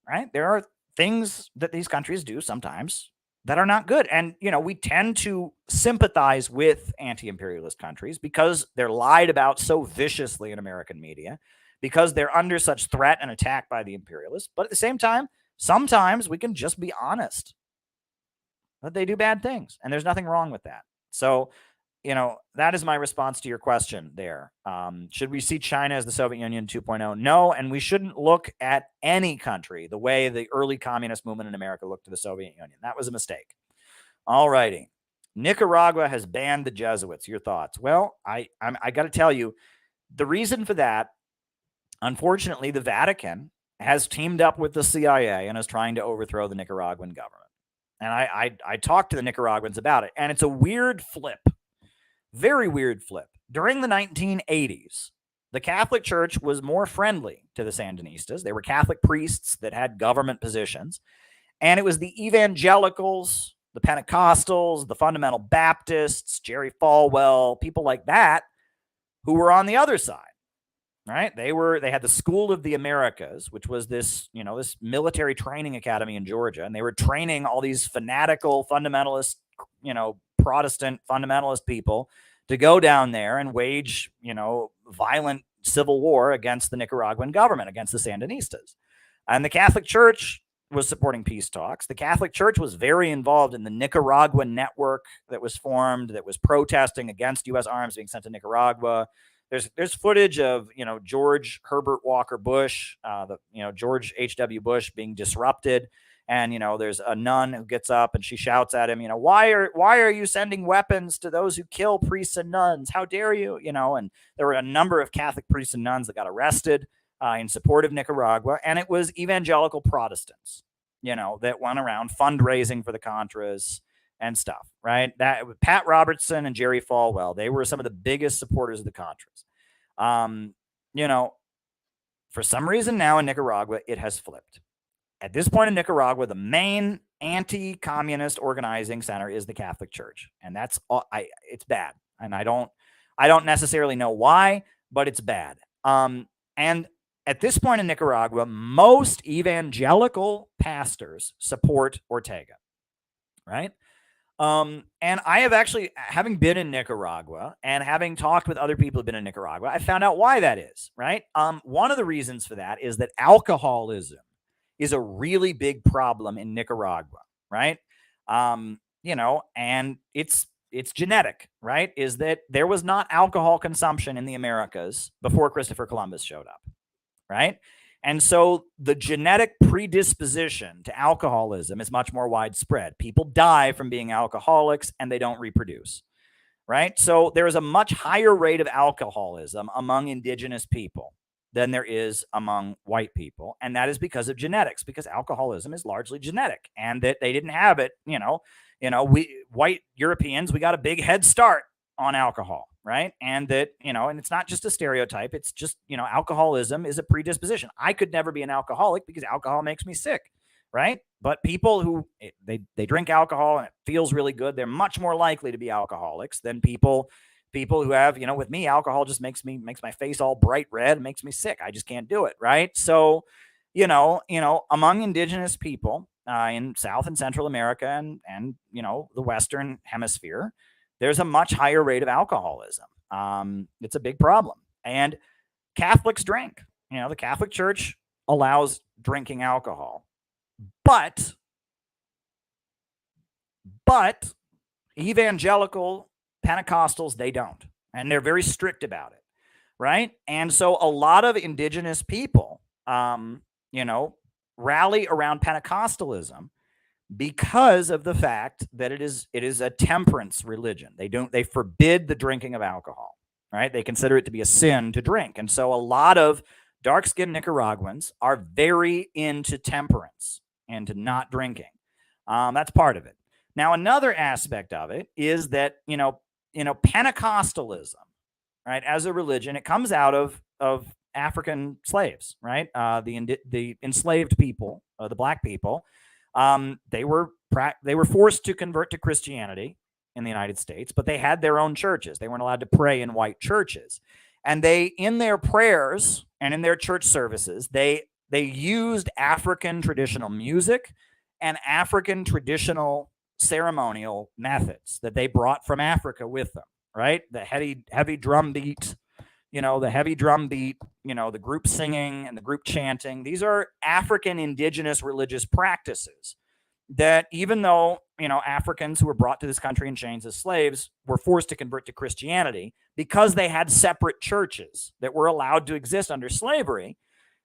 right? There are things that these countries do sometimes that are not good. And, we tend to sympathize with anti-imperialist countries because they're lied about so viciously in American media, because they're under such threat and attack by the imperialists. But at the same time, sometimes we can just be honest that they do bad things, and there's nothing wrong with that. So, that is my response to your question there. Should we see China as the Soviet Union 2.0? No, and we shouldn't look at any country the way the early communist movement in America looked to the Soviet Union. That was a mistake. All righty. Nicaragua has banned the Jesuits. Your thoughts? Well, I got to tell you, the reason for that, unfortunately, the Vatican has teamed up with the CIA and is trying to overthrow the Nicaraguan government. And I talked to the Nicaraguans about it, and it's a weird flip, very weird flip. During the 1980s, the Catholic Church was more friendly to the Sandinistas. They were Catholic priests that had government positions. And it was the evangelicals, the Pentecostals, the fundamental Baptists, Jerry Falwell, people like that, who were on the other side. Right? They had the School of the Americas, which was this, this military training academy in Georgia, and they were training all these fanatical fundamentalist, Protestant fundamentalist people to go down there and wage, violent civil war against the Nicaraguan government, against the Sandinistas. And the Catholic Church was supporting peace talks. The Catholic Church was very involved in the Nicaraguan network that was formed, that was protesting against U.S. arms being sent to Nicaragua. There's footage of, George Herbert Walker Bush, George H.W. Bush being disrupted. And, there's a nun who gets up and she shouts at him, why are you sending weapons to those who kill priests and nuns? How dare you? And there were a number of Catholic priests and nuns that got arrested in support of Nicaragua. And it was evangelical Protestants, that went around fundraising for the Contras and stuff, right? That Pat Robertson and Jerry Falwell, they were some of the biggest supporters of the Contras. For some reason now in Nicaragua, it has flipped. At this point in Nicaragua, the main anti-communist organizing center is the Catholic Church, and that's it's bad. And I don't necessarily know why, but it's bad. And at this point in Nicaragua, most evangelical pastors support Ortega, right? And I have actually, having been in Nicaragua and having talked with other people who've been in Nicaragua, I found out why that is, right? One of the reasons for that is that alcoholism is a really big problem in Nicaragua, right? And it's genetic, right? Is that there was not alcohol consumption in the Americas before Christopher Columbus showed up, right? And so the genetic predisposition to alcoholism is much more widespread. People die from being alcoholics and they don't reproduce, right? So there is a much higher rate of alcoholism among indigenous people than there is among white people. And that is because of genetics, because alcoholism is largely genetic and that they didn't have it. We white Europeans, we got a big head start on alcohol, right? And that, and it's not just a stereotype. It's just, alcoholism is a predisposition. I could never be an alcoholic because alcohol makes me sick, right? But people who they drink alcohol and it feels really good, they're much more likely to be alcoholics than people who have, with me, alcohol just makes my face all bright red, makes me sick. I just can't do it, right? So, among indigenous people in South and Central America and the Western Hemisphere, there's a much higher rate of alcoholism. It's a big problem. And Catholics drink. The Catholic Church allows drinking alcohol. But evangelical Pentecostals, they don't. And they're very strict about it, right? And so a lot of indigenous people, rally around Pentecostalism because of the fact that it is a temperance religion. They forbid the drinking of alcohol, right? They consider it to be a sin to drink. And so a lot of dark-skinned Nicaraguans are very into temperance and to not drinking. That's part of it. Now, another aspect of it is that, Pentecostalism, right, as a religion, it comes out of African slaves, right? The enslaved people, the black people, they were forced to convert to Christianity in the United States, but they had their own churches. They weren't allowed to pray in white churches. And in their prayers and in their church services, they used African traditional music and African traditional ceremonial methods that they brought from Africa with them, right? The heavy drum beat, the group singing and the group chanting. These are African indigenous religious practices that, even though, Africans who were brought to this country in chains as slaves were forced to convert to Christianity because they had separate churches that were allowed to exist under slavery.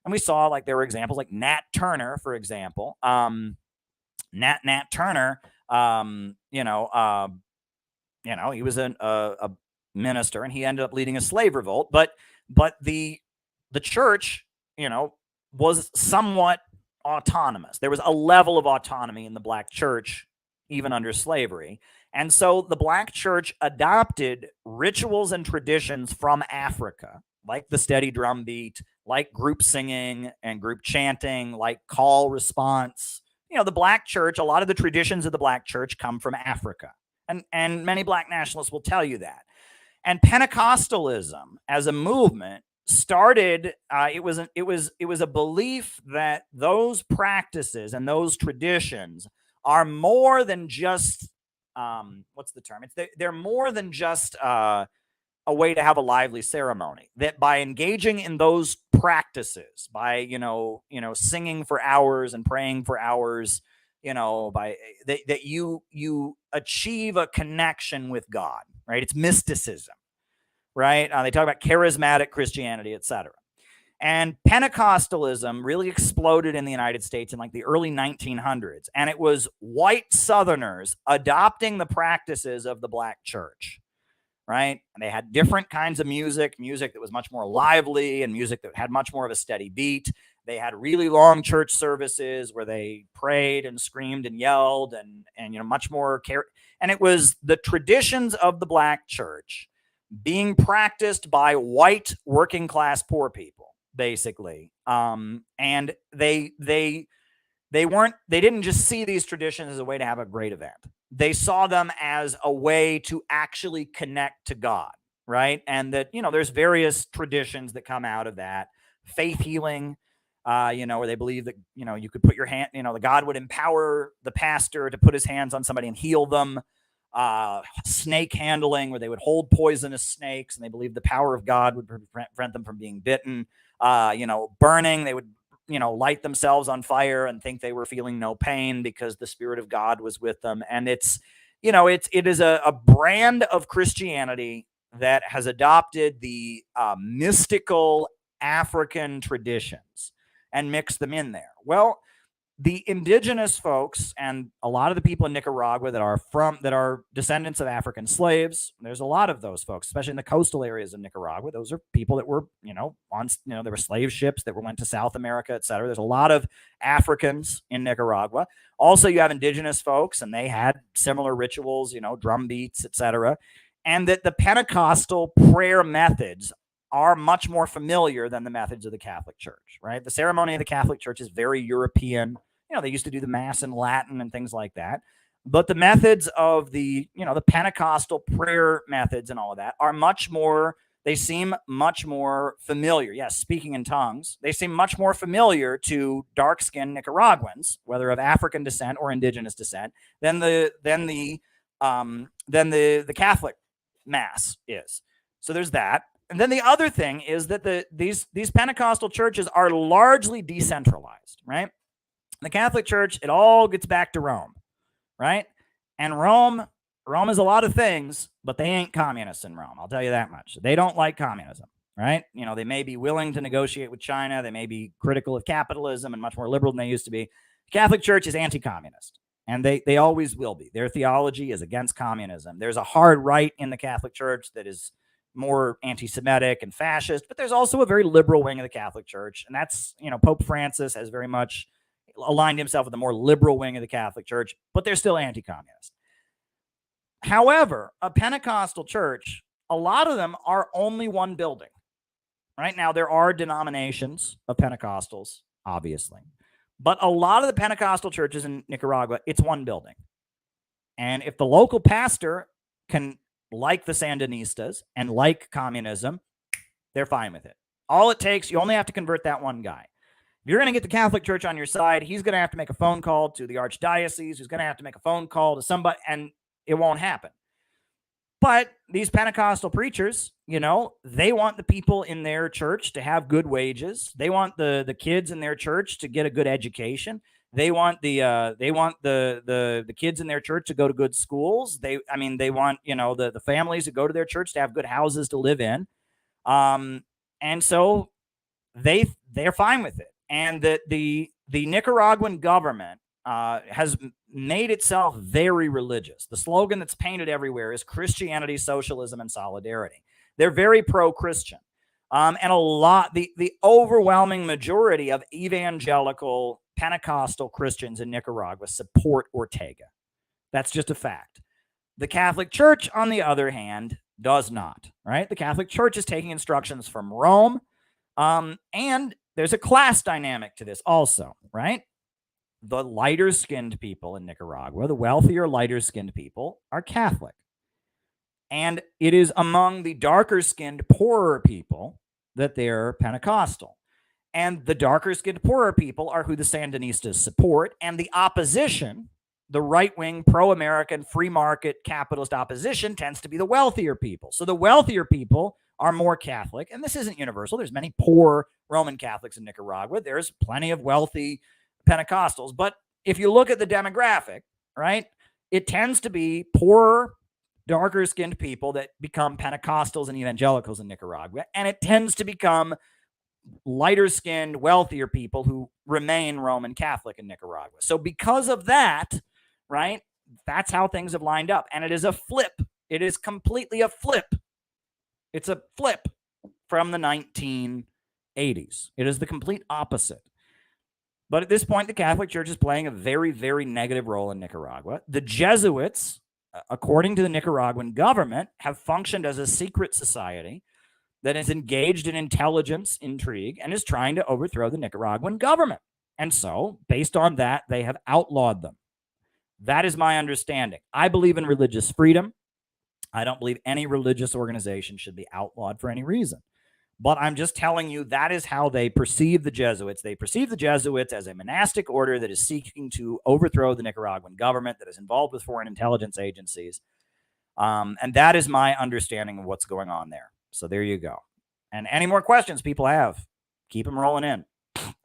And we saw, there were examples like Nat Turner, for example. Nat Turner, he was a minister and he ended up leading a slave revolt, but the church, was somewhat autonomous. There was a level of autonomy in the black church, even under slavery. And so the black church adopted rituals and traditions from Africa like the steady drum beat, like group singing and group chanting, like call response. The black church, a lot of the traditions of the black church come from Africa. And many black nationalists will tell you that. And Pentecostalism as a movement started, it was a belief that those practices and those traditions are more than just, what's the term? They're more than just a way to have a lively ceremony. That by engaging in those practices, by singing for hours and praying for hours, that you achieve a connection with God, right? It's mysticism, right? They talk about charismatic Christianity, etc. And Pentecostalism really exploded in the United States in like the early 1900s, and it was white Southerners adopting the practices of the black church. Right? And they had different kinds of music that was much more lively and music that had much more of a steady beat. They had really long church services where they prayed and screamed and yelled and much more care. And it was the traditions of the black church being practiced by white working class poor people, basically. And they didn't just see these traditions as a way to have a great event. They saw them as a way to actually connect to God, right? And that, there's various traditions that come out of that. Faith healing, where they believe that, you could put your hand, the God would empower the pastor to put his hands on somebody and heal them. Snake handling, where they would hold poisonous snakes, and they believed the power of God would prevent them from being bitten. Burning, they would light themselves on fire and think they were feeling no pain because the Spirit of God was with them. And it is a brand of Christianity that has adopted the mystical African traditions and mixed them in there. Well, the indigenous folks and a lot of the people in Nicaragua that are descendants of African slaves, there's a lot of those folks, especially in the coastal areas of Nicaragua. Those are people that were, there were slave ships that went to South America, et cetera. There's a lot of Africans in Nicaragua. Also, you have indigenous folks, and they had similar rituals, drum beats, et cetera. And that the Pentecostal prayer methods are much more familiar than the methods of the Catholic Church, right? The ceremony of the Catholic Church is very European. They used to do the Mass in Latin and things like that. But the methods of the Pentecostal prayer methods and all of that are they seem much more familiar. Yes, speaking in tongues. They seem much more familiar to dark-skinned Nicaraguans, whether of African descent or indigenous descent, than the Catholic Mass is. So there's that. And then the other thing is that these Pentecostal churches are largely decentralized, right? The Catholic Church, it all gets back to Rome, right? And Rome is a lot of things, but they ain't communists in Rome. I'll tell you that much. They don't like communism, right? They may be willing to negotiate with China. They may be critical of capitalism and much more liberal than they used to be. The Catholic Church is anti-communist, and they always will be. Their theology is against communism. There's a hard right in the Catholic Church that is more anti-Semitic and fascist, but there's also a very liberal wing of the Catholic Church. And that's, Pope Francis has very much aligned himself with the more liberal wing of the Catholic Church, but they're still anti-communist. However, a Pentecostal church, a lot of them are only one building. Right now, there are denominations of Pentecostals, obviously, but a lot of the Pentecostal churches in Nicaragua, it's one building. And if the local pastor can like the Sandinistas and like communism, they're fine with it. All it takes, you only have to convert that one guy. If you're going to get the Catholic Church on your side, he's going to have to make a phone call to the archdiocese, who's going to have to make a phone call to somebody, and it won't happen. But these Pentecostal preachers, they want the people in their church to have good wages. They want the kids in their church to get a good education. They want the kids in their church to go to good schools. They want, the families who go to their church to have good houses to live in. And so they're fine with it. And the Nicaraguan government has made itself very religious. The slogan that's painted everywhere is Christianity, socialism, and solidarity. They're very pro-Christian. And the overwhelming majority of evangelical Pentecostal Christians in Nicaragua support Ortega. That's just a fact. The Catholic Church, on the other hand, Does not, right? The Catholic Church is taking instructions from Rome. And there's a class dynamic to this also, right? The lighter-skinned people in Nicaragua, the wealthier, lighter-skinned people, are Catholic. And it is among the darker-skinned, poorer people that they're Pentecostal. And the darker-skinned, poorer people are who the Sandinistas support. And the opposition, the right-wing, pro-American, free market, capitalist opposition, tends to be the wealthier people. So the wealthier people are more Catholic. And this isn't universal. There's many poor Roman Catholics in Nicaragua. There's plenty of wealthy Pentecostals. But if you look at the demographic, right, it tends to be poorer, darker-skinned people that become Pentecostals and evangelicals in Nicaragua. And it tends to become lighter-skinned, wealthier people who remain Roman Catholic in Nicaragua. So because of that, right, that's how things have lined up. And it is a flip. It is completely a flip. It's a flip from the 1980s. It is the complete opposite. But at this point, the Catholic Church is playing a very, very negative role in Nicaragua. The Jesuits, according to the Nicaraguan government, have functioned as a secret society that is engaged in intelligence intrigue and is trying to overthrow the Nicaraguan government. And so, based on that, they have outlawed them. That is my understanding. I believe in religious freedom. I don't believe any religious organization should be outlawed for any reason. But I'm just telling you that is how they perceive the Jesuits. They perceive the Jesuits as a monastic order that is seeking to overthrow the Nicaraguan government, that is involved with foreign intelligence agencies. And that is my understanding of what's going on there. So there you go. And any more questions people have, keep them rolling in.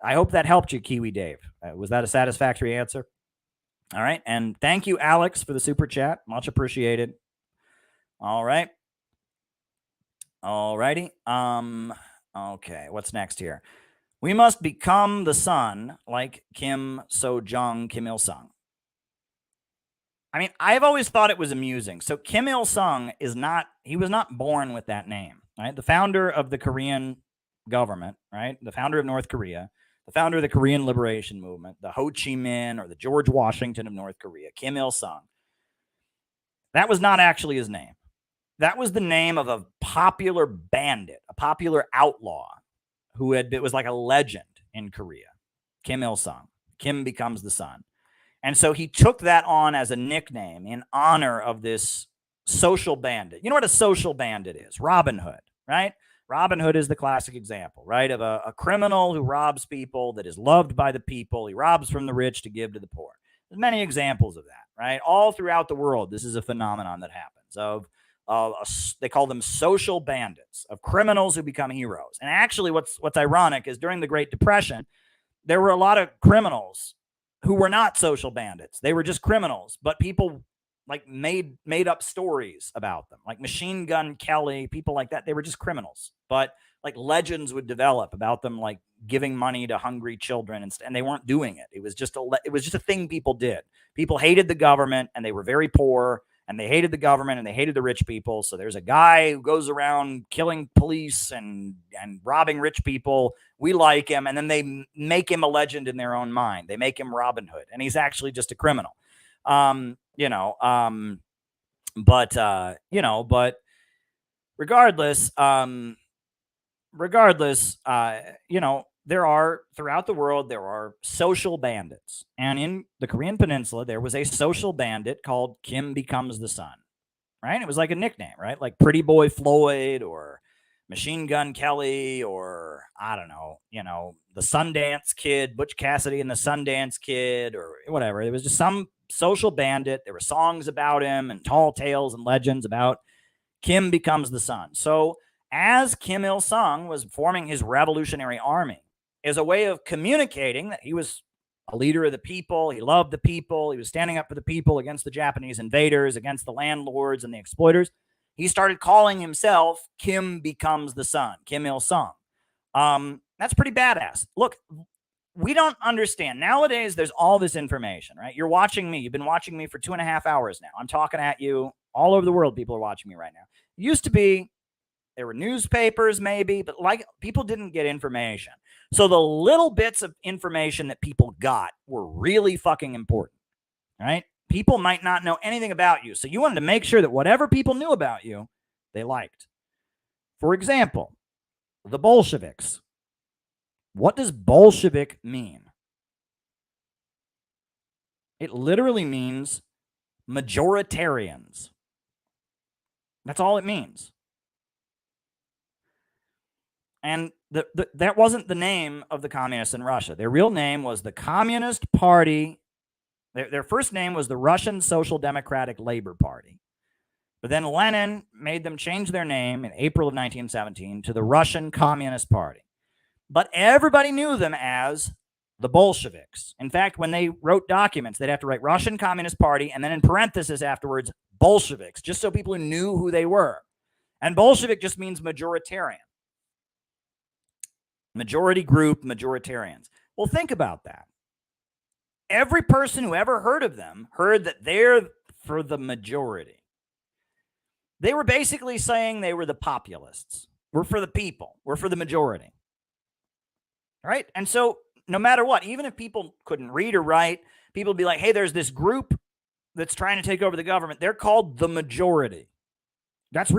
I hope that helped you, Kiwi Dave. Was that a satisfactory answer? All right. And thank you, Alex, for the super chat. Much appreciated. All right. All righty. Okay. What's next here? We must become the sun like Kim So-jung, Kim Il-sung. I mean, I've always thought it was amusing. So Kim Il-sung he was not born with that name, right? The founder of the Korean government, right? The founder of North Korea, the founder of the Korean Liberation Movement, the Ho Chi Minh or the George Washington of North Korea, Kim Il-sung. That was not actually his name. That was the name of a popular bandit, a popular outlaw it was like a legend in Korea, Kim Il-sung. Kim becomes the sun. And so he took that on as a nickname in honor of this social bandit. You know what a social bandit is? Robin Hood, right? Robin Hood is the classic example, right? Of a criminal who robs people, that is loved by the people. He robs from the rich to give to the poor. There's many examples of that, right? All throughout the world, this is a phenomenon that happens they call them social bandits, of criminals who become heroes. And actually what's ironic is during the Great Depression, there were a lot of criminals who were not social bandits. They were just criminals, but people like made up stories about them, like Machine Gun Kelly, people like that. They were just criminals, but like legends would develop about them, like giving money to hungry children, and they weren't doing it. It was just a thing people did. People hated the government, and they were very poor, and they hated the government, and they hated the rich people. So there's a guy who goes around killing police and robbing rich people. We like him. And then they make him a legend in their own mind. They make him Robin Hood, and he's actually just a criminal. But regardless, there are, throughout the world, there are social bandits. And in the Korean Peninsula, there was a social bandit called Kim Becomes the Sun, right? It was like a nickname, right? Like Pretty Boy Floyd or Machine Gun Kelly or, I don't know, the Sundance Kid, Butch Cassidy and the Sundance Kid or whatever. It was just some social bandit. There were songs about him and tall tales and legends about Kim Becomes the Sun. So as Kim Il-sung was forming his revolutionary army, as a way of communicating that he was a leader of the people, he loved the people, he was standing up for the people against the Japanese invaders, against the landlords and the exploiters, he started calling himself Kim Becomes the Sun, Kim Il-sung. That's pretty badass. Look, we don't understand. Nowadays, there's all this information, right? You're watching me. You've been watching me for 2.5 hours now. I'm talking at you. All over the world, people are watching me right now. It used to be there were newspapers maybe, but like people didn't get information. So the little bits of information that people got were really fucking important, right? People might not know anything about you. So you wanted to make sure that whatever people knew about you, they liked. For example, the Bolsheviks. What does Bolshevik mean? It literally means majoritarians. That's all it means. And that wasn't the name of the communists in Russia. Their real name was the Communist Party. Their first name was the Russian Social Democratic Labor Party. But then Lenin made them change their name in April of 1917 to the Russian Communist Party. But everybody knew them as the Bolsheviks. In fact, when they wrote documents, they'd have to write Russian Communist Party and then in parentheses afterwards, Bolsheviks, just so people knew who they were. And Bolshevik just means majoritarian. Majority group, majoritarians. Well, think about that. Every person who ever heard of them heard that they're for the majority. They were basically saying they were the populists. We're for the people. We're for the majority. Right? And so no matter what, even if people couldn't read or write, people would be like, hey, there's this group that's trying to take over the government. They're called the majority. That's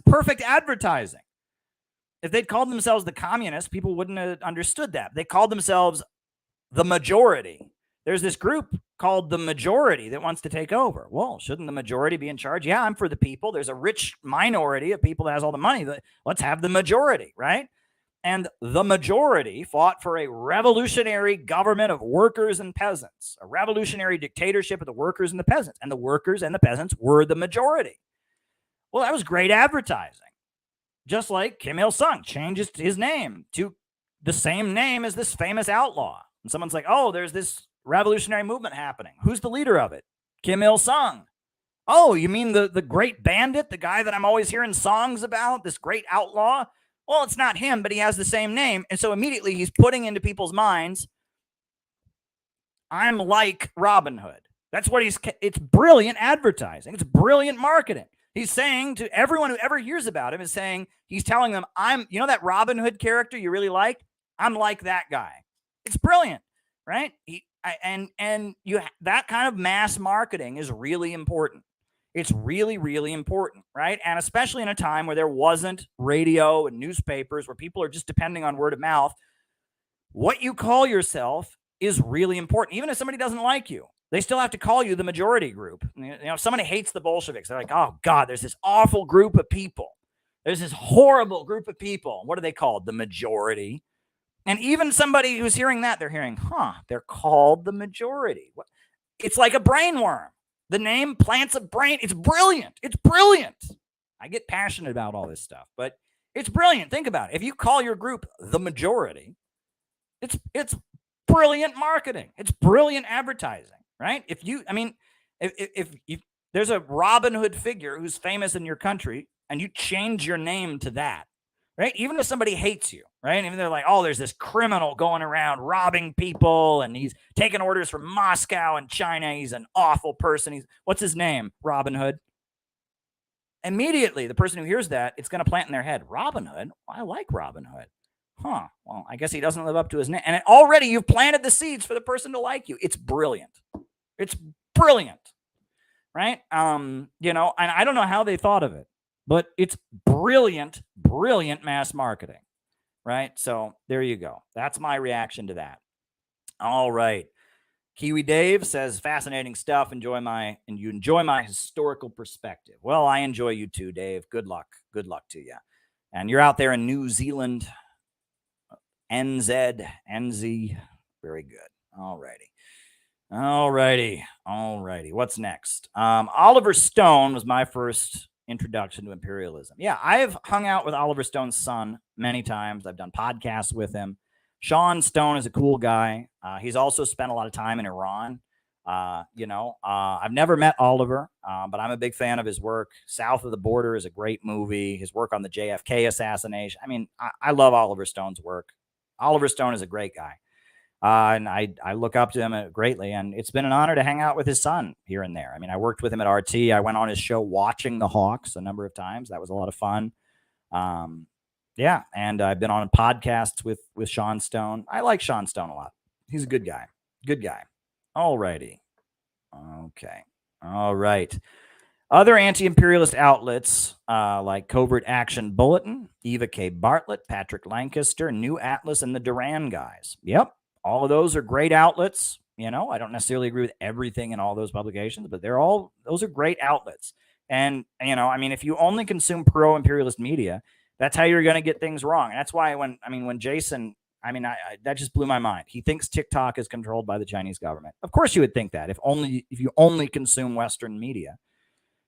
perfect advertising. If they'd called themselves the communists, people wouldn't have understood that. They called themselves the majority. There's this group called the majority that wants to take over. Well, shouldn't the majority be in charge? Yeah, I'm for the people. There's a rich minority of people that has all the money. Let's have the majority, right? And the majority fought for a revolutionary government of workers and peasants, a revolutionary dictatorship of the workers and the peasants. And the workers and the peasants were the majority. Well, that was great advertising. Just like Kim Il-sung changes his name to the same name as this famous outlaw. And someone's like, oh, there's this revolutionary movement happening. Who's the leader of it? Kim Il-sung. Oh, you mean the great bandit, the guy that I'm always hearing songs about, this great outlaw? Well, it's not him, but he has the same name. And so immediately he's putting into people's minds, I'm like Robin Hood. That's what it's brilliant advertising. It's brilliant marketing. He's saying to everyone who ever hears about him is saying, he's telling them, you know that Robin Hood character you really like? I'm like that guy. It's brilliant, right? That kind of mass marketing is really important. It's really, really important, right? And especially in a time where there wasn't radio and newspapers, where people are just depending on word of mouth, what you call yourself is really important. Even if somebody doesn't like you, they still have to call you the majority group. You know, if somebody hates the Bolsheviks, they're like, oh God, there's this awful group of people. There's this horrible group of people. What are they called? The majority. And even somebody who's hearing that, they're hearing, they're called the majority. It's like a brainworm. The name plants a brain. It's brilliant. It's brilliant. I get passionate about all this stuff, but it's brilliant. Think about it. If you call your group the majority, it's brilliant marketing. It's brilliant advertising, right? If there's a Robin Hood figure who's famous in your country and you change your name to that, right? Even if somebody hates you, right? Even they're like, oh, there's this criminal going around robbing people and he's taking orders from Moscow and China. He's an awful person. What's his name? Robin Hood. Immediately, the person who hears that, it's going to plant in their head, Robin Hood? Well, I like Robin Hood. Well, I guess he doesn't live up to his name. And already you've planted the seeds for the person to like you. It's brilliant. It's brilliant, right? And I don't know how they thought of it, but it's brilliant, brilliant mass marketing, right? So there you go. That's my reaction to that. All right. Kiwi Dave says, fascinating stuff. Enjoy my historical perspective. Well, I enjoy you too, Dave. Good luck. Good luck to you. And you're out there in New Zealand. NZ. Very good. All righty. What's next? Oliver Stone was my first introduction to imperialism. Yeah, I've hung out with Oliver Stone's son many times. I've done podcasts with him. Sean Stone is a cool guy. He's also spent a lot of time in Iran. I've never met Oliver, but I'm a big fan of his work. South of the Border is a great movie. His work on the JFK assassination. I mean, I love Oliver Stone's work. Oliver Stone is a great guy. And I look up to him greatly, and it's been an honor to hang out with his son here and there. I mean, I worked with him at RT. I went on his show Watching the Hawks a number of times. That was a lot of fun. And I've been on podcasts with Sean Stone. I like Sean Stone a lot. He's a good guy. All righty. Okay. All right. Other anti-imperialist outlets like Covert Action Bulletin, Eva K. Bartlett, Patrick Lancaster, New Atlas, and the Duran guys. Yep, all of those are great outlets. You know, I don't necessarily agree with everything in all those publications, but those are great outlets. And, you know, I mean, if you only consume pro-imperialist media, that's how you're going to get things wrong. And that's why when Jason, that just blew my mind. He thinks TikTok is controlled by the Chinese government. Of course you would think that if you only consume Western media.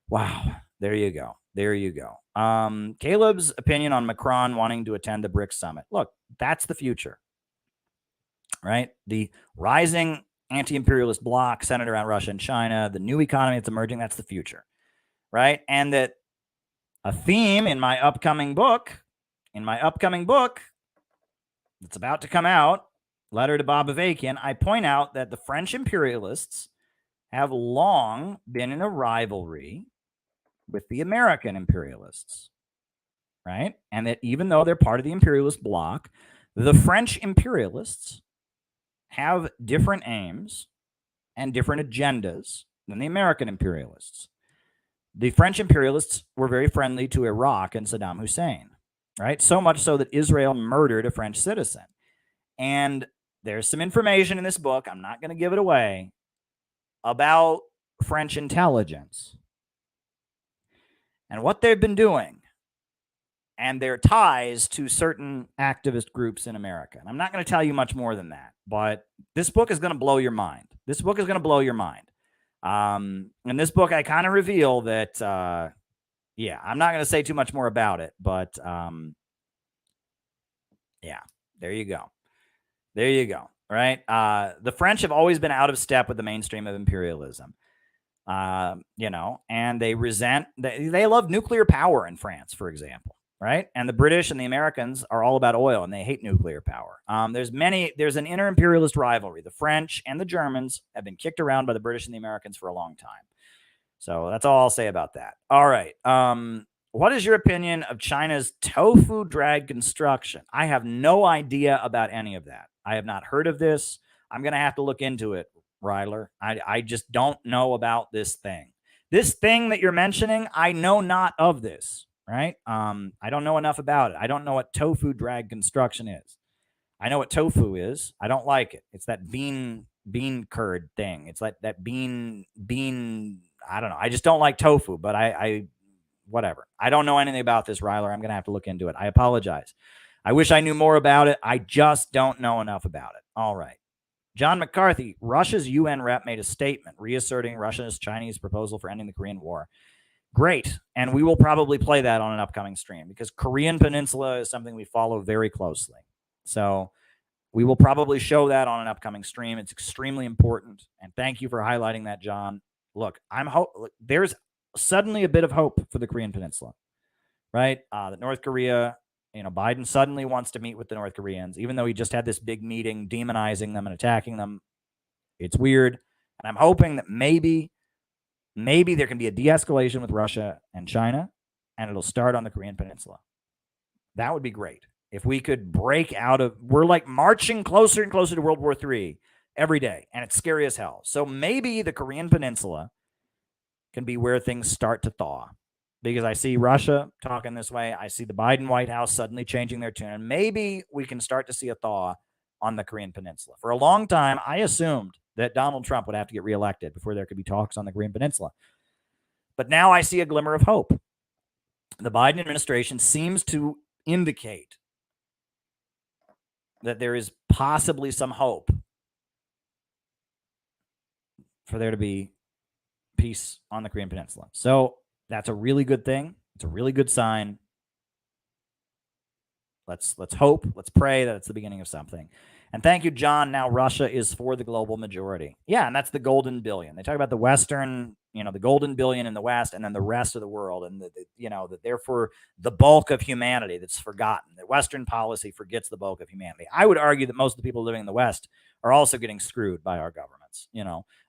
Wow. There you go. There you go. Caleb's opinion on Macron wanting to attend the BRICS summit. Look, that's the future, right? The rising anti-imperialist bloc centered around Russia and China, the new economy that's emerging, that's the future, right? And that a theme in my upcoming book that's about to come out, Letter to Bob Avakian, I point out that the French imperialists have long been in a rivalry with the American imperialists, right? And that even though they're part of the imperialist bloc, the French imperialists have different aims and different agendas than the American imperialists. The French imperialists were very friendly to Iraq and Saddam Hussein, right? So much so that Israel murdered a French citizen. And there's some information in this book, I'm not going to give it away, about French intelligence and what they've been doing and their ties to certain activist groups in America. And I'm not going to tell you much more than that, but this book is going to blow your mind. This book is going to blow your mind. In this book, I kind of reveal that, I'm not going to say too much more about it, but there you go. There you go. Right. The French have always been out of step with the mainstream of imperialism. And they love nuclear power in France, for example, right? And the British and the Americans are all about oil and they hate nuclear power. There's an inter-imperialist rivalry. The French and the Germans have been kicked around by the British and the Americans for a long time. So that's all I'll say about that. All right. What is your opinion of China's tofu drag construction? I have no idea about any of that. I have not heard of this. I'm going to have to look into it, Ryler. I just don't know about this thing. This thing that you're mentioning, I know not of this, right? I don't know enough about it. I don't know what tofu drag construction is. I know what tofu is. I don't like it. It's that bean curd thing. It's like that bean, I don't know. I just don't like tofu, but whatever. I don't know anything about this, Ryler. I'm going to have to look into it. I apologize. I wish I knew more about it. I just don't know enough about it. All right. John McCarthy, Russia's UN rep made a statement reasserting Russia's Chinese proposal for ending the Korean War. Great. And we will probably play that on an upcoming stream because Korean Peninsula is something we follow very closely. So we will probably show that on an upcoming stream. It's extremely important. And thank you for highlighting that, John. Look, there's suddenly a bit of hope for the Korean Peninsula, right? That North Korea, Biden suddenly wants to meet with the North Koreans, even though he just had this big meeting demonizing them and attacking them. It's weird. And I'm hoping that maybe there can be a de-escalation with Russia and China, and it'll start on the Korean Peninsula. That would be great. If we could break out of, we're like marching closer and closer to World War III every day, and it's scary as hell. So maybe the Korean Peninsula can be where things start to thaw. Because I see Russia talking this way. I see the Biden White House suddenly changing their tune. And maybe we can start to see a thaw on the Korean Peninsula. For a long time, I assumed that Donald Trump would have to get reelected before there could be talks on the Korean Peninsula. But now I see a glimmer of hope. The Biden administration seems to indicate that there is possibly some hope for there to be peace on the Korean Peninsula. So that's a really good thing. It's a really good sign. Let's hope, let's pray that it's the beginning of something. And thank you, John. Now Russia is for the global majority. Yeah, and that's the golden billion. They talk about the Western, the golden billion in the West, and then the rest of the world, and that they're for the bulk of humanity that's forgotten. That Western policy forgets the bulk of humanity. I would argue that most of the people living in the West are also getting screwed by our governments.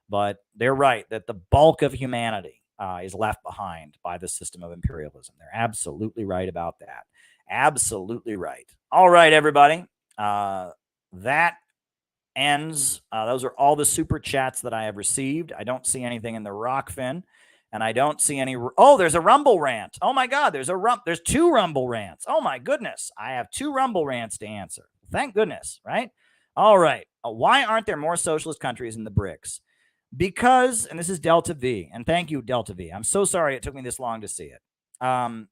But they're right that the bulk of humanity is left behind by the system of imperialism. They're absolutely right about that. Absolutely right. All right, everybody. That ends. Those are all the super chats that I have received. I don't see anything in the Rockfin. And I don't see any. Oh, there's a Rumble rant. Oh my God, there's two Rumble rants. Oh my goodness, I have two Rumble rants to answer. Thank goodness, right? All right. Why aren't there more socialist countries in the BRICS? Because, and this is Delta V, and thank you, Delta V. I'm so sorry it took me this long to see it. The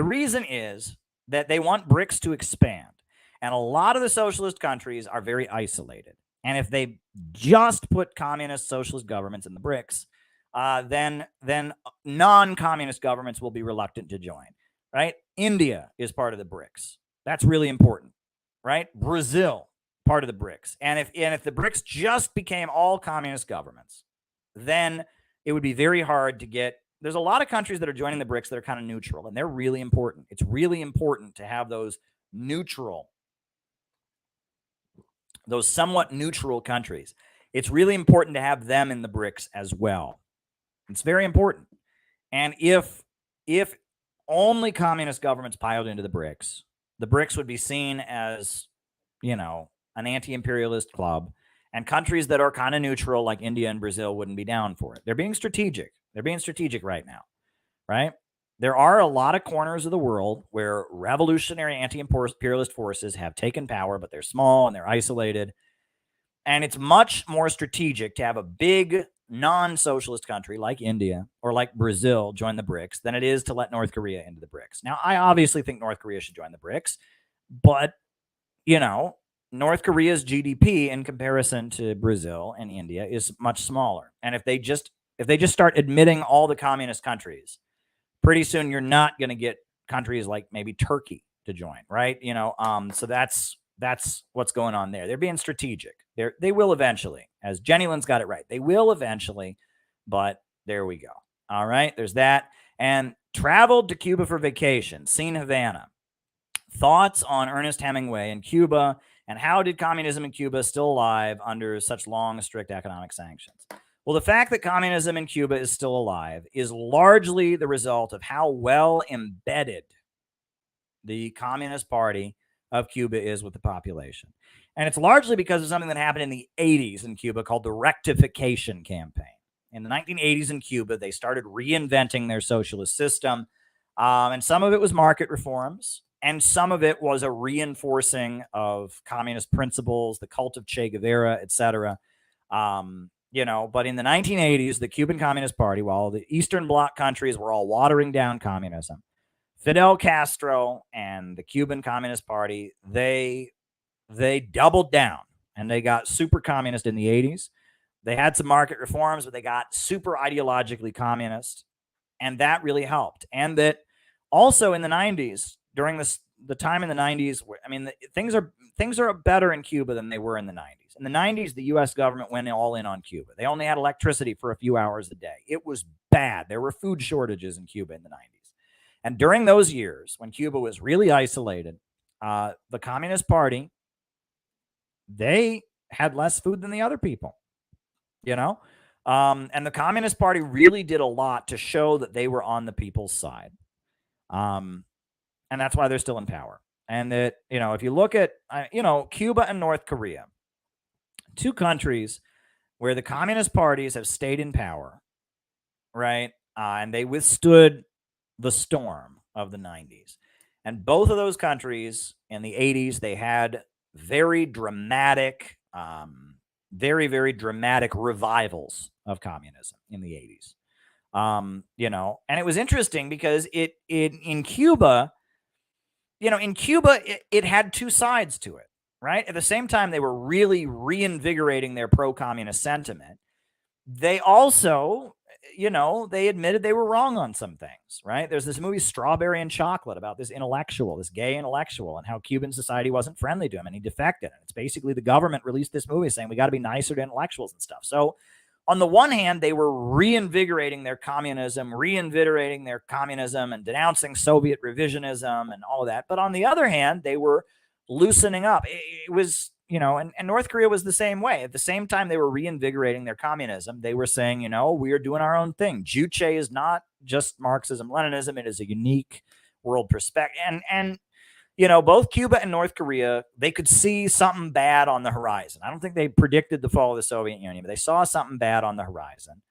reason is that they want BRICS to expand. And a lot of the socialist countries are very isolated. And if they just put communist socialist governments in the BRICS, then non-communist governments will be reluctant to join, right? India is part of the BRICS. That's really important, right? Brazil, part of the BRICS. And if the BRICS just became all communist governments, then it would be very hard to get. There's a lot of countries that are joining the BRICS that are kind of neutral, and they're really important. It's really important to have those neutral, those somewhat neutral countries. It's really important to have them in the BRICS as well. It's very important. And if only communist governments piled into the BRICS would be seen as, an anti-imperialist club, and countries that are kind of neutral like India and Brazil wouldn't be down for it. They're being strategic. They're being strategic right now, right? There are a lot of corners of the world where revolutionary anti-imperialist forces have taken power, but they're small and they're isolated. And it's much more strategic to have a big non-socialist country like India or like Brazil join the BRICS than it is to let North Korea into the BRICS. Now, I obviously think North Korea should join the BRICS, but, North Korea's GDP in comparison to Brazil and India is much smaller. And if they just start admitting all the communist countries, pretty soon you're not going to get countries like maybe Turkey to join, right? So that's what's going on there. They're being strategic. They will eventually, as Jenny Lynn's got it right. They will eventually, but there we go. All right, there's that. And traveled to Cuba for vacation, seen Havana. Thoughts on Ernest Hemingway in Cuba, and how did communism in Cuba still alive under such long, strict economic sanctions? Well, the fact that communism in Cuba is still alive is largely the result of how well embedded the Communist Party of Cuba is with the population. And it's largely because of something that happened in the 80s in Cuba called the Rectification Campaign. In the 1980s in Cuba, they started reinventing their socialist system. And some of it was market reforms, and some of it was a reinforcing of communist principles, the cult of Che Guevara, etc. But in the 1980s, the Cuban Communist Party, while the Eastern Bloc countries were all watering down communism, Fidel Castro and the Cuban Communist Party, they doubled down, and they got super communist in the 80s. They had some market reforms, but they got super ideologically communist, and that really helped. And that also in the 90s, during the time in the 90s, things are better in Cuba than they were in the 90s. In the 90s, the U.S. government went all in on Cuba. They only had electricity for a few hours a day. It was bad. There were food shortages in Cuba in the 90s. And during those years, when Cuba was really isolated, the Communist Party, they had less food than the other people, and the Communist Party really did a lot to show that they were on the people's side. And that's why they're still in power. And that, if you look at, Cuba and North Korea, two countries where the communist parties have stayed in power, right? And they withstood the storm of the 90s. And both of those countries in the 80s, they had very dramatic, very, very dramatic revivals of communism in the 80s. And it was interesting because in Cuba, it had two sides to it, right? At the same time, they were really reinvigorating their pro-communist sentiment. They also, they admitted they were wrong on some things, right? There's this movie Strawberry and Chocolate about this gay intellectual, and how Cuban society wasn't friendly to him, and he defected. And it's basically the government released this movie saying we got to be nicer to intellectuals and stuff. So on the one hand, they were reinvigorating their communism and denouncing Soviet revisionism and all of that. But on the other hand, they were loosening up. It was, and North Korea was the same way. At the same time they were reinvigorating their communism, they were saying, we are doing our own thing. Juche is not just Marxism, Leninism. It is a unique world perspective. And both Cuba and North Korea, they could see something bad on the horizon. I don't think they predicted the fall of the Soviet Union, but they saw something bad on the horizon,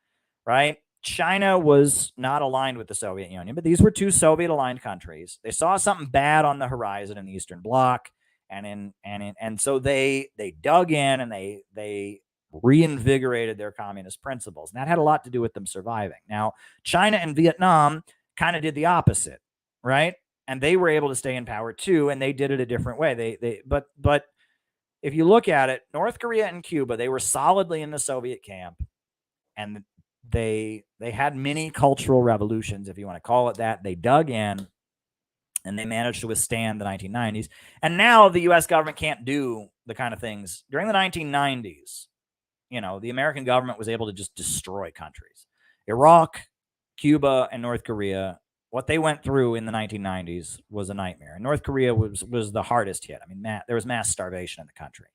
right? China was not aligned with the Soviet Union, but these were two Soviet-aligned countries. They saw something bad on the horizon in the Eastern Bloc, and so they dug in and they reinvigorated their communist principles, and that had a lot to do with them surviving. Now, China and Vietnam kind of did the opposite, right? And they were able to stay in power too, and they did it a different way. But if you look at it, North Korea and Cuba, they were solidly in the Soviet camp, and they had mini cultural revolutions, if you want to call it that. They dug in, and they managed to withstand the 1990s. And now the U.S. government can't do the kind of things. During the 1990s, the American government was able to just destroy countries. Iraq, Cuba, and North Korea, what they went through in the 1990s was a nightmare. And North Korea was the hardest hit. I mean, there was mass starvation in the country.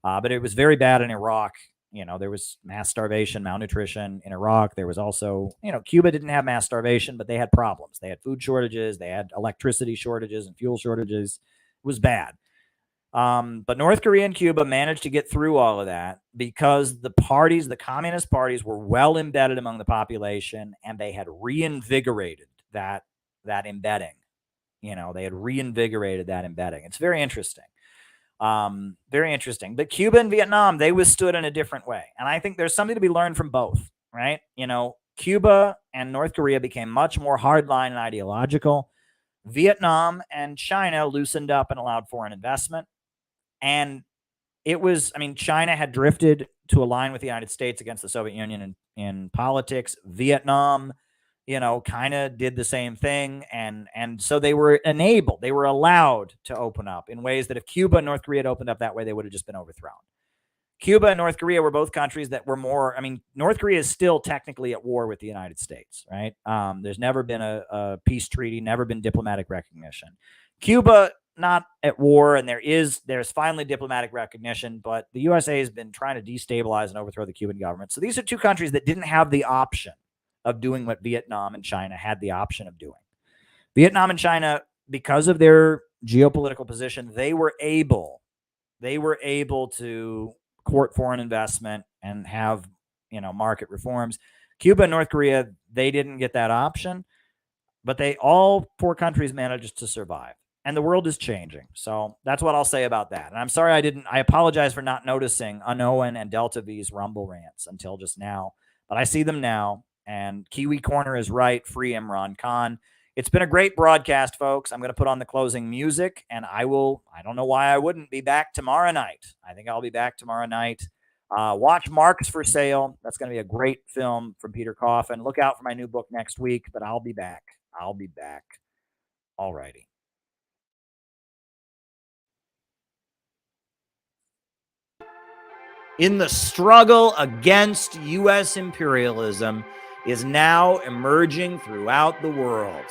But it was very bad in Iraq. There was mass starvation, malnutrition in Iraq. There was also, Cuba didn't have mass starvation, but they had problems. They had food shortages. They had electricity shortages and fuel shortages. It was bad. But North Korea and Cuba managed to get through all of that because the communist parties were well embedded among the population, and they had reinvigorated that embedding. They had reinvigorated that embedding. It's very interesting. Very interesting. But Cuba and Vietnam, they withstood in a different way. And I think there's something to be learned from both, right? Cuba and North Korea became much more hardline and ideological. Vietnam and China loosened up and allowed foreign investment. And China had drifted to align with the United States against the Soviet Union in politics. Vietnam, kind of did the same thing. And so they were allowed to open up in ways that if Cuba and North Korea had opened up that way, they would have just been overthrown. Cuba and North Korea were both countries that were more, North Korea is still technically at war with the United States, right? There's never been a peace treaty, never been diplomatic recognition. Cuba, not at war, and there's finally diplomatic recognition, but the USA has been trying to destabilize and overthrow the Cuban government. So these are two countries that didn't have the option of doing what Vietnam and China had the option of doing. Vietnam and China, because of their geopolitical position, they were able to court foreign investment and have, market reforms. Cuba and North Korea, they didn't get that option, but all four countries managed to survive. And the world is changing. So that's what I'll say about that. And I'm sorry I apologize for not noticing Unoan and Delta V's Rumble rants until just now, but I see them now. And Kiwi Corner is right. Free Imran Khan. It's been a great broadcast, folks. I'm going to put on the closing music, and I don't know why I wouldn't be back tomorrow night. I think I'll be back tomorrow night. Watch Marks for Sale. That's going to be a great film from Peter Coffin. Look out for my new book next week, but I'll be back. All righty. In the struggle against U.S. imperialism is now emerging throughout the world.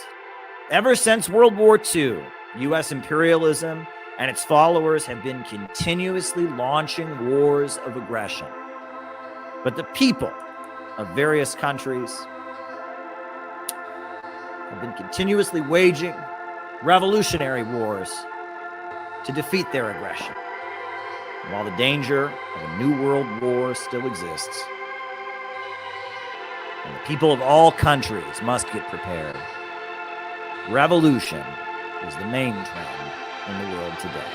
Ever since World War II, U.S. imperialism and its followers have been continuously launching wars of aggression. But the people of various countries have been continuously waging revolutionary wars to defeat their aggression. While the danger of a new world war still exists, and the people of all countries must get prepared, revolution is the main trend in the world today.